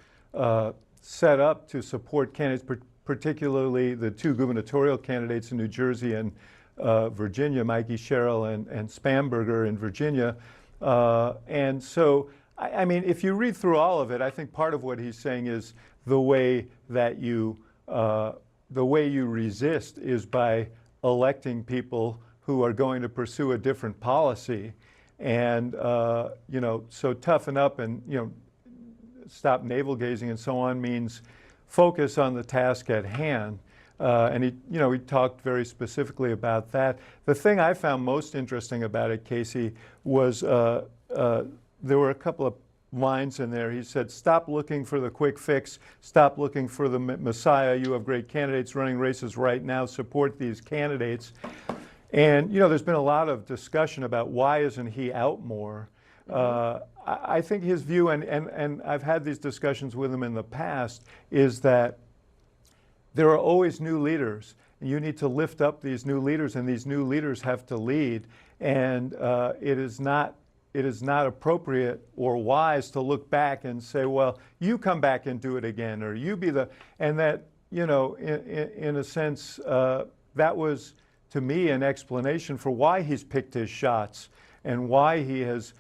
set up to support candidates, particularly the two gubernatorial candidates in New Jersey and Virginia, Mikey Sherrill and Spamberger in Virginia. And so, I mean, if you read through all of it, I think part of what he's saying is the way you resist is by electing people who are going to pursue a different policy. And, you know, so toughen up and, you know, stop navel gazing and so on means focus on the task at hand. And he talked very specifically about that. The thing I found most interesting about it, Casey, was there were a couple of lines in there. He said, stop looking for the quick fix, stop looking for the messiah. You have great candidates running races right now, support these candidates. And, you know, there's been a lot of discussion about why isn't he out more. I think his view, and I've had these discussions with him in the past, is that there are always new leaders. And you need to lift up these new leaders, and these new leaders have to lead. And it is not appropriate or wise to look back and say, well, you come back and do it again, or you be the, and that, you know, in a sense, that was, to me, an explanation for why he's picked his shots and why he has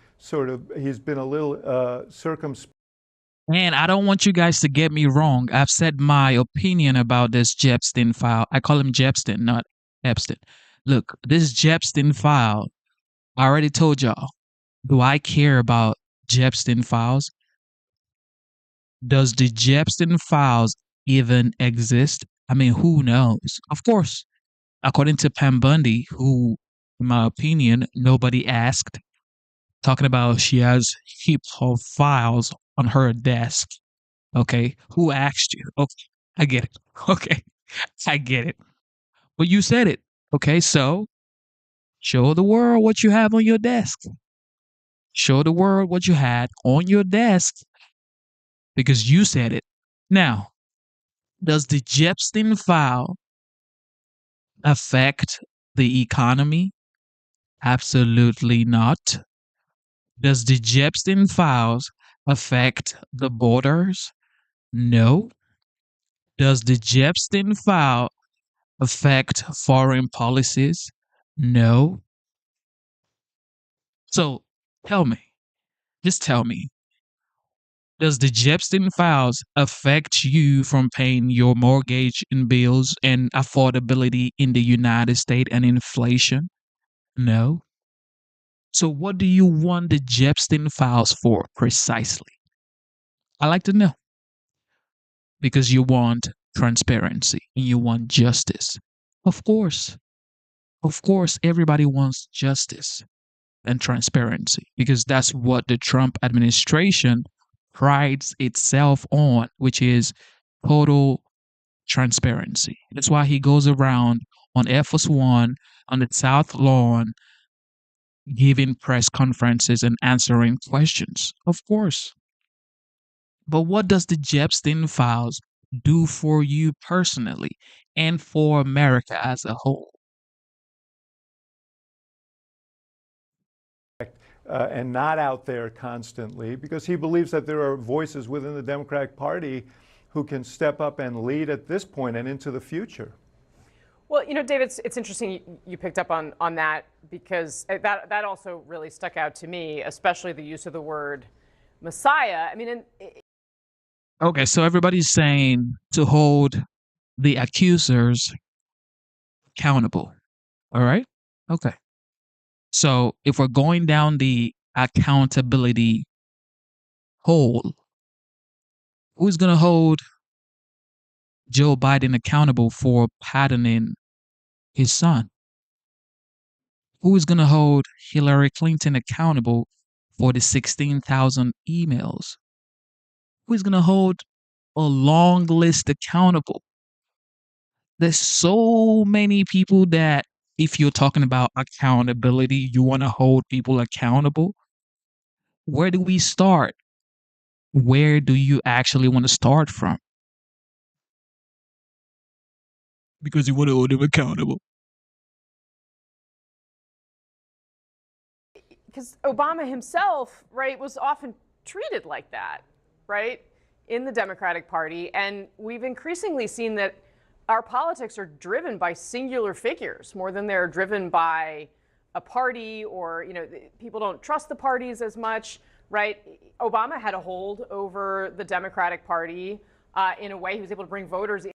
he's been a little circumspect. And I don't want you guys to get me wrong. I've said my opinion about this Epstein file. I call him Epstein, not Epstein. Look, this Epstein file, I already told y'all. Do I care about Epstein files? Does the Epstein files even exist? I mean, who knows? Of course, according to Pam Bundy, who, in my opinion, nobody asked, talking about she has heaps of files on her desk. Okay, who asked you? Okay, I get it. Okay, I get it. But you said it. Okay, so show the world what you have on your desk. Show the world what you had on your desk because you said it. Now, does the Epstein file affect the economy? Absolutely not. Does the Epstein files affect the borders? No. Does the Epstein file affect foreign policies? No. So tell me, just tell me, does the Epstein files affect you from paying your mortgage and bills and affordability in the United States and inflation? No. So what do you want the Epstein files for precisely? I like to know. Because you want transparency and you want justice. Of course, everybody wants justice and transparency because that's what the Trump administration prides itself on, which is total transparency. That's why he goes around on Air Force One on the South Lawn giving press conferences and answering questions. Of course. But what does the Epstein files do for you personally and for America as a whole? And not out there constantly, because he believes that there are voices within the Democratic Party who can step up and lead at this point and into the future. Well, David, it's interesting you picked up on that, because that also really stuck out to me, especially the use of the word Messiah. I mean, Okay, so everybody's saying to hold the accusers accountable. All right? Okay. So if we're going down the accountability hole, who's going to hold Joe Biden accountable for pardoning his son? Who is going to hold Hillary Clinton accountable for the 16,000 emails? Who is going to hold a long list accountable? There's so many people that, if you're talking about accountability, you want to hold people accountable. Where do we start? Where do you actually want to start from? Because you want to hold them accountable. because Obama himself, right, was often treated like that, right, in the Democratic Party. And we've increasingly seen that our politics are driven by singular figures more than they're driven by a party, or, people don't trust the parties as much, right? Obama had a hold over the Democratic Party in a way. He was able to bring voters in.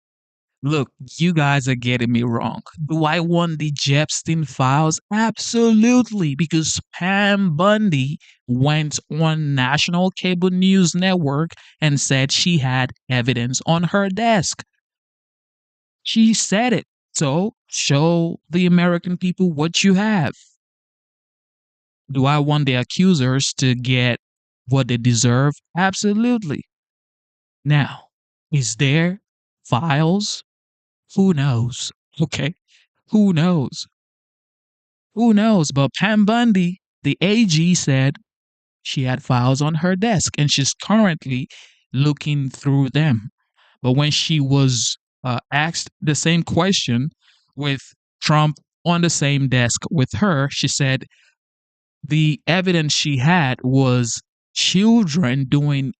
Look, you guys are getting me wrong. Do I want the Epstein files? Absolutely, because Pam Bundy went on national cable news network and said she had evidence on her desk. She said it. So show the American people what you have. Do I want the accusers to get what they deserve? Absolutely. Now, is there files? Who knows? Okay. Who knows? Who knows? But Pam Bundy, the AG, said she had files on her desk and she's currently looking through them. But when she was asked the same question with Trump on the same desk with her, she said the evidence she had was children doing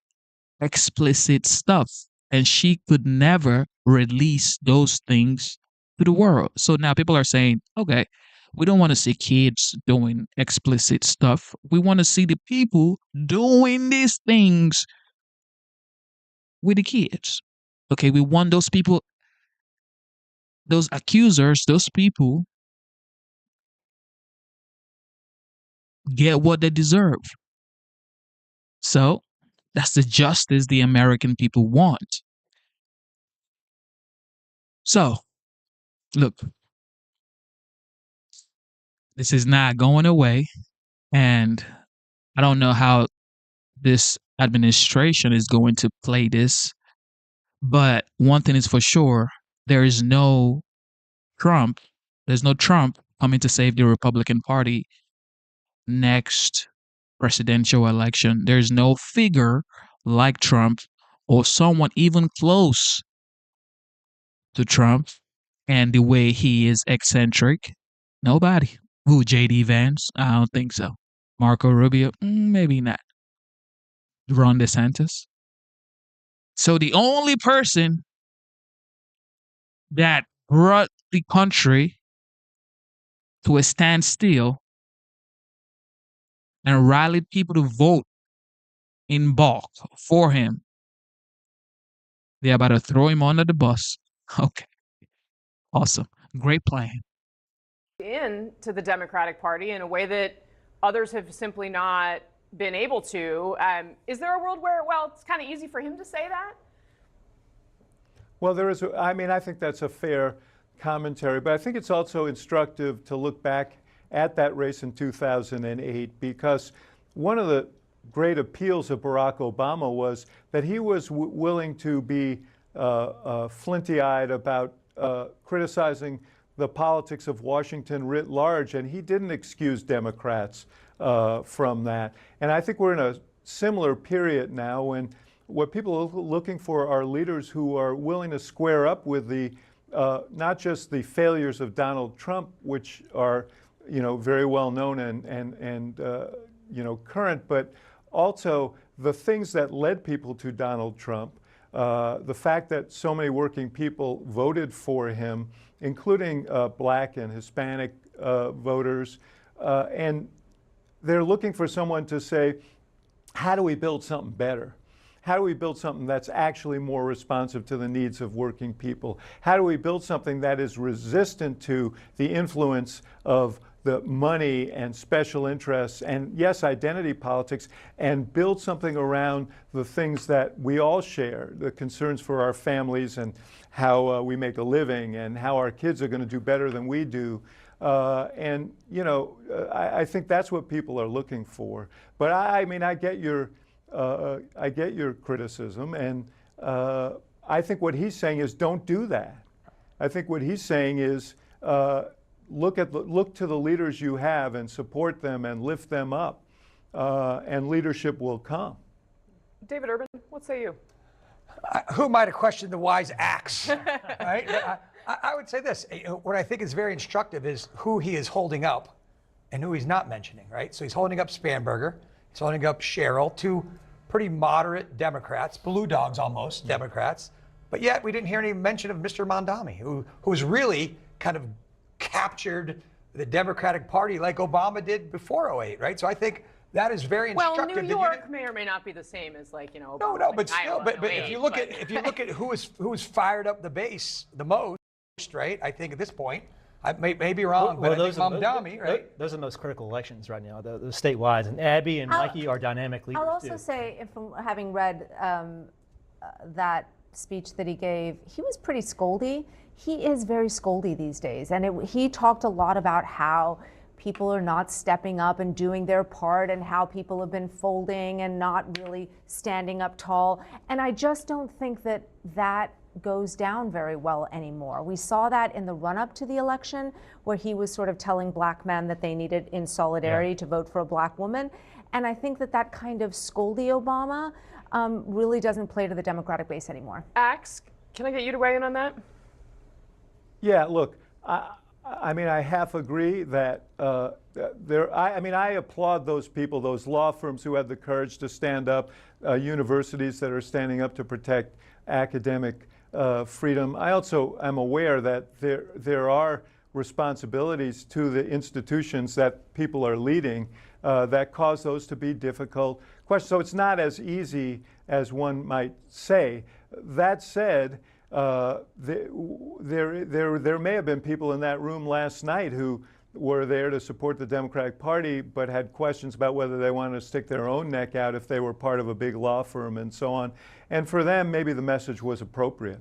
explicit stuff, and she could never release those things to the world. So now people are saying, okay, we don't want to see kids doing explicit stuff. We want to see the people doing these things with the kids. Okay, we want those people, those accusers, those people get what they deserve. So that's the justice the American people want. So, look, this is not going away. And I don't know how this administration is going to play this. But one thing is for sure, there is no Trump. There's no Trump coming to save the Republican Party next presidential election. There's no figure like Trump or someone even close to Trump and the way he is eccentric. Nobody. Who, J.D. Vance? I don't think so. Marco Rubio? Maybe not. Ron DeSantis? So the only person that brought the country to a standstill and rallied people to vote in bulk for him, they're about to throw him under the bus. Okay. Awesome. Great plan. Into the Democratic Party in a way that others have simply not been able to. Is there a world where, well, it's kind of easy for him to say that? Well, there is. I mean, I think that's a fair commentary, but I think it's also instructive to look back at that race in 2008, because one of the great appeals of Barack Obama was that he was willing to be flinty-eyed about criticizing the politics of Washington writ large, and he didn't excuse Democrats from that. And I think we're in a similar period now when what people are looking for are leaders who are willing to square up with the not just the failures of Donald Trump, which are very well known and current, but also the things that led people to Donald Trump. The fact that so many working people voted for him, including black and Hispanic voters, and they're looking for someone to say, how do we build something better? How do we build something that's actually more responsive to the needs of working people? How do we build something that is resistant to the influence of the money and special interests and, yes, identity politics, and build something around the things that we all share, the concerns for our families and how we make a living and how our kids are going to do better than we do. And, you know, I think that's what people are looking for. But I mean, I get your criticism, and I think what he's saying is don't do that. I think what he's saying is look to the leaders you have and support them and lift them up, and leadership will come. David Urban, what say you? Who am I to question the wise axe? Right? I would say this. What I think is very instructive is who he is holding up and who he's not mentioning, right? So he's holding up Spanberger. He's holding up Cheryl, two pretty moderate Democrats, blue dogs almost, Democrats. But yet we didn't hear any mention of Mr. Mondami, who's really kind of captured the Democratic Party like Obama did before 2008, right? So I think that is very instructive. Well, New York may or may not be the same as, like, you know, Obama, no, but like still, Iowa but in if you 08, look at who has fired up the base the most, right? I think at this point, I may be wrong, but I think Mamdani, right? Those are the most critical elections right now, the statewide. And Abby and Mikey are dynamic leaders. I'll also say, from having read that speech that he gave, he was pretty scoldy. He is very scoldy these days. And he talked a lot about how people are not stepping up and doing their part and how people have been folding and not really standing up tall. And I just don't think that that goes down very well anymore. We saw that in the run-up to the election, where he was sort of telling black men that they needed, in solidarity, to vote for a black woman. And I think that that kind of scoldy Obama really doesn't play to the Democratic base anymore. Axe, can I get you to weigh in on that? Yeah, look, I mean, I half agree that I applaud those people, those law firms who have the courage to stand up, universities that are standing up to protect academic freedom. I also am aware that there are responsibilities to the institutions that people are leading that cause those to be difficult questions. So it's not as easy as one might say. That said, there may have been people in that room last night who were there to support the Democratic Party but had questions about whether they wanted to stick their own neck out if they were part of a big law firm and so on. And for them, maybe the message was appropriate.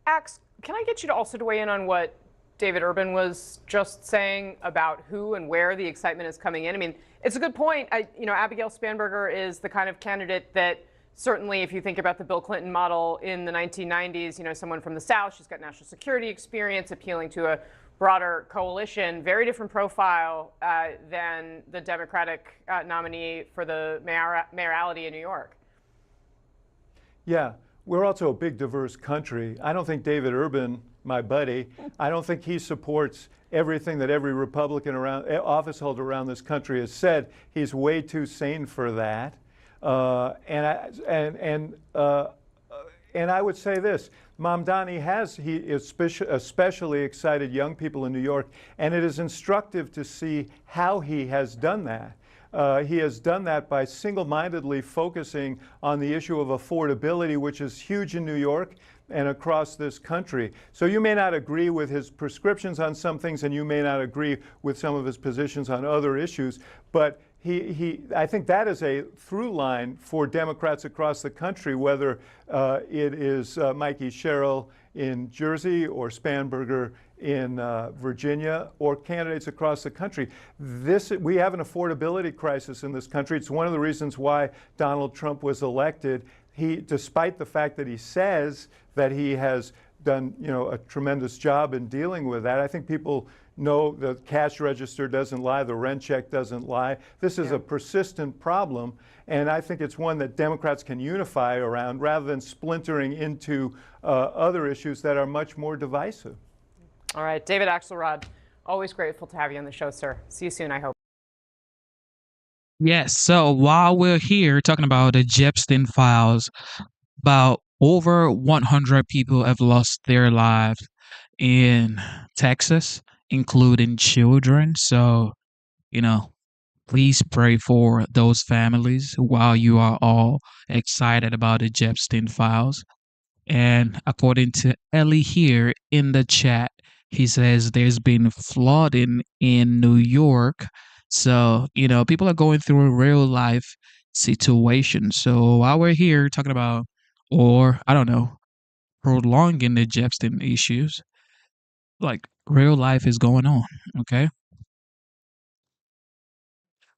Axe, can I get you to also weigh in on what David Urban was just saying about who and where the excitement is coming in? I mean, it's a good point. Abigail Spanberger is the kind of candidate that certainly, if you think about the Bill Clinton model in the 1990s, someone from the South, she's got national security experience, appealing to a broader coalition, very different profile than the Democratic nominee for the mayoralty in New York. Yeah, we're also a big, diverse country. I don't think David Urban, my buddy, I don't think he supports everything that every Republican office holder around this country has said. He's way too sane for that. And I would say this: Mamdani he especially excited young people in New York, and it is instructive to see how he has done that. He has done that by single-mindedly focusing on the issue of affordability, which is huge in New York and across this country. So you may not agree with his prescriptions on some things, and you may not agree with some of his positions on other issues, but I think that is a through line for Democrats across the country, whether it is Mikey Sherrill in Jersey or Spanberger in Virginia or candidates across the country. We have an affordability crisis in this country. It's one of the reasons why Donald Trump was elected. Despite the fact that he says that he has done a tremendous job in dealing with that, I think people know the cash register doesn't lie, the rent check doesn't lie. This is a persistent problem, and I think it's one that Democrats can unify around rather than splintering into other issues that are much more divisive. All right, David Axelrod, always grateful to have you on the show, sir. See you soon, I hope. Yes, so while we're here talking about the Epstein files, about over 100 people have lost their lives in Texas, including children. So, you know, please pray for those families while you are all excited about the Epstein files. And according to Ellie here in the chat, he says there's been flooding in New York. So, people are going through a real life situation. So while we're here talking about, or I don't know, prolonging the Epstein issues, like real life is going on. Okay.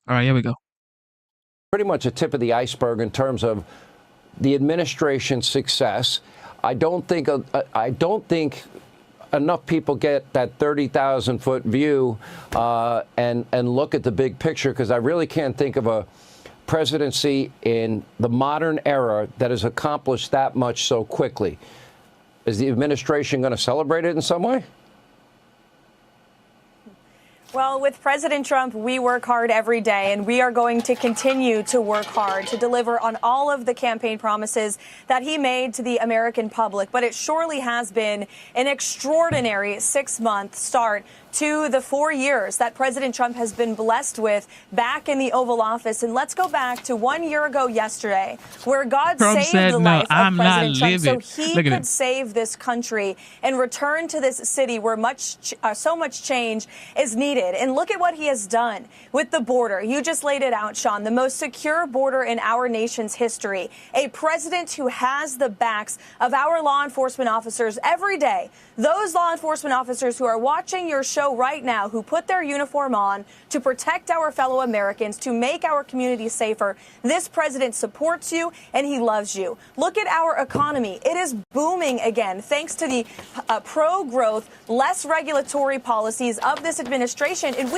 All right, here we go. Pretty much a tip of the iceberg in terms of the administration's success. I don't think enough people get that 30,000-foot view and look at the big picture, because I really can't think of a presidency in the modern era that has accomplished that much so quickly. Is the administration going to celebrate it in some way? Well, with President Trump, we work hard every day, and we are going to continue to work hard to deliver on all of the campaign promises that he made to the American public. But it surely has been an extraordinary 6-month start to the 4 years that President Trump has been blessed with back in the Oval Office. And let's go back to 1 year ago yesterday, where God Trump saved said, the "No, life I'm of not President Trump living." so he Look at could him. save this country and return to this city where so much change is needed. And look at what he has done with the border. You just laid it out, Sean, the most secure border in our nation's history. A president who has the backs of our law enforcement officers every day. Those law enforcement officers who are watching your show right now, who put their uniform on to protect our fellow Americans, to make our communities safer. This president supports you and he loves you. Look at our economy. It is booming again, thanks to the pro-growth, less regulatory policies of this administration. And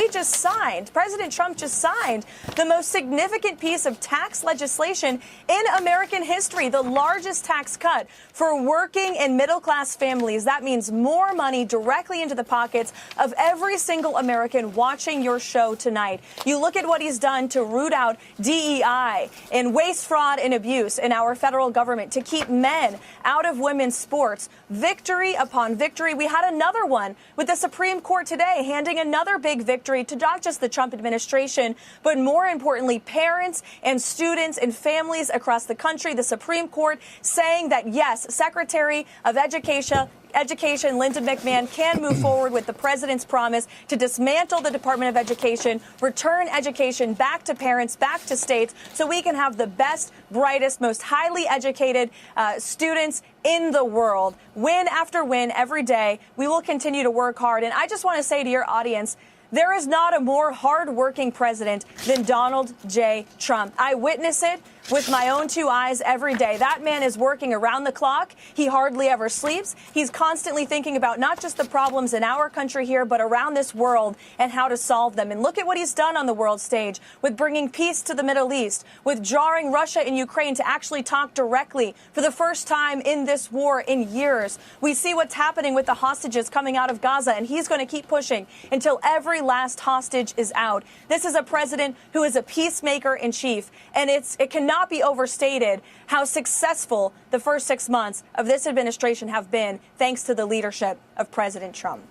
President Trump just signed the most significant piece of tax legislation in American history, the largest tax cut for working and middle-class families. That means more money directly into the pockets of every single American watching your show tonight. You look at what he's done to root out DEI and waste, fraud, and abuse in our federal government, to keep men out of women's sports. Victory upon victory. We had another one with the Supreme Court today, handing another big victory to not just the Trump administration, but more importantly, parents and students and families across the country. The Supreme Court saying that, yes, Secretary of Education Linda McMahon can move forward with the president's promise to dismantle the Department of Education, return education back to parents, back to states, so we can have the best, brightest, most highly educated students in the world. Win after win every day. We will continue to work hard. And I just want to say to your audience, there is not a more hardworking president than Donald J. Trump. I witness it with my own 2 eyes every day. That man is working around the clock. He hardly ever sleeps. He's constantly thinking about not just the problems in our country here, but around this world and how to solve them. And look at what he's done on the world stage with bringing peace to the Middle East, with drawing Russia and Ukraine to actually talk directly for the first time in this war in years. We see what's happening with the hostages coming out of Gaza, and he's going to keep pushing until every last hostage is out. This is a president who is a peacemaker in chief, and it cannot be overstated how successful the first 6 months of this administration have been, thanks to the leadership of President Trump.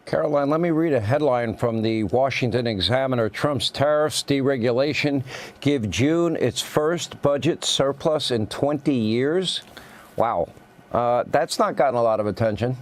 Caroline, let me read a headline from the Washington Examiner. Trump's tariffs deregulation give June its first budget surplus in 20 years. Wow. That's not gotten a lot of attention.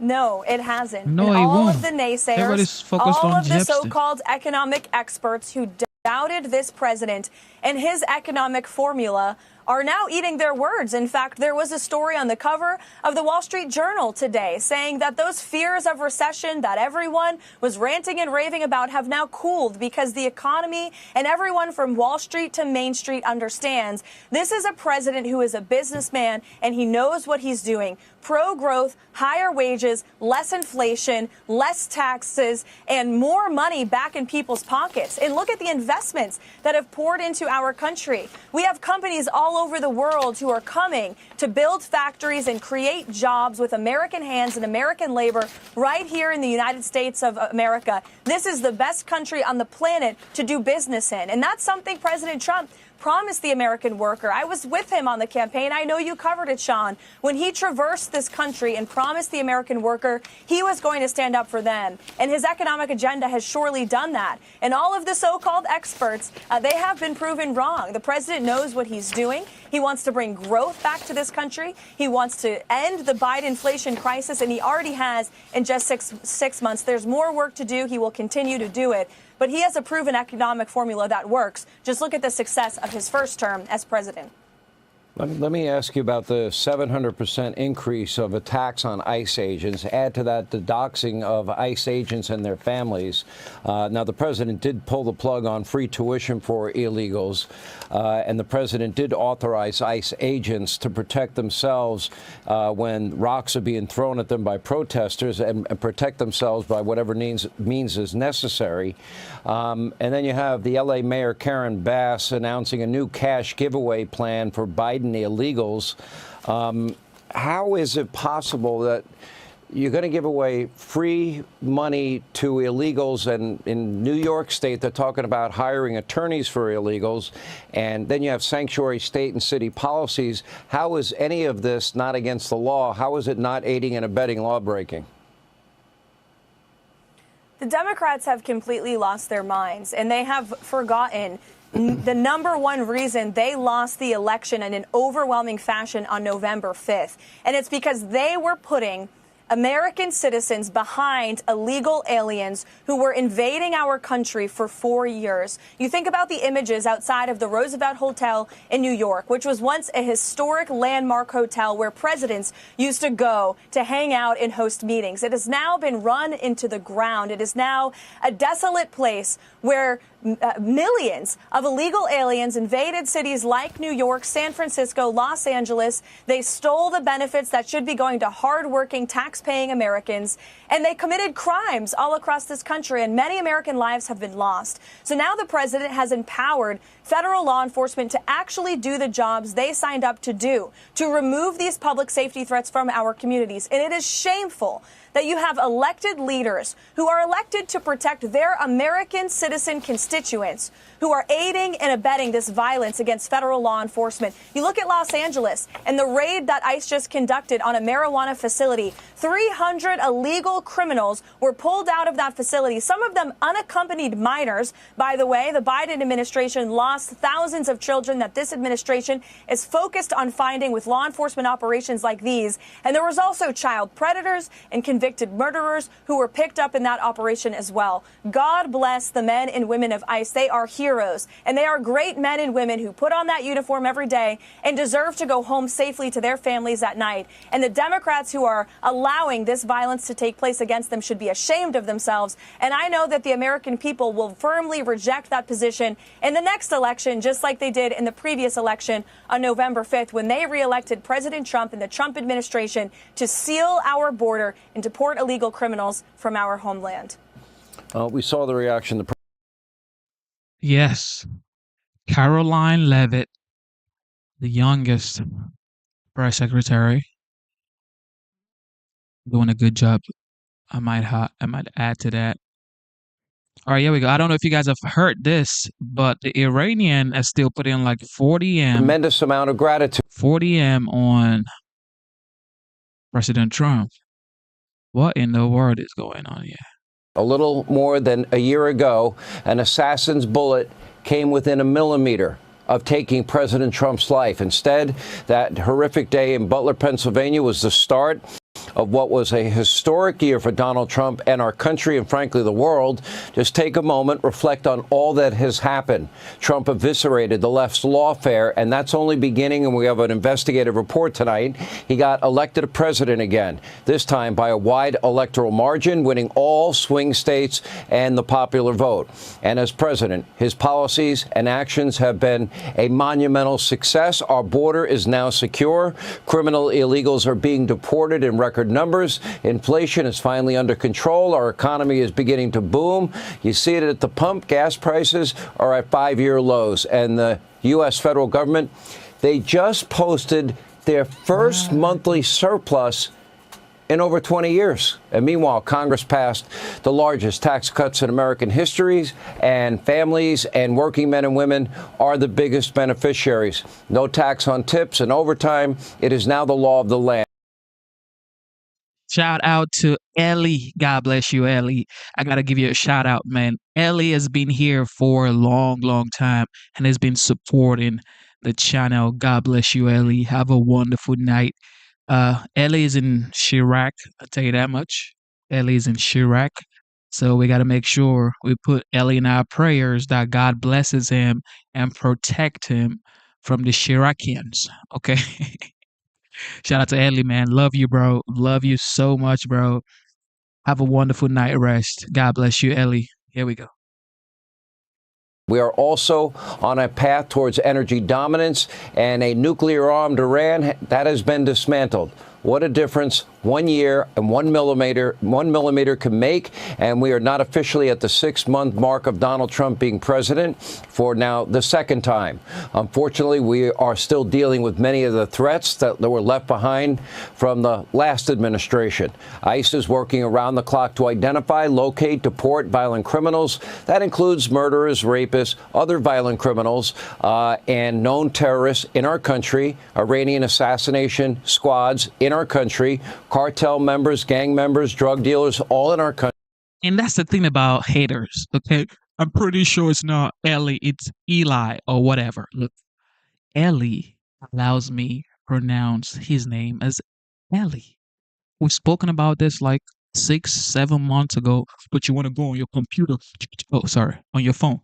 No, it hasn't. No, and it all won't. of the naysayers, Everybody's focused all on of the Epstein. so-called economic experts who doubted this president and his economic formula are now eating their words. In fact, there was a story on the cover of the Wall Street Journal today saying that those fears of recession that everyone was ranting and raving about have now cooled because the economy and everyone from Wall Street to Main Street understands this is a president who is a businessman and he knows what he's doing. Pro-growth, higher wages, less inflation, less taxes, and more money back in people's pockets. And look at the investments that have poured into our country. We have companies all over the world who are coming to build factories and create jobs with American hands and American labor right here in the United States of America. This is the best country on the planet to do business in. And that's something President Trump promised the American worker. I was with him on the campaign. I know you covered it, Sean. When he traversed this country and promised the American worker he was going to stand up for them. And his economic agenda has surely done that. And all of the so-called experts, they have been proven wrong. The president knows what he's doing. He wants to bring growth back to this country. He wants to end the Biden inflation crisis, and he already has in just six months. There's more work to do. He will continue to do it. But he has a proven economic formula that works. Just look at the success of his first term as president. Let me ask you about the 700% increase of attacks on ICE agents. Add to that the doxing of ICE agents and their families. Now, the president did pull the plug on free tuition for illegals, and the president did authorize ICE agents to protect themselves when rocks are being thrown at them by protesters and protect themselves by whatever means is necessary. And then you have the L.A. Mayor Karen Bass announcing a new cash giveaway plan for Biden illegals. How is it possible that you're going to give away free money to illegals, and in New York State they're talking about hiring attorneys for illegals, and then you have sanctuary state and city policies? How is any of this not against the law? How is it not aiding and abetting lawbreaking? The Democrats have completely lost their minds, and they have forgotten the number one reason they lost the election in an overwhelming fashion on November 5th. And it's because they were putting American citizens behind illegal aliens who were invading our country for 4 years. You think about the images outside of the Roosevelt Hotel in New York, which was once a historic landmark hotel where presidents used to go to hang out and host meetings. It has now been run into the ground. It is now a desolate place where millions of illegal aliens invaded cities like New York, San Francisco, Los Angeles. They stole the benefits that should be going to hardworking, tax-paying Americans, and they committed crimes all across this country, and many American lives have been lost. So now the president has empowered federal law enforcement to actually do the jobs they signed up to do, to remove these public safety threats from our communities. And it is shameful that you have elected leaders who are elected to protect their American citizen constituents who are aiding and abetting this violence against federal law enforcement. You look at Los Angeles and the raid that ICE just conducted on a marijuana facility. 300 illegal criminals were pulled out of that facility, some of them unaccompanied minors. By the way, the Biden administration lost thousands of children that this administration is focused on finding with law enforcement operations like these. And there was also child predators and convicted murderers who were picked up in that operation as well. God bless the men and women of ICE. They are heroes, and they are great men and women who put on that uniform every day and deserve to go home safely to their families at night. And the Democrats who are allowing this violence to take place against them should be ashamed of themselves. And I know that the American people will firmly reject that position in the next election, just like they did in the previous election on November 5th, when they reelected President Trump and the Trump administration to seal our border and deport illegal criminals from our homeland. We saw the reaction. Yes. Caroline Leavitt, the youngest press secretary, doing a good job. I might add to that. All right, here we go. I don't know if you guys have heard this, but the Iranian has still put in like 40 M. Tremendous amount of gratitude. 40 M on President Trump. What in the world is going on here? A little more than a year ago, an assassin's bullet came within a millimeter of taking President Trump's life. Instead, that horrific day in Butler, Pennsylvania was the start of what was a historic year for Donald Trump and our country and, frankly, the world. Just take a moment, reflect on all that has happened. Trump eviscerated the left's lawfare, and that's only beginning, and we have an investigative report tonight. He got elected a president again, this time by a wide electoral margin, winning all swing states and the popular vote. And as president, his policies and actions have been a monumental success. Our border is now secure. Criminal illegals are being deported in record numbers. Inflation is finally under control. Our economy is beginning to boom. You see it at the pump. Gas prices are at 5-year lows. And the U.S. federal government, they just posted their first monthly surplus in over 20 years. And meanwhile, Congress passed the largest tax cuts in American history, and families and working men and women are the biggest beneficiaries. No tax on tips and overtime. It is now the law of the land. Shout out to Ellie. God bless you, Ellie. I got to give you a shout out, man. Ellie has been here for a long, long time and has been supporting the channel. God bless you, Ellie. Have a wonderful night. Ellie is in Chirac. I'll tell you that much. Ellie is in Chirac. So we got to make sure we put Ellie in our prayers that God blesses him and protect him from the Chiracians. Okay. Shout out to Ellie, man. Love you, bro. Love you so much, bro. Have a wonderful night rest. God bless you, Ellie. Here we go. We are also on a path towards energy dominance, and a nuclear-armed Iran that has been dismantled. What a difference 1 year and 1 millimeter can make. And we are not officially at the 6-month mark of Donald Trump being president for now the second time. Unfortunately, we are still dealing with many of the threats that were left behind from the last administration. ICE is working around the clock to identify, locate, deport violent criminals. That includes murderers, rapists, other violent criminals, and known terrorists in our country, Iranian assassination squads in our country, cartel members, gang members, drug dealers, all in our country. And that's the thing about haters, okay? I'm pretty sure it's not Ellie, it's Eli or whatever. Look, Ellie allows me to pronounce his name as Ellie. We've spoken about this like 6-7 months ago, but you want to go on your computer, on your phone.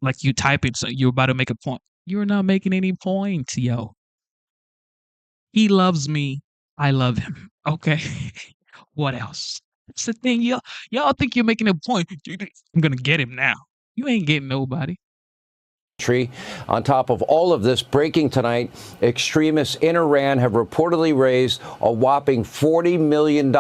Like you typing, so you're about to make a point. You're not making any point, yo. He loves me. I love him. Okay. What else? That's the thing. Y'all think you're making a point. I'm going to get him now. You ain't getting nobody. On top of all of this, breaking tonight, extremists in Iran have reportedly raised a whopping $40 million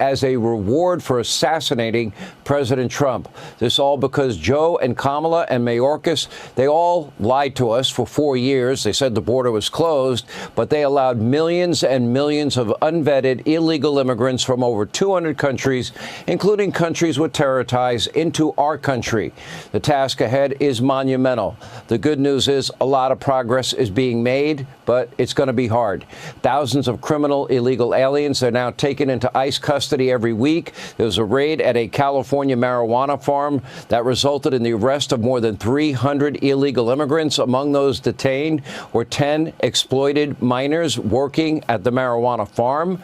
as a reward for assassinating President Trump. This all because Joe and Kamala and Mayorkas, they all lied to us for 4 years. They said the border was closed, but they allowed millions and millions of unvetted illegal immigrants from over 200 countries, including countries with terror ties, into our country. The task ahead is monumental. The good news is a lot of progress is being made, but it's going to be hard. Thousands of criminal illegal aliens are now taken into ICE custody every week. There was a raid at a California marijuana farm that resulted in the arrest of more than 300 illegal immigrants. Among those detained were 10 exploited minors working at the marijuana farm.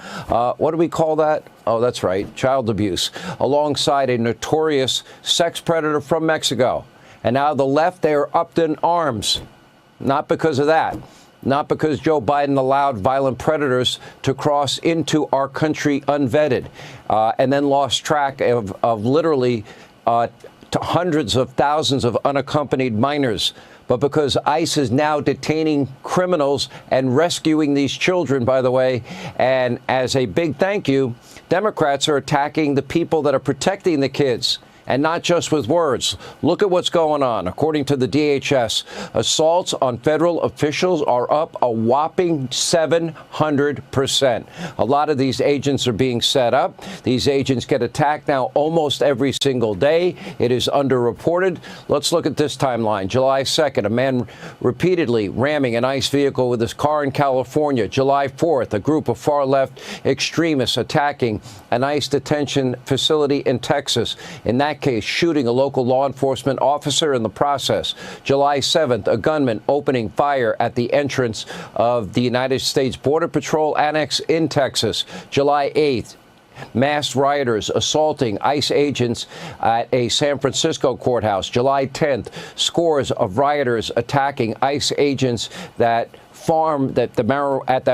What do we call that? Oh, that's right, child abuse, alongside a notorious sex predator from Mexico. And now the left, they are up in arms. Not because of that. Not because Joe Biden allowed violent predators to cross into our country unvetted and then lost track of literally hundreds of thousands of unaccompanied minors. But because ICE is now detaining criminals and rescuing these children, by the way, and as a big thank you, Democrats are attacking the people that are protecting the kids. And not just with words. Look at what's going on. According to the DHS, assaults on federal officials are up a whopping 700%. A lot of these agents are being set up. These agents get attacked now almost every single day. It is underreported. Let's look at this timeline. July 2nd, a man repeatedly ramming an ICE vehicle with his car in California. July 4th, a group of far-left extremists attacking an ICE detention facility in Texas. In that case, shooting a local law enforcement officer in the process. July 7th, a gunman opening fire at the entrance of the United States Border Patrol annex in Texas. July 8th, masked rioters assaulting ICE agents at a San Francisco courthouse. July 10th, scores of rioters attacking ICE agents at that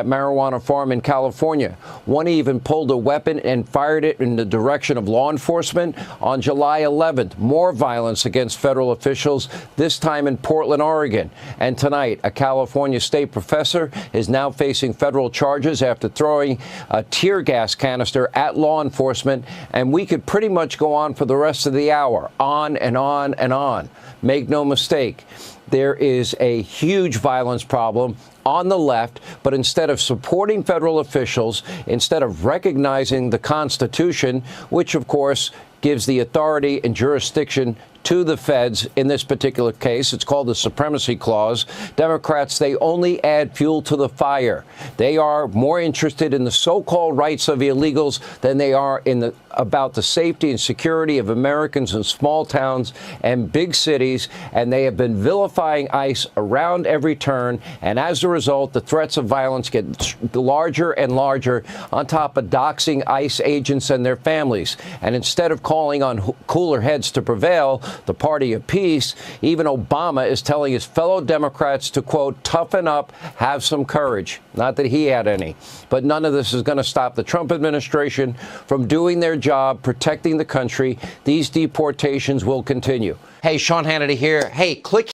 marijuana farm in California. One even pulled a weapon and fired it in the direction of law enforcement. On July 11th, more violence against federal officials, this time in Portland, Oregon. And tonight, a California state professor is now facing federal charges after throwing a tear gas canister at law enforcement. And we could pretty much go on for the rest of the hour, on and on and on. Make no mistake, there is a huge violence problem on the left, but instead of supporting federal officials, instead of recognizing the Constitution, which, of course, gives the authority and jurisdiction to the feds in this particular case. It's called the Supremacy Clause. Democrats, they only add fuel to the fire. They are more interested in the so-called rights of illegals than they are in about the safety and security of Americans in small towns and big cities, and they have been vilifying ICE around every turn, and as a result, the threats of violence get larger and larger on top of doxing ICE agents and their families. And instead of calling on cooler heads to prevail, the party of peace, even Obama is telling his fellow Democrats to, quote, toughen up, have some courage. Not that he had any. But none of this is going to stop the Trump administration from doing their job, protecting the country. These deportations will continue. Hey, Sean Hannity here. Hey, click.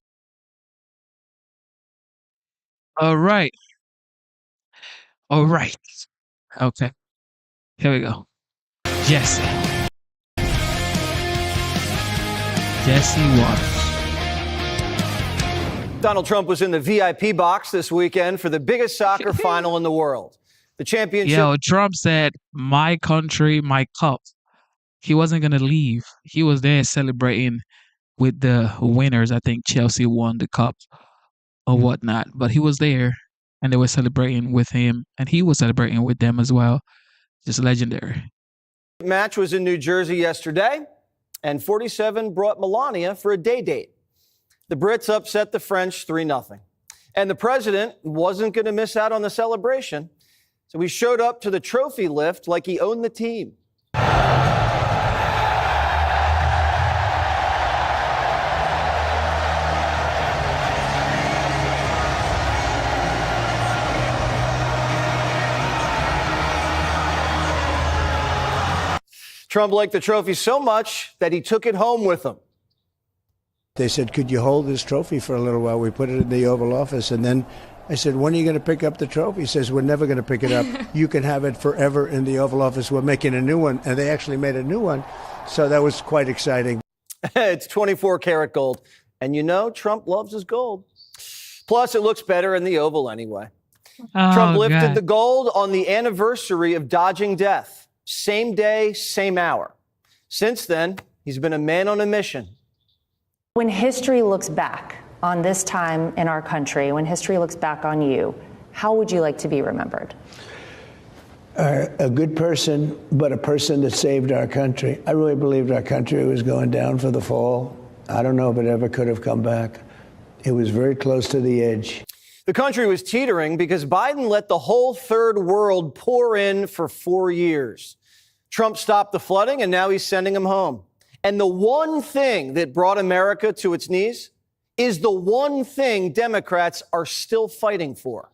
All right. All right. Okay. Here we go. Jesse Waters. Donald Trump was in the VIP box this weekend for the biggest soccer final in the world. The championship. Yo, Trump said, my country, my cup. He wasn't going to leave. He was there celebrating with the winners. I think Chelsea won the cup or whatnot. But he was there, and they were celebrating with him, and he was celebrating with them as well. Just legendary. The match was in New Jersey yesterday, and 47 brought Melania for a day date. The Brits upset the French 3-0. And the president wasn't going to miss out on the celebration, so he showed up to the trophy lift like he owned the team. Trump liked the trophy so much that he took it home with him. They said, could you hold this trophy for a little while? We put it in the Oval Office. And then I said, when are you going to pick up the trophy? He says, we're never going to pick it up. You can have it forever in the Oval Office. We're making a new one. And they actually made a new one. So that was quite exciting. It's 24 karat gold. And you know, Trump loves his gold. Plus, it looks better in the Oval anyway. Trump lifted the gold on the anniversary of dodging death. Same day, same hour. Since then, he's been a man on a mission. When history looks back on this time in our country, when history looks back on you, how would you like to be remembered? A good person, but a person that saved our country. I really believed our country was going down for the fall. I don't know if it ever could have come back. It was very close to the edge. The country was teetering because Biden let the whole third world pour in for 4 years. Trump stopped the flooding, and now he's sending them home. And the one thing that brought America to its knees is the one thing Democrats are still fighting for.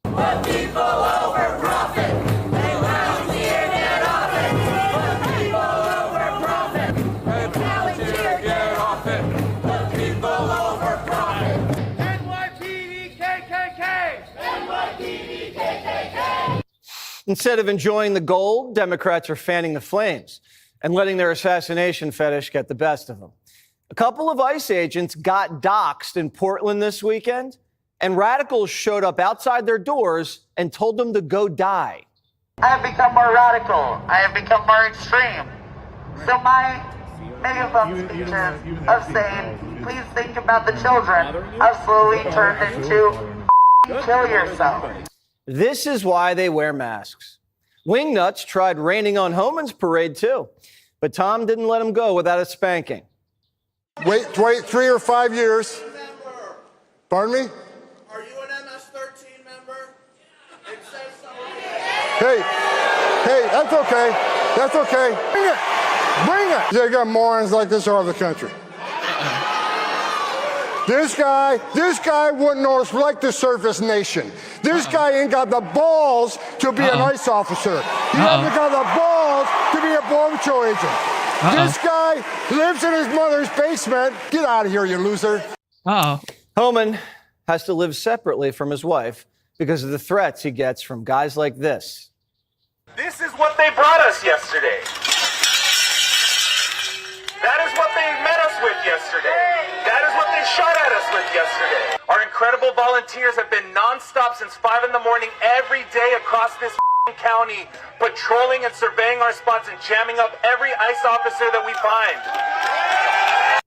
Put people over profit. They volunteer, get off it. Put people over profit. They volunteer, get off it. Put people over profit. NYPD, KKK. NYPD, KKK. Instead of enjoying the gold, Democrats are fanning the flames and letting their assassination fetish get the best of them. A couple of ICE agents got doxxed in Portland this weekend, and radicals showed up outside their doors and told them to go die. I have become more radical. I have become more extreme. So my megaphone speeches of saying, please think about the children, have slowly turned into kill yourself. This is why they wear masks. Wingnuts tried raining on Homan's parade, too. But Tom didn't let him go without a spanking. Wait 3 or 5 years. Pardon me? Are you an MS-13 member? It says so. Hey, that's okay. That's okay. Bring it. Bring it. You got morons like this all over the country. This guy wouldn't like the surface nation. This guy ain't got the balls to be an ICE officer. He hasn't got the balls to be a Border Patrol agent. This guy lives in his mother's basement. Get out of here, you loser. Homan has to live separately from his wife because of the threats he gets from guys like this. This is what they brought us yesterday. That is what they met us with yesterday. That is what they shot at us with yesterday. Our incredible volunteers have been nonstop since 5 in the morning every day across this county, patrolling and surveying our spots and jamming up every ICE officer that we find.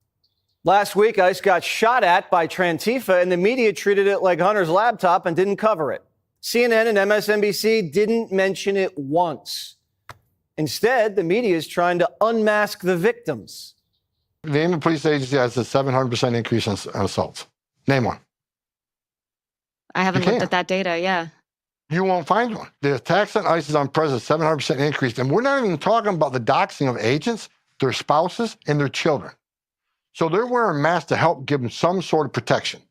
Last week, ICE got shot at by Trantifa, and the media treated it like Hunter's laptop and didn't cover it. CNN and MSNBC didn't mention it once. Instead, the media is trying to unmask the victims. Name a police agency that has a 700% increase on assaults. Name one. I haven't looked at that data, yeah. You won't find one. The attacks on ICE is unprecedented, 700% increase. And we're not even talking about the doxing of agents, their spouses, and their children. So they're wearing masks to help give them some sort of protection.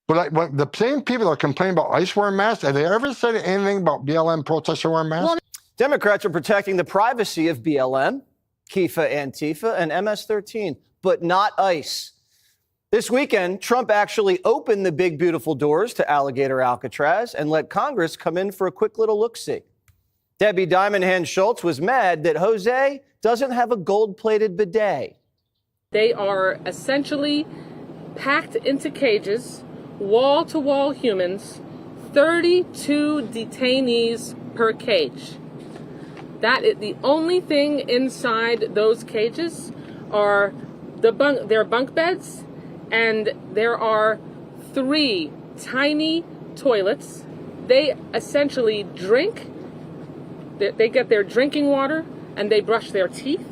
But when the same people that are complaining about ICE wearing masks, have they ever said anything about BLM protesters wearing masks? Well, Democrats are protecting the privacy of BLM, Kifa, Antifa, and MS-13, but not ICE. This weekend, Trump actually opened the big, beautiful doors to Alligator Alcatraz and let Congress come in for a quick little look-see. Debbie Diamond Hand Schultz was mad that Jose doesn't have a gold-plated bidet. They are essentially packed into cages, wall-to-wall humans, 32 detainees per cage. That is the only thing inside those cages are their bunk beds, and there are 3 tiny toilets. They essentially drink, they get their drinking water, and they brush their teeth,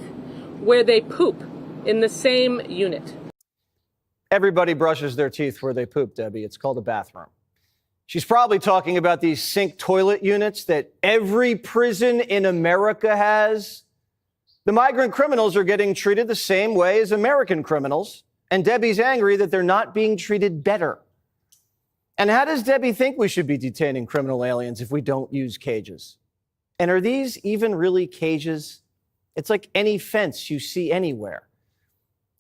where they poop in the same unit. Everybody brushes their teeth where they poop, Debbie. It's called a bathroom. She's probably talking about these sink toilet units that every prison in America has. The migrant criminals are getting treated the same way as American criminals, and Debbie's angry that they're not being treated better. And how does Debbie think we should be detaining criminal aliens if we don't use cages? And are these even really cages? It's like any fence you see anywhere.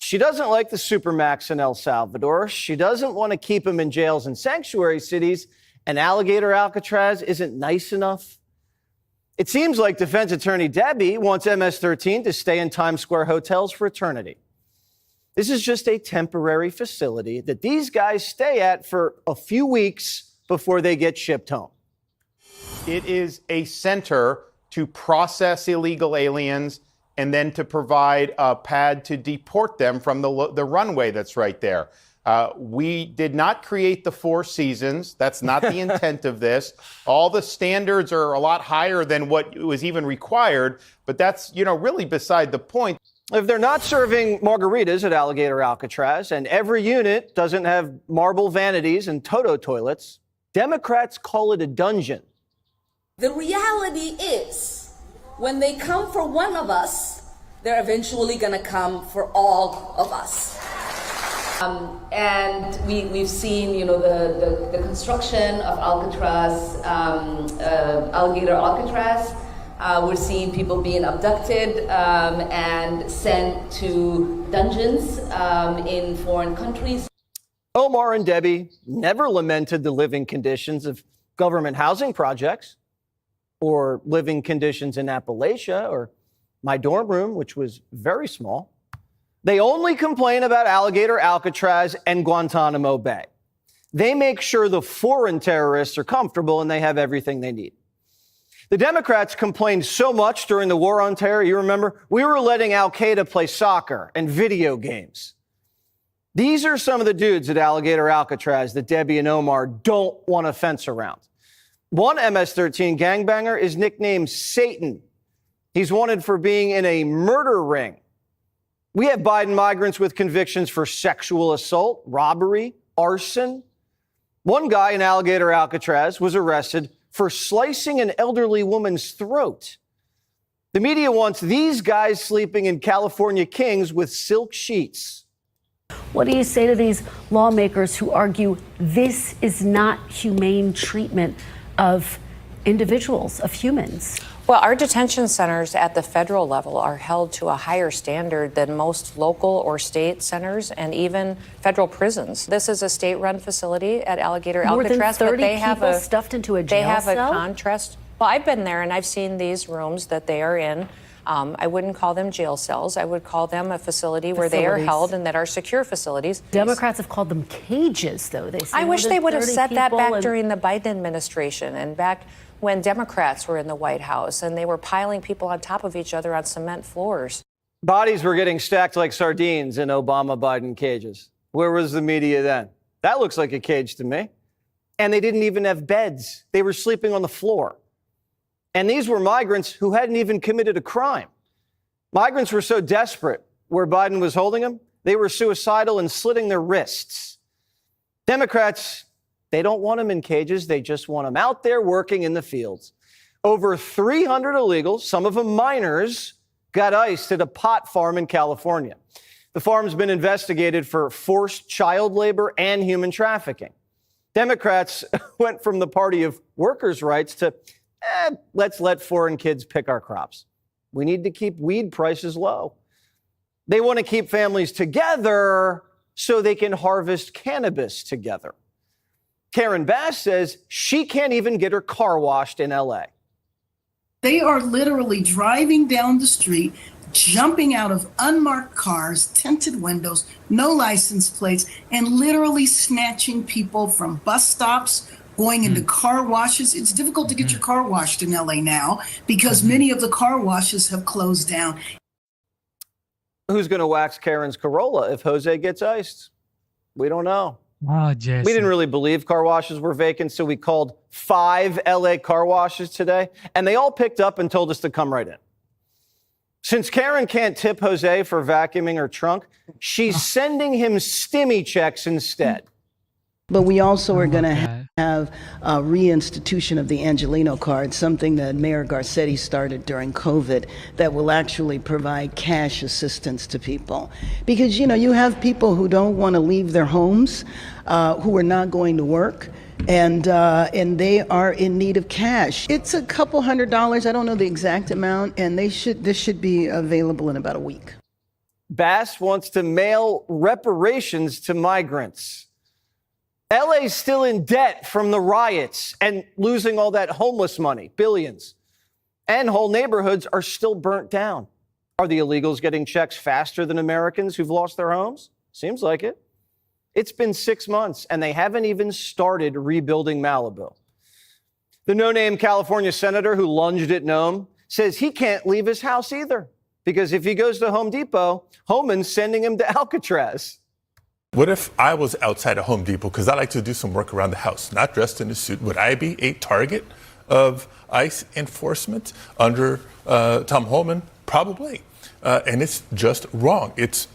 She doesn't like the supermax in El Salvador. She doesn't want to keep them in jails and sanctuary cities, and Alligator Alcatraz isn't nice enough. It seems like defense attorney Debbie wants MS-13 to stay in Times Square hotels for eternity. This is just a temporary facility that these guys stay at for a few weeks before they get shipped home. It is a center to process illegal aliens and then to provide a pad to deport them from the runway that's right there. We did not create the 4 seasons. That's not the intent of this. All the standards are a lot higher than what was even required, but that's, really beside the point. If they're not serving margaritas at Alligator Alcatraz and every unit doesn't have marble vanities and Toto toilets, Democrats call it a dungeon. The reality is, when they come for one of us, they're eventually going to come for all of us. And we've seen, the construction of Alcatraz, Alligator Alcatraz. We're seeing people being abducted and sent to dungeons in foreign countries. Omar and Debbie never lamented the living conditions of government housing projects or living conditions in Appalachia or my dorm room, which was very small. They only complain about Alligator Alcatraz and Guantanamo Bay. They make sure the foreign terrorists are comfortable and they have everything they need. The Democrats complained so much during the war on terror. You remember, we were letting Al-Qaeda play soccer and video games. These are some of the dudes at Alligator Alcatraz that Debbie and Omar don't want to fence around. One MS-13 gangbanger is nicknamed Satan. He's wanted for being in a murder ring. We have Biden migrants with convictions for sexual assault, robbery, arson. One guy in Alligator Alcatraz was arrested for slicing an elderly woman's throat. The media wants these guys sleeping in California Kings with silk sheets. What do you say to these lawmakers who argue this is not humane treatment of individuals, of humans? Well, our detention centers at the federal level are held to a higher standard than most local or state centers and even federal prisons. This is a state-run facility at Alligator Alcatraz, but they have stuffed into a jail They have cell? a contrast. Well, I've been there and I've seen these rooms that they are in. I wouldn't call them jail cells. I would call them a facility where they are held and that are secure facilities. Democrats have called them cages, though. They say I wish they would have said that back and during the Biden administration and back when Democrats were in the White House and they were piling people on top of each other on cement floors. Bodies were getting stacked like sardines in Obama-Biden cages. Where was the media then? That looks like a cage to me. And they didn't even have beds. They were sleeping on the floor. And these were migrants who hadn't even committed a crime. Migrants were so desperate where Biden was holding them, they were suicidal and slitting their wrists. Democrats, they don't want them in cages. They just want them out there working in the fields. Over 300 illegals, some of them minors, got iced at a pot farm in California. The farm's been investigated for forced child labor and human trafficking. Democrats went from the party of workers' rights to, let's let foreign kids pick our crops. We need to keep weed prices low. They want to keep families together so they can harvest cannabis together. Karen Bass says she can't even get her car washed in L.A. They are literally driving down the street, jumping out of unmarked cars, tinted windows, no license plates, and literally snatching people from bus stops, going into car washes. It's difficult to get your car washed in LA now because many of the car washes have closed down. Who's going to wax Karen's Corolla if Jose gets iced? We don't know. Oh, Jesse. We didn't really believe car washes were vacant, so we called 5 LA car washes today, and they all picked up and told us to come right in. Since Karen can't tip Jose for vacuuming her trunk, she's sending him stimmy checks instead. But we also are going to have a reinstitution of the Angelino card, something that Mayor Garcetti started during COVID that will actually provide cash assistance to people. Because, you know, you have people who don't want to leave their homes, who are not going to work, and they are in need of cash. It's a couple $100s, I don't know the exact amount, and this should be available in about a week. Bass wants to mail reparations to migrants. LA's still in debt from the riots and losing all that homeless money, billions. And whole neighborhoods are still burnt down. Are the illegals getting checks faster than Americans who've lost their homes? Seems like it. It's been 6 months, and they haven't even started rebuilding Malibu. The no-name California senator who lunged at Nome says he can't leave his house either, because if he goes to Home Depot, Homan's sending him to Alcatraz. What if I was outside of Home Depot because I like to do some work around the house, not dressed in a suit? Would I be a target of ICE enforcement under Tom Homan? Probably. And it's just wrong. It's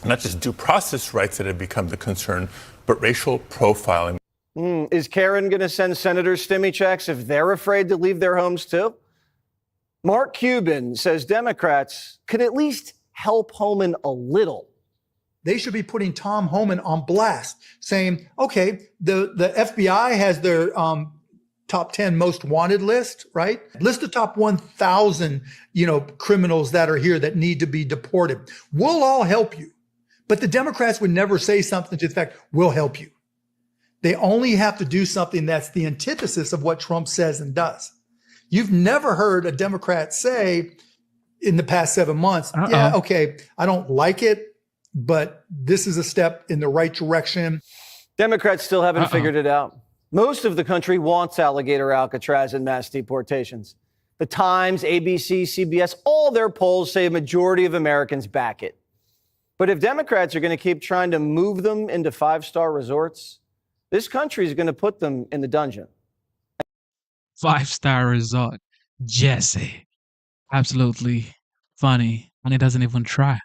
not just due process rights that have become the concern, but racial profiling. Is Karen going to send senators stimmy checks if they're afraid to leave their homes too? Mark Cuban says Democrats could at least help Homan a little. They should be putting Tom Homan on blast, saying, okay, the FBI has their top 10 most wanted list, right? List the top 1,000, criminals that are here that need to be deported. We'll all help you. But the Democrats would never say something to the fact, we'll help you. They only have to do something that's the antithesis of what Trump says and does. You've never heard a Democrat say in the past 7 months, yeah, okay, I don't like it, but this is a step in the right direction. Democrats still haven't figured it out. Most of the country wants Alligator Alcatraz and mass deportations. The Times, ABC, CBS, all their polls say a majority of Americans back it. But if Democrats are going to keep trying to move them into 5-star resorts, this country is going to put them in the dungeon. 5-star resort. Jesse. Absolutely funny. And he doesn't even try.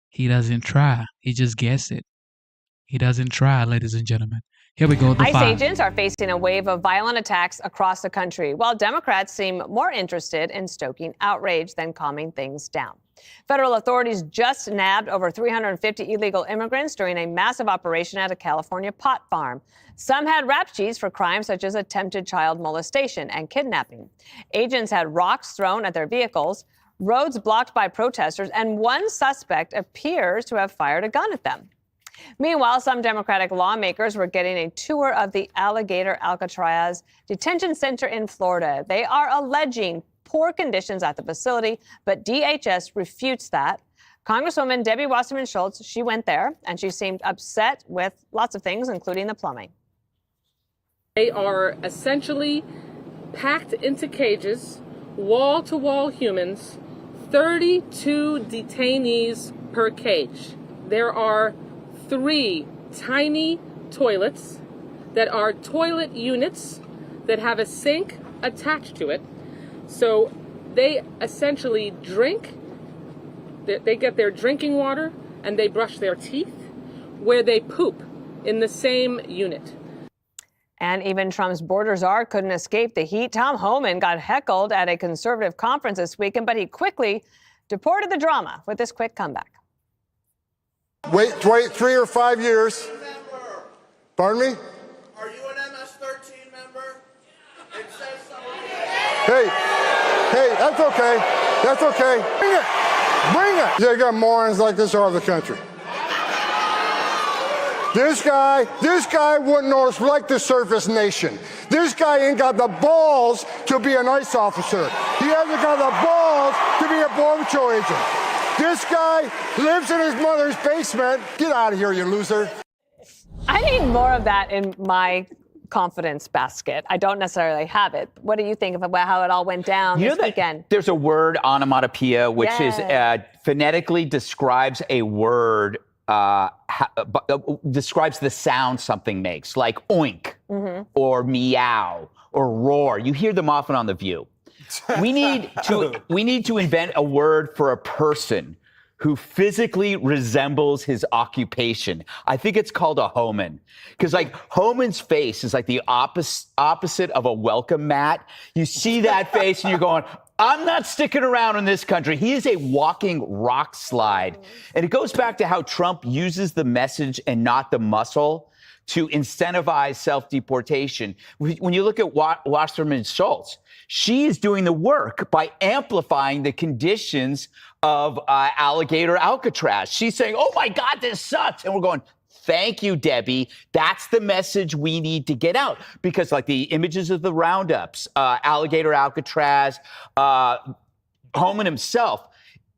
He doesn't try. He just gets it. He doesn't try, ladies and gentlemen. Here we go. ICE agents are facing a wave of violent attacks across the country, while Democrats seem more interested in stoking outrage than calming things down. Federal authorities just nabbed over 350 illegal immigrants during a massive operation at a California pot farm. Some had rap sheets for crimes such as attempted child molestation and kidnapping. Agents had rocks thrown at their vehicles, roads blocked by protesters, and one suspect appears to have fired a gun at them. Meanwhile, some Democratic lawmakers were getting a tour of the Alligator Alcatraz detention center in Florida. They are alleging poor conditions at the facility, but DHS refutes that. Congresswoman Debbie Wasserman Schultz, she went there, and she seemed upset with lots of things, including the plumbing. They are essentially packed into cages, wall-to-wall humans, 32 detainees per cage. There are 3 tiny toilets that are toilet units that have a sink attached to it. So they essentially drink, they get their drinking water and they brush their teeth where they poop in the same unit. And even Trump's border czar couldn't escape the heat. Tom Homan got heckled at a conservative conference this weekend, but he quickly deported the drama with this quick comeback. Wait 3 or 5 years. Pardon me? Are you an MS-13 member? It says so. Hey, that's okay. That's okay. Bring it. Bring it. They got morons like this all over the country. This guy wouldn't like the surface nation. This guy ain't got the balls to be an ICE officer. He hasn't got the balls to be a Border Patrol agent. This guy lives in his mother's basement. Get out of here, you loser. I need more of that in my confidence basket. I don't necessarily have it. What do you think about how it all went down this weekend? There's a word, onomatopoeia, which is phonetically describes a word, describes the sound something makes, like oink or meow or roar. You hear them often on The View. We need to invent a word for a person who physically resembles his occupation. I think it's called a Homan. Because like Homan's face is like the opposite of a welcome mat. You see that face and you're going, I'm not sticking around in this country. He is a walking rock slide. And it goes back to how Trump uses the message and not the muscle to incentivize self-deportation. When you look at Wasserman Schultz, she is doing the work by amplifying the conditions of Alligator Alcatraz. She's saying, oh my God, this sucks. And we're going, thank you, Debbie. That's the message we need to get out. Because like the images of the roundups, Alligator Alcatraz, Homan himself,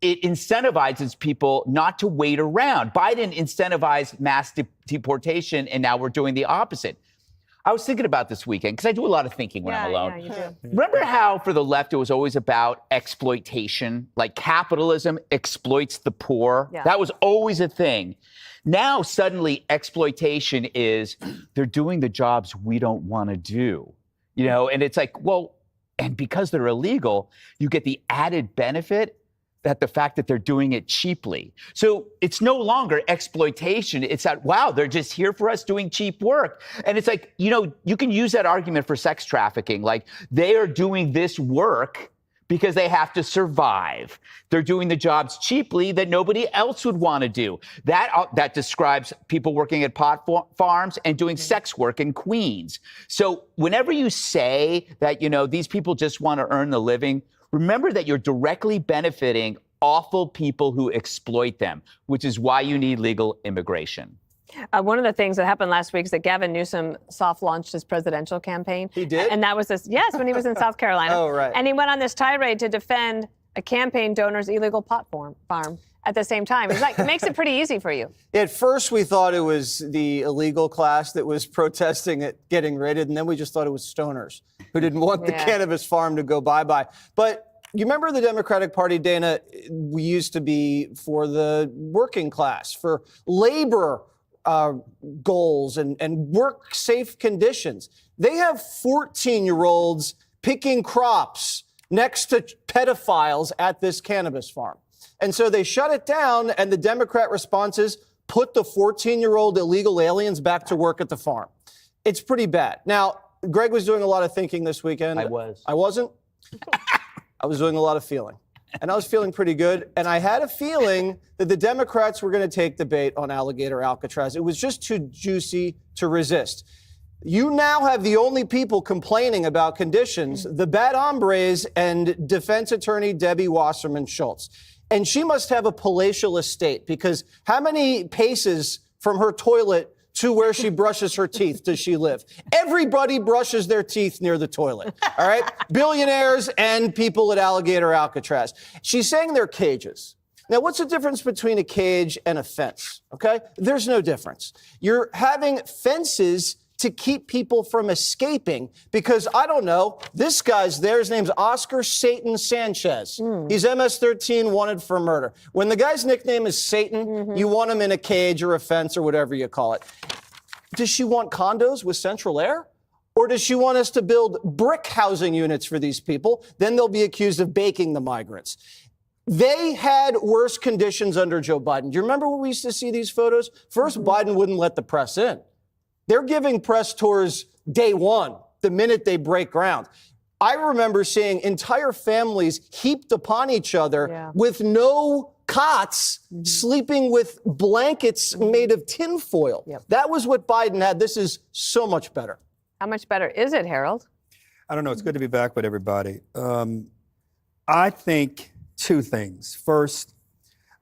it incentivizes people not to wait around. Biden incentivized mass deportation, and now we're doing the opposite. I was thinking about this weekend, because I do a lot of thinking when I'm alone. Yeah, you do. Remember how for the left it was always about exploitation? Like capitalism exploits the poor. Yeah. That was always a thing. Now suddenly exploitation is they're doing the jobs we don't want to do. You know, and it's like, well, and because they're illegal, you get the added benefit that the fact that they're doing it cheaply. So it's no longer exploitation. It's that, wow, they're just here for us doing cheap work. And it's like, you know, you can use that argument for sex trafficking. Like they are doing this work because they have to survive. They're doing the jobs cheaply that nobody else would want to do. That describes people working at pot farms and doing sex work in Queens. So whenever you say that, you know, these people just want to earn the living, remember that you're directly benefiting awful people who exploit them, which is why you need legal immigration. One of the things that happened last week is that Gavin Newsom soft launched his presidential campaign. He did? And that was this, yes, when he was in South Carolina. Oh, right. And he went on this tirade to defend a campaign donor's illegal pot farm at the same time. It's like, it makes it pretty easy for you. At first, we thought it was the illegal class that was protesting it getting raided, and then we just thought it was stoners who didn't want the cannabis farm to go bye-bye. But you remember the Democratic Party, Dana, we used to be for the working class, for labor goals and work safe conditions. They have 14-year-olds picking crops next to pedophiles at this cannabis farm. And so they shut it down, and the Democrat response is put the 14-year-old illegal aliens back to work at the farm. It's pretty bad. Now, Greg was doing a lot of thinking this weekend. I was. I wasn't? I was doing a lot of feeling. And I was feeling pretty good. And I had a feeling that the Democrats were going to take the bait on Alligator Alcatraz. It was just too juicy to resist. You now have the only people complaining about conditions, the bad hombres and defense attorney Debbie Wasserman Schultz. And she must have a palatial estate, because how many paces from her toilet to where she brushes her teeth does she live. Everybody brushes their teeth near the toilet, all right? Billionaires and people at Alligator Alcatraz. She's saying they're cages. Now, what's the difference between a cage and a fence, okay? There's no difference. You're having fences to keep people from escaping because, I don't know, this guy's there. His name's Oscar Satan Sanchez. He's MS-13, wanted for murder. When the guy's nickname is Satan, you want him in a cage or a fence or whatever you call it. Does she want condos with central air? Or does she want us to build brick housing units for these people? Then they'll be accused of baking the migrants. They had worse conditions under Joe Biden. Do you remember when we used to see these photos? First, Biden wouldn't let the press in. They're giving press tours day one, the minute they break ground. I remember seeing entire families heaped upon each other with no cots, sleeping with blankets made of tinfoil. That was what Biden had. This is so much better. How much better is it, Harold? I don't know. It's good to be back with everybody. I think two things. First,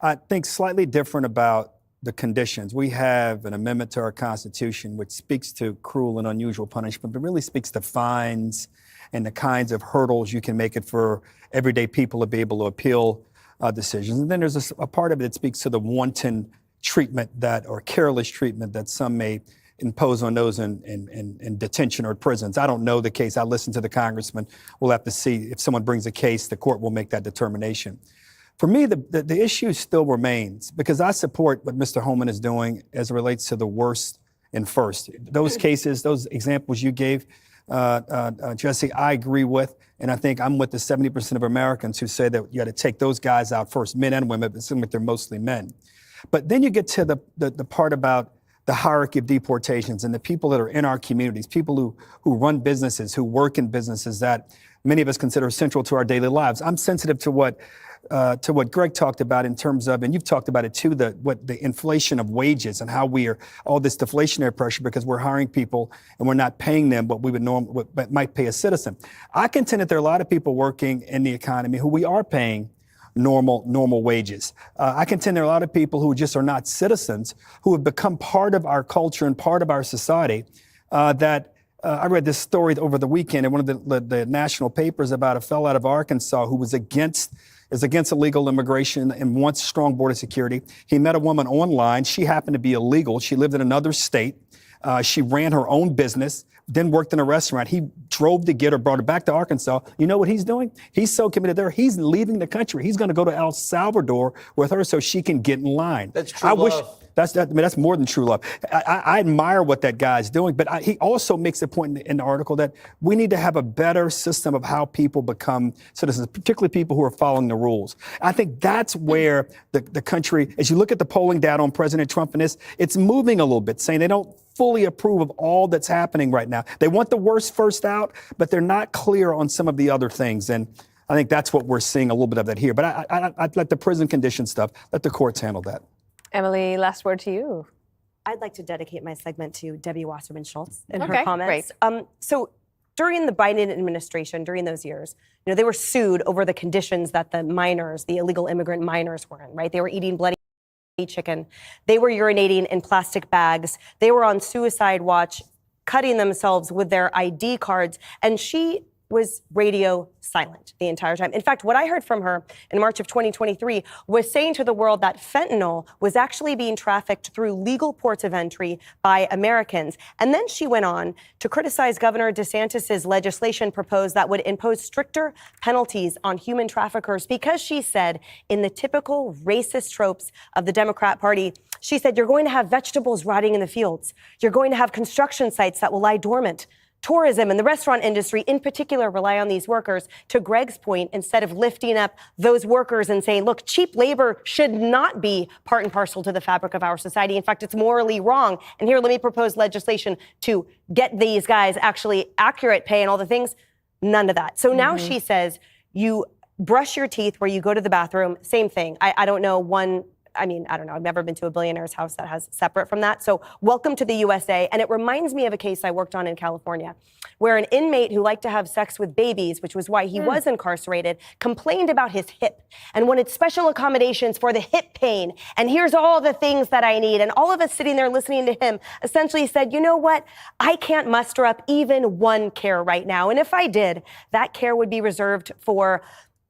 I think slightly different about the conditions. We have an amendment to our Constitution which speaks to cruel and unusual punishment, but really speaks to fines and the kinds of hurdles you can make it for everyday people to be able to appeal decisions. And then there's a part of it that speaks to the wanton treatment or careless treatment that some may impose on those in detention or prisons. I don't know the case. I listened to the congressman. We'll have to see if someone brings a case, the court will make that determination. For me, the issue still remains because I support what Mr. Holman is doing as it relates to the worst and first. Those cases, those examples you gave, Jesse, I agree with. And I think I'm with the 70% of Americans who say that you got to take those guys out first, men and women, but it seems like they're mostly men. But then you get to the part about the hierarchy of deportations and the people that are in our communities, people who run businesses, who work in businesses that many of us consider central to our daily lives. I'm sensitive to what Greg talked about in terms of, and you've talked about it too, the inflation of wages and how we are all this deflationary pressure because we're hiring people and we're not paying them what we would normally might pay a citizen. I contend that there are a lot of people working in the economy who we are paying normal wages. I contend there are a lot of people who just are not citizens who have become part of our culture and part of our society I read this story over the weekend in one of the national papers about a fellow out of Arkansas who was against illegal immigration and wants strong border security. He met a woman online. She happened to be illegal. She lived in another state. She ran her own business, then worked in a restaurant. He drove to get her, brought her back to Arkansas. You know what he's doing? He's so committed there. He's leaving the country. He's going to go to El Salvador with her so she can get in line. That's true love. That's more than true love. I admire what that guy's doing, but he also makes a point in the article that we need to have a better system of how people become citizens, particularly people who are following the rules. I think that's where the country, as you look at the polling data on President Trump and this, it's moving a little bit, saying they don't fully approve of all that's happening right now. They want the worst first out, but they're not clear on some of the other things. And I think that's what we're seeing a little bit of that here. But I'd let the prison condition stuff, let the courts handle that. Emily, last word to you. I'd like to dedicate my segment to Debbie Wasserman Schultz and Okay, her comments. great. So during the Biden administration, during those years, they were sued over the conditions that the illegal immigrant minors were in, right? They were eating bloody chicken. They were urinating in plastic bags. They were on suicide watch, cutting themselves with their ID cards. And she was radio silent the entire time. In fact, what I heard from her in March of 2023 was saying to the world that fentanyl was actually being trafficked through legal ports of entry by Americans. And then she went on to criticize Governor DeSantis's legislation proposed that would impose stricter penalties on human traffickers because she said, in the typical racist tropes of the Democrat Party, she said, you're going to have vegetables rotting in the fields. You're going to have construction sites that will lie dormant. Tourism and the restaurant industry in particular rely on these workers. To Greg's point, instead of lifting up those workers and saying, look, cheap labor should not be part and parcel to the fabric of our society. In fact, it's morally wrong. And here, let me propose legislation to get these guys actually accurate pay and all the things. None of that. So now she says you brush your teeth where you go to the bathroom. Same thing. I don't know one I mean, I don't know. I've never been to a billionaire's house that has separate from that. So welcome to the USA. And it reminds me of a case I worked on in California where an inmate who liked to have sex with babies, which was why he was incarcerated, complained about his hip and wanted special accommodations for the hip pain. And here's all the things that I need. And all of us sitting there listening to him essentially said, you know what? I can't muster up even one care right now. And if I did, that care would be reserved for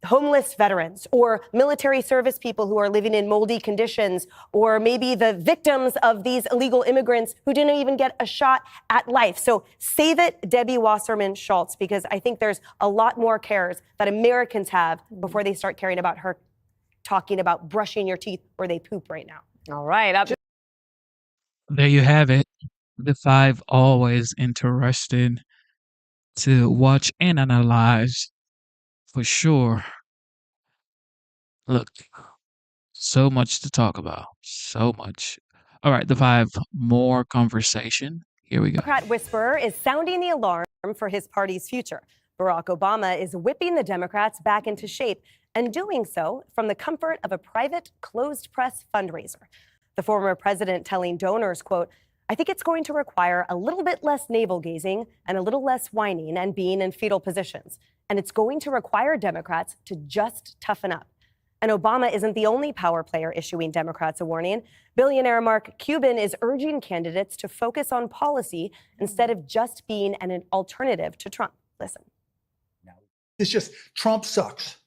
homeless veterans or military service people who are living in moldy conditions, or maybe the victims of these illegal immigrants who didn't even get a shot at life. So save it, Debbie Wasserman Schultz, because I think there's a lot more cares that Americans have before they start caring about her talking about brushing your teeth where they poop right now. All right. There you have it. The 5 always interesting to watch and analyze for sure. Look, so much to talk about. So much. All right, the 5 more conversation. Here we go. Democrat whisperer is sounding the alarm for his party's future. Barack Obama is whipping the Democrats back into shape and doing so from the comfort of a private closed press fundraiser. The former president telling donors, quote, I think it's going to require a little bit less navel gazing and a little less whining and being in fetal positions. And it's going to require Democrats to just toughen up. And Obama isn't the only power player issuing Democrats a warning. Billionaire Mark Cuban is urging candidates to focus on policy instead of just being an alternative to Trump. Listen. It's just Trump sucks.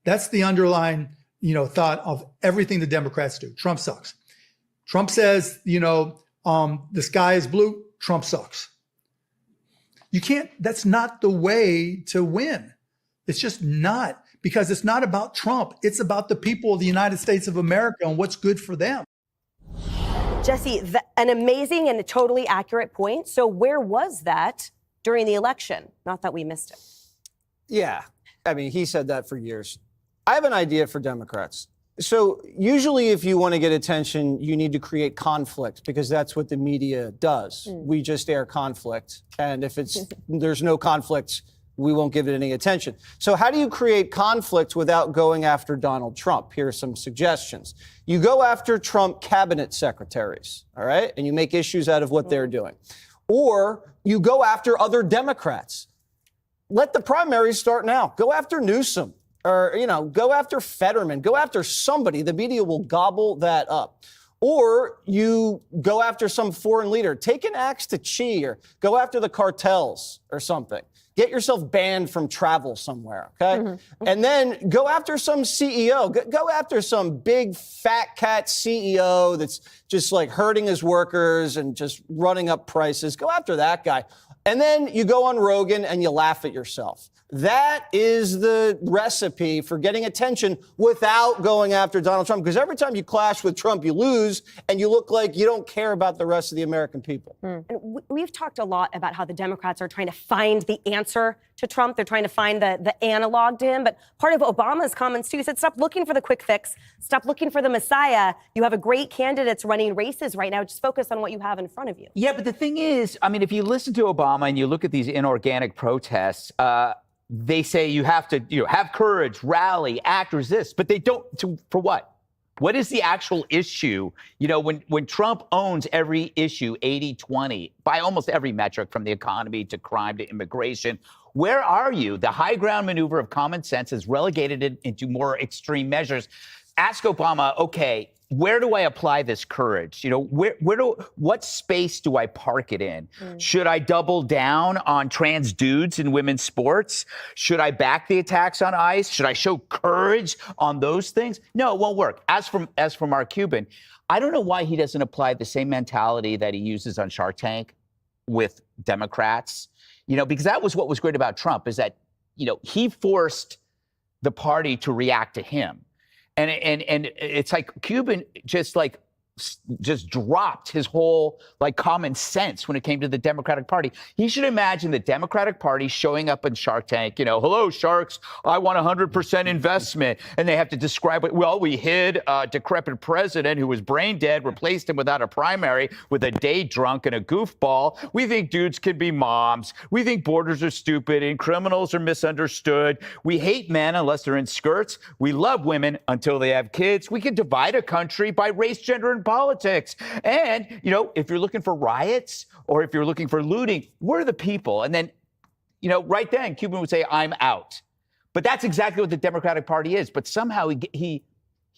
That's the underlying, thought of everything the Democrats do. Trump sucks. Trump says, the sky is blue. Trump sucks. You can't, that's not the way to win. It's just not, because it's not about Trump. It's about the people of the United States of America and what's good for them. Jesse, an amazing and a totally accurate point. So where was that during the election? Not that we missed it. Yeah. I mean, he said that for years. I have an idea for Democrats. So usually if you want to get attention, you need to create conflict because that's what the media does. We just air conflict. And if there's no conflict, we won't give it any attention. So how do you create conflict without going after Donald Trump? Here are some suggestions. You go after Trump cabinet secretaries, all right? And you make issues out of what they're doing. Or you go after other Democrats. Let the primaries start now. Go after Newsom or, go after Fetterman. Go after somebody. The media will gobble that up. Or you go after some foreign leader. Take an axe to Chi or go after the cartels or something. Get yourself banned from travel somewhere, okay? And then go after some CEO. Go after some big fat cat CEO that's just like hurting his workers and just running up prices. Go after that guy. And then you go on Rogan and you laugh at yourself. That is the recipe for getting attention without going after Donald Trump. Because every time you clash with Trump, you lose, and you look like you don't care about the rest of the American people. And we've talked a lot about how the Democrats are trying to find the answer to Trump. They're trying to find the analog to him. But part of Obama's comments, too, he said, stop looking for the quick fix. Stop looking for the Messiah. You have a great candidates running races right now. Just focus on what you have in front of you. Yeah, but the thing is, I mean, if you listen to Obama and you look at these inorganic protests, they say you have to have courage, rally, act, resist, but they don't. For what? What is the actual issue? When Trump owns every issue 80-20 by almost every metric, from the economy to crime to immigration, where are you? The high ground maneuver of common sense has relegated it into more extreme measures. Ask Obama, okay, where do I apply this courage? What space do I park it in? Should I double down on trans dudes in women's sports? Should I back the attacks on ICE? Should I show courage on those things? No, it won't work. As for Mark Cuban, I don't know why he doesn't apply the same mentality that he uses on Shark Tank with Democrats. Because that was what was great about Trump, is that, he forced the party to react to him. And it's like Cuban just like just dropped his whole common sense when it came to the Democratic Party. He should imagine the Democratic Party showing up in Shark Tank, hello, sharks, I want 100% investment. And they have to describe it. Well, we hid a decrepit president who was brain dead, replaced him without a primary with a day drunk and a goofball. We think dudes can be moms. We think borders are stupid and criminals are misunderstood. We hate men unless they're in skirts. We love women until they have kids. We can divide a country by race, gender, and politics. And, if you're looking for riots or if you're looking for looting, we're the people. And then, right then, Cuban would say, I'm out. But that's exactly what the Democratic Party is. But somehow he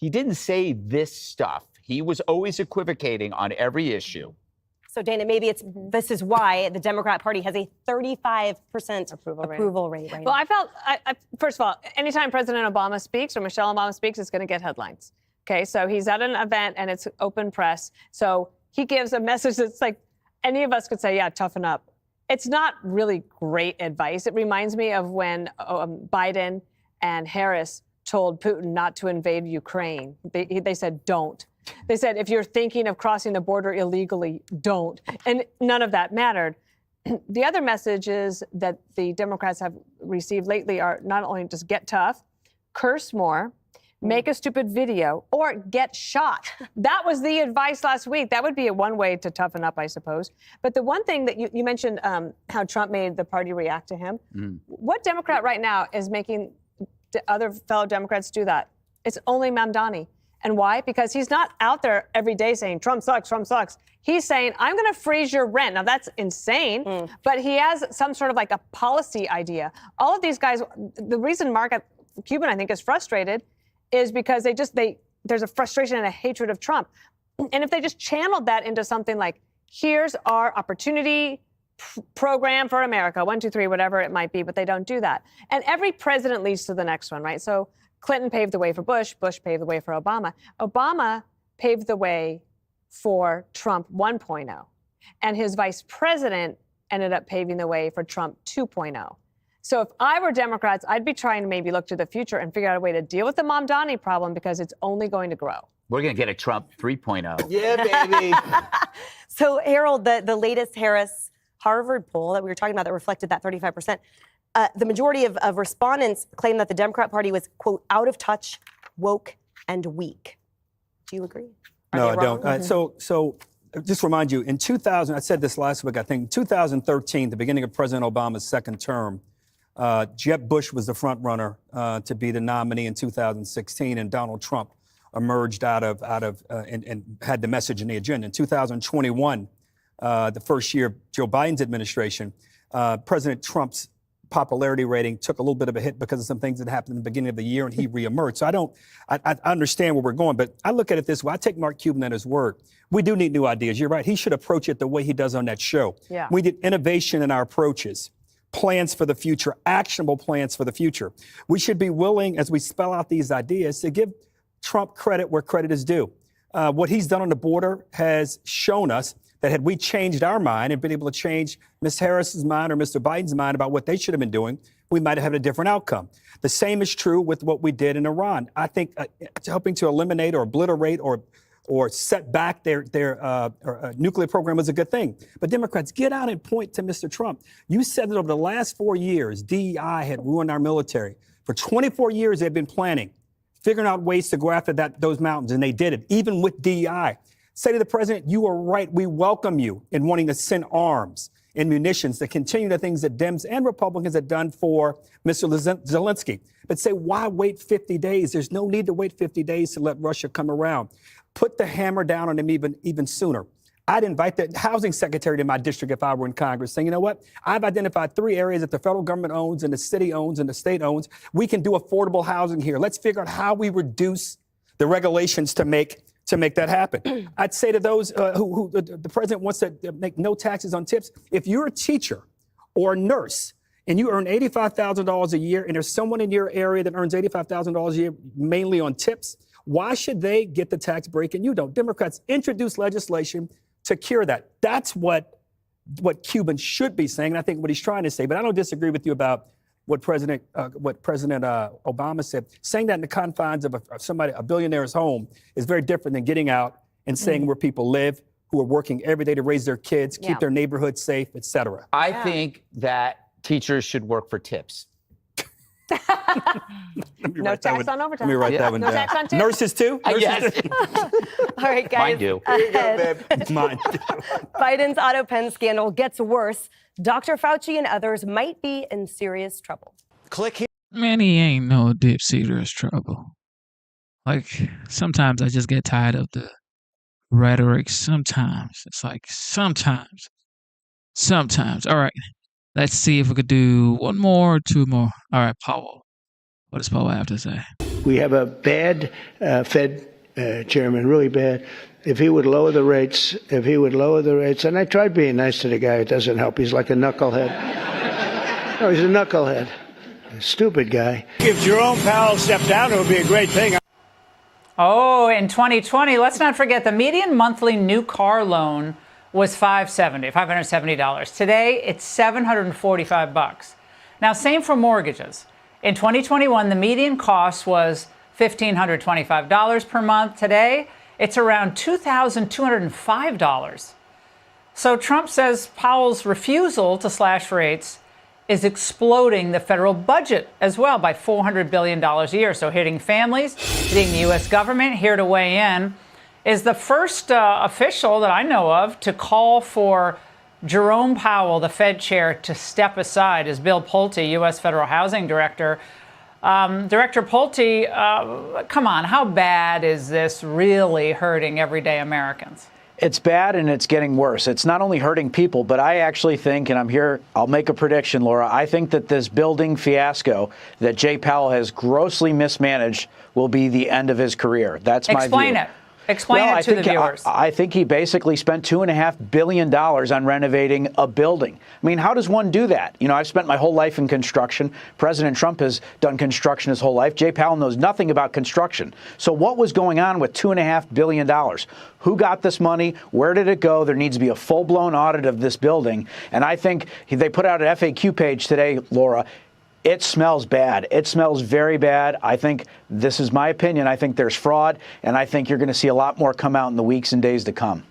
didn't say this stuff. He was always equivocating on every issue. So, Dana, maybe this is why the Democrat Party has a 35% approval rate right Well, now. I felt, first of all, anytime President Obama speaks or Michelle Obama speaks, it's going to get headlines. Okay, so he's at an event and it's open press. So he gives a message that's like any of us could say, yeah, toughen up. It's not really great advice. It reminds me of when Biden and Harris told Putin not to invade Ukraine. They said, don't. They said, if you're thinking of crossing the border illegally, don't. And none of that mattered. The other messages that the Democrats have received lately are not only just get tough, curse more, make a stupid video, or get shot. That was the advice last week. That would be one way to toughen up, I suppose. But the one thing that you mentioned, how Trump made the party react to him. What Democrat right now is making other fellow Democrats do that? It's only Mamdani. And why? Because he's not out there every day saying, Trump sucks, Trump sucks. He's saying, I'm going to freeze your rent. Now, that's insane, but he has some sort of a policy idea. All of these guys, the reason Mark Cuban, I think, is frustrated is because there's a frustration and a hatred of Trump. And if they just channeled that into something like, here's our opportunity program for America, 1, 2, 3, whatever it might be, but they don't do that. And every president leads to the next one, right? So Clinton paved the way for Bush, Bush paved the way for Obama. Obama paved the way for Trump 1.0. And his vice president ended up paving the way for Trump 2.0. So if I were Democrats, I'd be trying to maybe look to the future and figure out a way to deal with the Mamdani problem because it's only going to grow. We're going to get a Trump 3.0. Yeah, baby. So, Harold, the latest Harris-Harvard poll that we were talking about that reflected that 35%, the majority of respondents claim that the Democrat Party was, quote, out of touch, woke, and weak. Do you agree? No, I don't. So just remind you, in 2000, I said this last week, I think, 2013, the beginning of President Obama's second term, Jeb Bush was the front runner to be the nominee in 2016, and Donald Trump emerged out of and had the message in the agenda. In 2021, the first year of Joe Biden's administration, President Trump's popularity rating took a little bit of a hit because of some things that happened in the beginning of the year, and he reemerged. So I understand where we're going, but I look at it this way. I take Mark Cuban at his word. We do need new ideas. You're right. He should approach it the way he does on that show. Yeah. We did innovation in our approaches. Plans for the future, actionable plans for the future. We should be willing, as we spell out these ideas, to give Trump credit where credit is due. What he's done on the border has shown us that had we changed our mind and been able to change Ms. Harris's mind or Mr. Biden's mind about what they should have been doing, we might have had a different outcome. The same is true with what we did in Iran. I think helping to eliminate or obliterate or set back their nuclear program was a good thing. But Democrats, get out and point to Mr. Trump. You said that over the last 4 years, DEI had ruined our military. For 24 years, they've been planning, figuring out ways to go after those mountains, and they did it, even with DEI. Say to the president, you are right. We welcome you in wanting to send arms and munitions to continue the things that Dems and Republicans have done for Mr. Zelensky. But say, why wait 50 days? There's no need to wait 50 days to let Russia come around. Put the hammer down on them even sooner. I'd invite the housing secretary to my district if I were in Congress, saying, you know what? I've identified 3 areas that the federal government owns and the city owns and the state owns. We can do affordable housing here. Let's figure out how we reduce the regulations to make that happen. I'd say to those who the president wants to make no taxes on tips, if you're a teacher or a nurse and you earn $85,000 a year and there's someone in your area that earns $85,000 a year mainly on tips, why should they get the tax break and you don't? Democrats introduce legislation to cure that. That's what Cuban should be saying, and I think what he's trying to say. But I don't disagree with you about what President Obama said. Saying that in the confines of a billionaire's home is very different than getting out and saying where people live, who are working every day to raise their kids, keep their neighborhoods safe, et cetera. I think that teachers should work for tips. No tax on overtime. Let me write that one No down. tax on tips. Nurses too? Yes. All right, guys. Mine do. Mine do. Biden's auto pen scandal gets worse. Dr. Fauci and others might be in serious trouble. Click here. Man, he ain't no deep serious trouble. Like, sometimes I just get tired of the rhetoric. Sometimes. It's like, sometimes. All right. Let's see if we could do one more or two more. All right, Powell. What does Powell have to say? We have a bad Fed chairman, really bad. If he would lower the rates, and I tried being nice to the guy, it doesn't help. He's like a knucklehead. No, he's a knucklehead. A stupid guy. If Jerome Powell stepped down, it would be a great thing. Oh, in 2020, let's not forget the median monthly new car loan was $570. Today, it's $745. Now, same for mortgages. In 2021, the median cost was $1,525 per month. Today, it's around $2,205. So Trump says Powell's refusal to slash rates is exploding the federal budget as well by $400 billion a year. So hitting families, hitting the U.S. government. Here to weigh in is the first official that I know of to call for Jerome Powell, the Fed chair, to step aside is Bill Pulte, U.S. Federal Housing Director. Director Pulte, come on, how bad is this really hurting everyday Americans? It's bad and it's getting worse. It's not only hurting people, but I actually think, and I'm here, I'll make a prediction, Laura, I think that this building fiasco that Jay Powell has grossly mismanaged will be the end of his career. That's my view. Explain it. Explain it to the viewers. I think he basically spent $2.5 billion on renovating a building. I mean, how does one do that? You know, I've spent my whole life in construction. President Trump has done construction his whole life. Jay Powell knows nothing about construction. So what was going on with $2.5 billion? Who got this money? Where did it go? There needs to be a full-blown audit of this building. And I think they put out an FAQ page today, Laura. It smells bad. It smells very bad. I think, this is my opinion, I think there's fraud, and I think you're going to see a lot more come out in the weeks and days to come.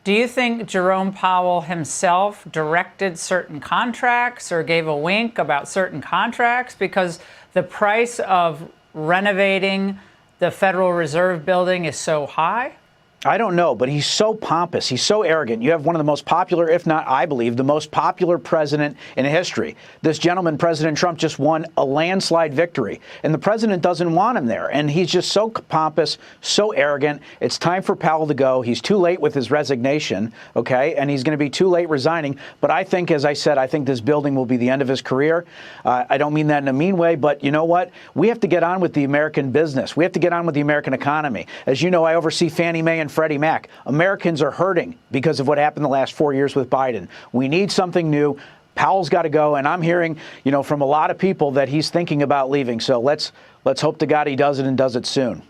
Do you think Jerome Powell himself directed certain contracts or gave a wink about certain contracts? Because the price of renovating the Federal Reserve building is so high? I don't know, but he's so pompous. He's so arrogant. You have one of the most popular, if not, I believe, the most popular president in history. This gentleman, President Trump, just won a landslide victory, and the president doesn't want him there. And he's just so pompous, so arrogant. It's time for Powell to go. He's too late with his resignation, okay? And he's going to be too late resigning. But I think, as I said, I think this building will be the end of his career. I don't mean that in a mean way, but you know what? We have to get on with the American business. We have to get on with the American economy. As you know, I oversee Fannie Mae and Freddie Mac. Americans are hurting because of what happened the last 4 years with Biden. We need something new. Powell's got to go, and I'm hearing, you know, from a lot of people that he's thinking about leaving. So let's hope to God he does it and does it soon.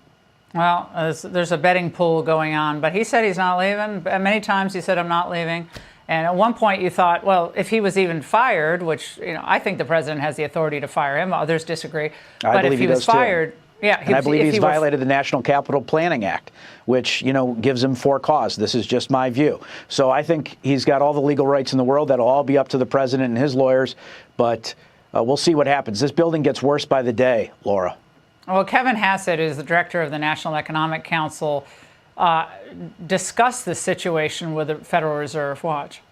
Well, there's a betting pool going on, but he said he's not leaving. Many times he said, I'm not leaving. And at one point you thought, well, if he was even fired, which, you know, I think the president has the authority to fire him. Others disagree. But if he was fired, yeah, and I believe he's violated the National Capital Planning Act, which, you know, gives him for cause. This is just my view. So I think he's got all the legal rights in the world. That'll all be up to the president and his lawyers. But we'll see what happens. This building gets worse by the day, Laura. Well, Kevin Hassett is the director of the National Economic Council. Discuss this situation with the Federal Reserve. Watch.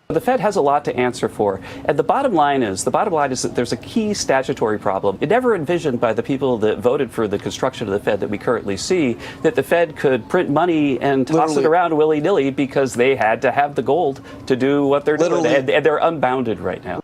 The Fed has a lot to answer for. And the bottom line is that there's a key statutory problem. It never envisioned by the people that voted for the construction of the Fed that we currently see that the Fed could print money and toss it around willy-nilly because they had to have the gold to do what they're doing. And they're unbounded right now.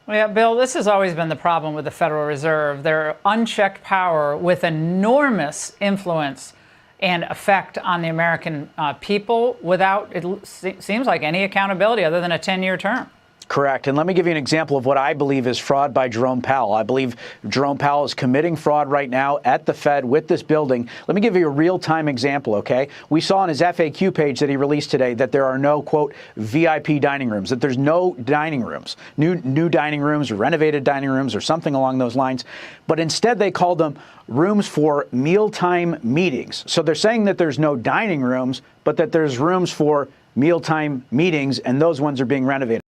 Yeah, Bill, this has always been the problem with the Federal Reserve. Their unchecked power with enormous influence and effect on the American people without, it seems like, any accountability other than a 10-year term. Correct. And let me give you an example of what I believe is fraud by Jerome Powell. I believe Jerome Powell is committing fraud right now at the Fed with this building. Let me give you a real-time example, okay? We saw on his FAQ page that he released today that there are no, quote, VIP dining rooms, that there's no dining rooms, new dining rooms or renovated dining rooms or something along those lines. But instead they called them rooms for mealtime meetings. So they're saying that there's no dining rooms, but that there's rooms for mealtime meetings, and those ones are being renovated.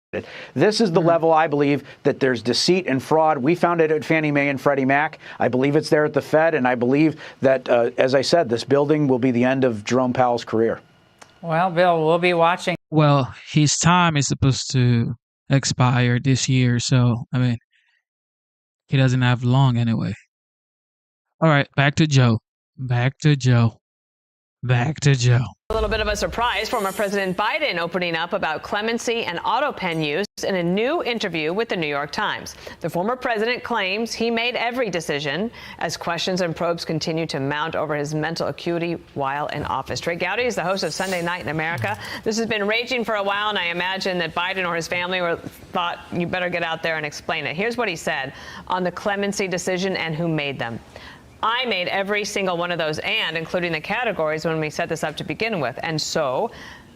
This is the level, I believe, that there's deceit and fraud. We found it at Fannie Mae and Freddie Mac. I believe it's there at the Fed, and I believe that, as I said, this building will be the end of Jerome Powell's career. Well, Bill, we'll be watching. Well, his time is supposed to expire this year, so, I mean, he doesn't have long anyway. All right, back to Joe. Back to Joe. Back to Joe. A little bit of a surprise, former President Biden opening up about clemency and auto pen use in a new interview with the New York Times. The former president claims he made every decision as questions and probes continue to mount over his mental acuity while in office. Trey Gowdy is the host of Sunday Night in America. This has been raging for a while, and I imagine that Biden or his family thought you better get out there and explain it. Here's what he said on the clemency decision and who made them. I made every single one of those, and including the categories when we set this up to begin with. And so,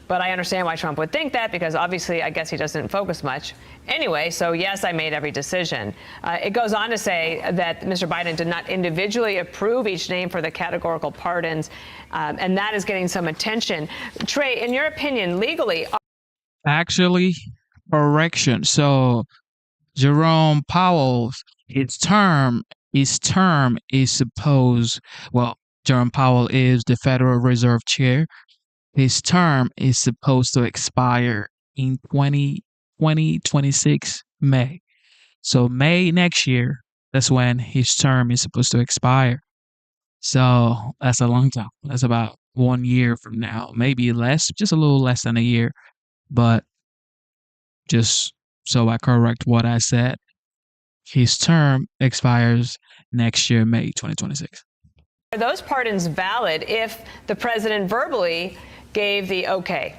but I understand why Trump would think that, because obviously I guess he doesn't focus much. Anyway, so yes, I made every decision. It goes on to say that Mr. Biden did not individually approve each name for the categorical pardons, and that is getting some attention. Trey, in your opinion, legally... Actually, correction. So, Jerome Powell's, his term is supposed, well, Jerome Powell is the Federal Reserve Chair. His term is supposed to expire in 2026 May. So May next year, that's when his term is supposed to expire. So that's a long time. That's about 1 year from now, maybe less, just a little less than a year. But just so I correct what I said, his term expires next year, May 2026. Are those pardons valid if the president verbally gave the okay?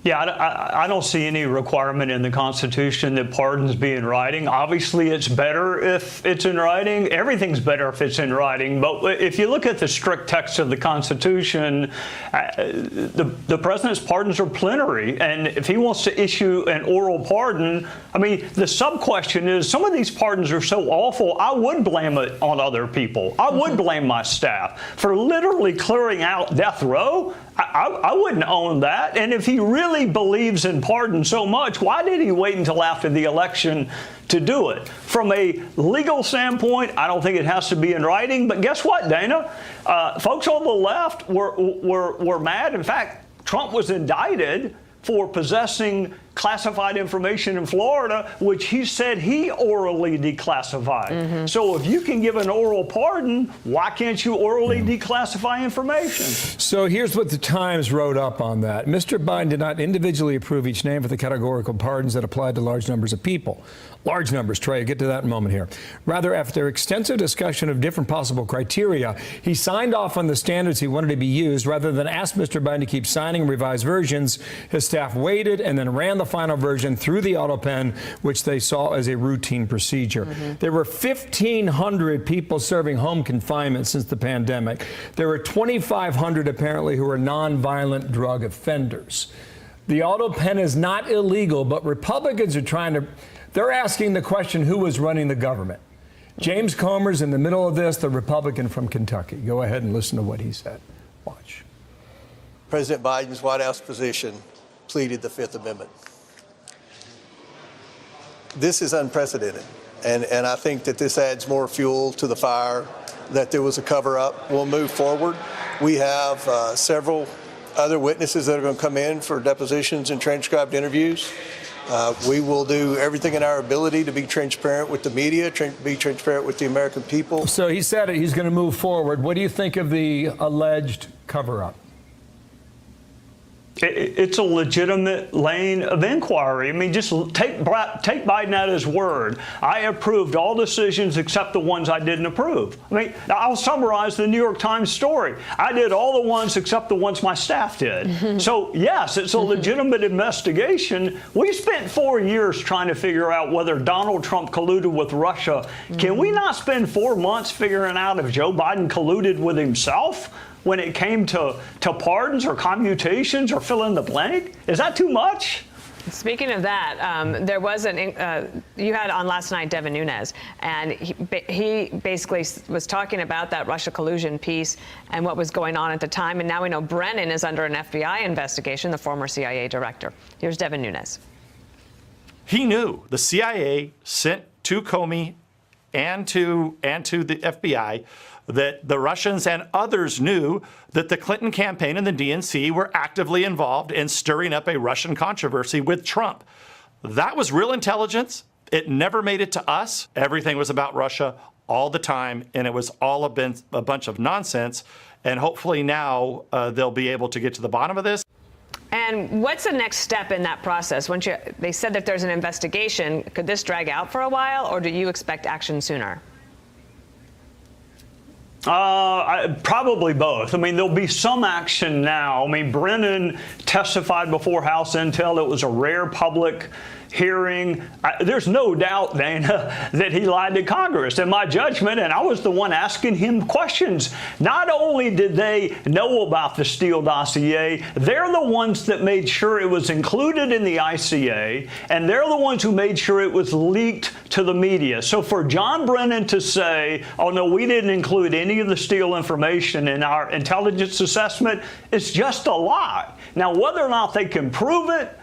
Yeah, I don't see any requirement in the Constitution that pardons be in writing. Obviously, it's better if it's in writing. Everything's better if it's in writing. But if you look at the strict text of the Constitution, the president's pardons are plenary. And if he wants to issue an oral pardon, I mean, the sub-question is some of these pardons are so awful, I would blame it on other people. I would blame my staff for literally clearing out death row. I wouldn't own that. And if he really believes in pardon so much, why did he wait until after the election to do it? From a legal standpoint, I don't think it has to be in writing. But guess what, Dana? Folks on the left were mad. In fact, Trump was indicted for possessing classified information in Florida, which he said he orally declassified. So if you can give an oral pardon, why can't you orally declassify information? So here's what the Times wrote up on that. Mr. Biden did not individually approve each name for the categorical pardons that applied to large numbers of people. Large numbers, Trey, I'll get to that in a moment here. Rather, after extensive discussion of different possible criteria, he signed off on the standards he wanted to be used. Rather than ask Mr. Biden to keep signing revised versions, his staff waited and then ran the final version through the auto pen, which they saw as a routine procedure. There were 1,500 people serving home confinement since the pandemic. There were 2,500 apparently who are nonviolent drug offenders. The auto pen is not illegal, but Republicans are they're asking the question, who was running the government? James Comer's in the middle of this, the Republican from Kentucky. Go ahead and listen to what he said. Watch. President Biden's White House position pleaded the Fifth Amendment. This is unprecedented, and I think that this adds more fuel to the fire that there was a cover-up. We'll move forward. We have several other witnesses that are going to come in for depositions and transcribed interviews. We will do everything in our ability to be transparent with the media, be transparent with the American people. So he said he's going to move forward. What do you think of the alleged cover-up? It's a legitimate lane of inquiry. I mean, just take Biden at his word. I approved all decisions except the ones I didn't approve. I mean, I'll summarize the New York Times story. I did all the ones except the ones my staff did. So, yes, it's a legitimate investigation. We spent 4 years trying to figure out whether Donald Trump colluded with Russia. Can we not spend 4 months figuring out if Joe Biden colluded with himself when it came to pardons or commutations or fill in the blank? Is that too much? Speaking of that, there was you had on last night Devin Nunes, and he basically was talking about that Russia collusion piece and what was going on at the time. And now we know Brennan is under an FBI investigation, the former CIA director. Here's Devin Nunes. He knew the CIA sent to Comey and to the FBI that the Russians and others knew that the Clinton campaign and the DNC were actively involved in stirring up a Russian controversy with Trump. That was real intelligence. It never made it to us. Everything was about Russia all the time, and it was all a bunch of nonsense. And hopefully now they'll be able to get to the bottom of this. And what's the next step in that process? They said that there's an investigation. Could this drag out for a while, or do you expect action sooner? Probably both. I mean, there'll be some action now. I mean, Brennan testified before House Intel. It was a rare public hearing. There's no doubt, Dana, that he lied to Congress. In my judgment, and I was the one asking him questions, not only did they know about the Steele dossier, they're the ones that made sure it was included in the ICA, and they're the ones who made sure it was leaked to the media. So for John Brennan to say, oh, no, we didn't include any of the Steele information in our intelligence assessment, it's just a lie. Now, whether or not they can prove it,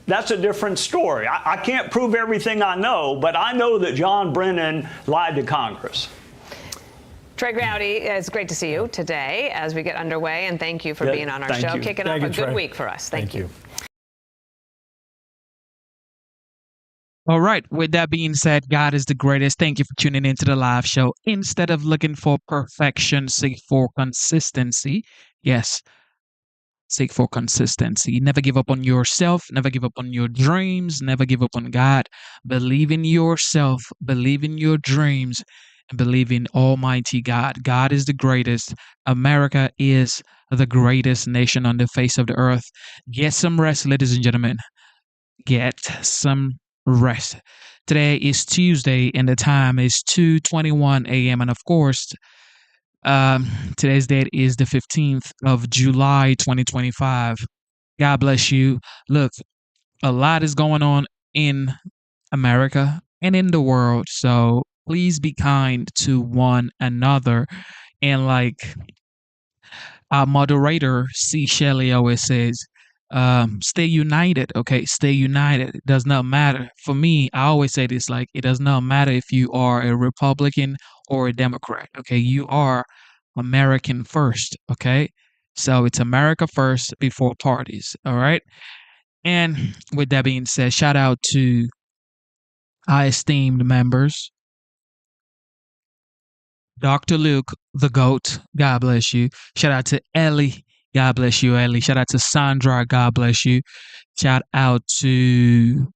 that's a different story. I can't prove everything I know, but I know that John Brennan lied to Congress. Trey Gowdy, it's great to see you today as we get underway, and thank you for being on our show. Kicking off a good week for us. Thank you. All right. With that being said, God is the greatest. Thank you for tuning into the live show. Instead of looking for perfection, seek for consistency. Yes. Seek for consistency. Never give up on yourself. Never give up on your dreams. Never give up on God. Believe in yourself. Believe in your dreams. And believe in Almighty God. God is the greatest. America is the greatest nation on the face of the earth. Get some rest, ladies and gentlemen. Get some rest. Today is Tuesday and the time is 2:21 a.m. And of course, today's date is the 15th of July, 2025. God bless you. Look, a lot is going on in America and in the world. So please be kind to one another. And like our moderator, C. Shelley, always says, stay united. Okay, stay united. It does not matter. For me, I always say this, like, it does not matter if you are a Republican or a Democrat. Okay, you are American first. Okay, so it's America first before parties. All right. And with that being said, shout out to our esteemed members. Dr. Luke, the GOAT, God bless you. Shout out to Ellie. God bless you, Ellie. Shout out to Sandra. God bless you. Shout out to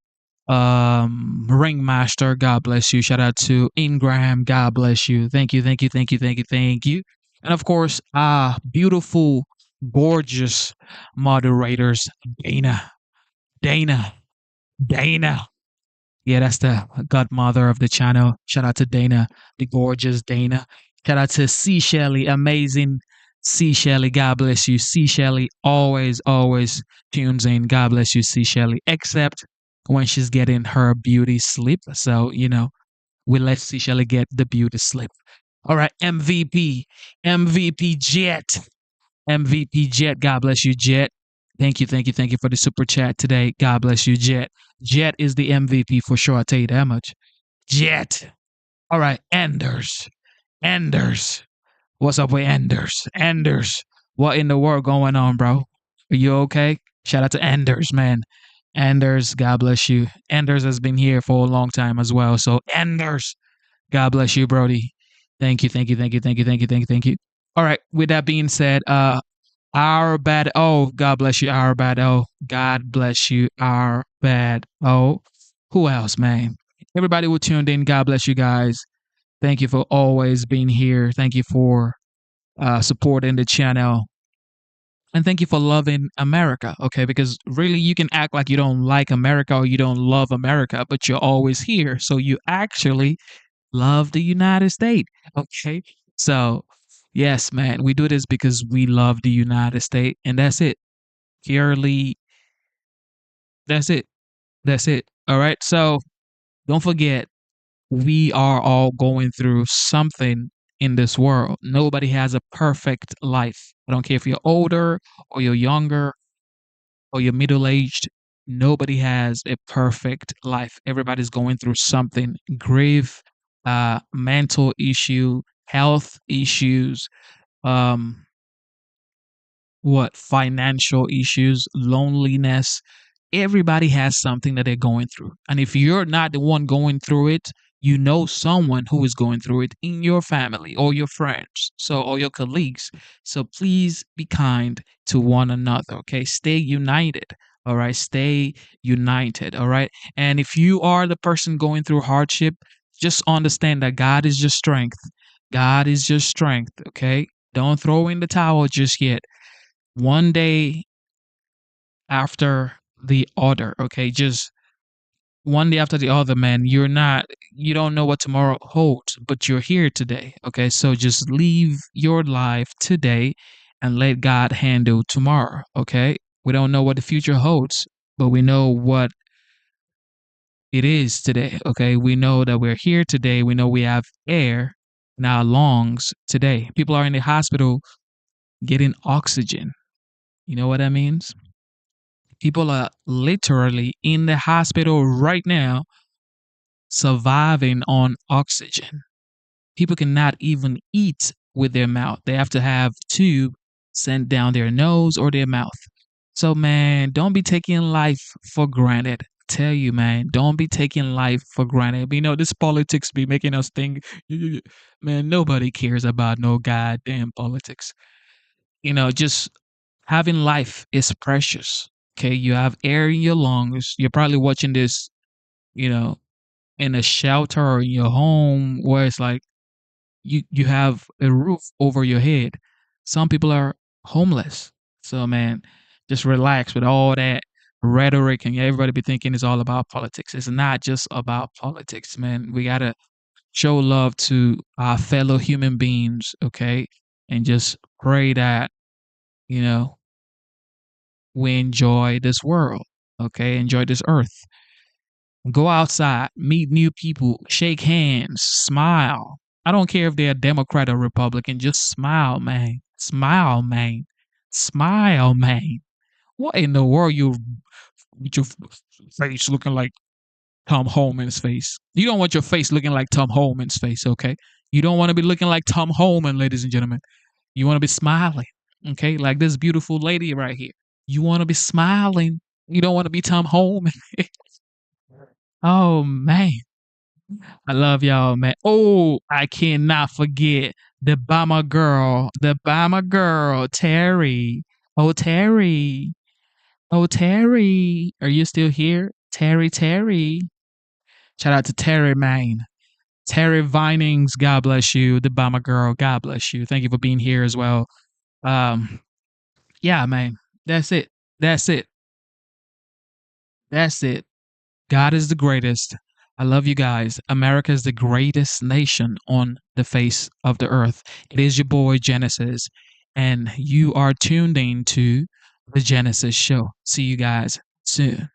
Ringmaster. God bless you. Shout out to Ingram. God bless you. Thank you. Thank you. Thank you. Thank you. Thank you. And of course, beautiful, gorgeous moderators, Dana. Yeah, that's the godmother of the channel. Shout out to Dana, the gorgeous Dana. Shout out to C. Shelley, amazing C. Shelley. God bless you. C. Shelley always tunes in. God bless you, C. Shelley, except when she's getting her beauty sleep. So, we let C. Shelley get the beauty sleep. All right, MVP Jet. MVP Jet. God bless you, Jet. Thank you for the super chat today. God bless you, Jet. Jet is the MVP for sure. I'll tell you that much. Jet. All right, Anders. What's up with Anders? What in the world going on, bro? Are you okay? Shout out to Anders, man. Anders, God bless you. Anders has been here for a long time as well. So Anders, God bless you, Brody. Thank you. All right, with that being said, Our bad. Oh, God bless you, our bad. Oh, God bless you, our bad. Oh, who else, man? Everybody who tuned in, God bless you guys. Thank you for always being here. Thank you for supporting the channel. And thank you for loving America, okay? Because really, you can act like you don't like America or you don't love America, but you're always here. So you actually love the United States, okay? So, yes, man, we do this because we love the United States, and that's it. Purely, that's it. That's it. All right. So, don't forget, we are all going through something in this world. Nobody has a perfect life. I don't care if you're older or you're younger or you're middle aged. Nobody has a perfect life. Everybody's going through something grave, mental issue, health issues, um, what financial issues, loneliness. Everybody has something that they're going through. And if you're not the one going through it, you know someone who is going through it in your family or your friends, so or your colleagues. So please be kind to one another, okay? Stay united. All right, stay united. All right. And if you are the person going through hardship, just understand that God is your strength. God is your strength, okay? Don't throw in the towel just yet. One day after the other, okay? Just one day after the other, man. You don't know what tomorrow holds, but you're here today, okay? So just live your life today and let God handle tomorrow, okay? We don't know what the future holds, but we know what it is today, okay? We know that we're here today. We know we have air in our lungs today. People are in the hospital getting oxygen. You know what that means? People are literally in the hospital right now surviving on oxygen. People cannot even eat with their mouth. They have to have tube sent down their nose or their mouth. So man, don't be taking life for granted. Tell you, man, don't be taking life for granted. You know, this politics be making us think, man, nobody cares about no goddamn politics. You know, just having life is precious. Okay, you have air in your lungs. You're probably watching this, you know, in a shelter or in your home where it's like you have a roof over your head. Some people are homeless. So man, just relax with all that rhetoric and everybody be thinking it's all about politics. It's not just about politics, man. We gotta show love to our fellow human beings, okay? And just pray that, you know, we enjoy this world, okay? Enjoy this earth. Go outside, meet new people, shake hands, smile. I don't care if they're Democrat or Republican, just smile, man. Smile, man. Smile, man. What in the world you with your face looking like Tom Holman's face? You don't want your face looking like Tom Holman's face, okay? You don't want to be looking like Tom Holman, ladies and gentlemen. You want to be smiling, okay? Like this beautiful lady right here. You want to be smiling. You don't want to be Tom Holman. Oh man, I love y'all, man. Oh, I cannot forget the Bama girl, Terry. Oh, Terry. Oh, Terry. Are you still here? Terry. Shout out to Terry, man. Terry Vinings, God bless you. The Bama girl, God bless you. Thank you for being here as well. Um, yeah, man. That's it. That's it. That's it. God is the greatest. I love you guys. America is the greatest nation on the face of the earth. It is your boy Genesis, and you are tuned in to the Genesis Show. See you guys soon.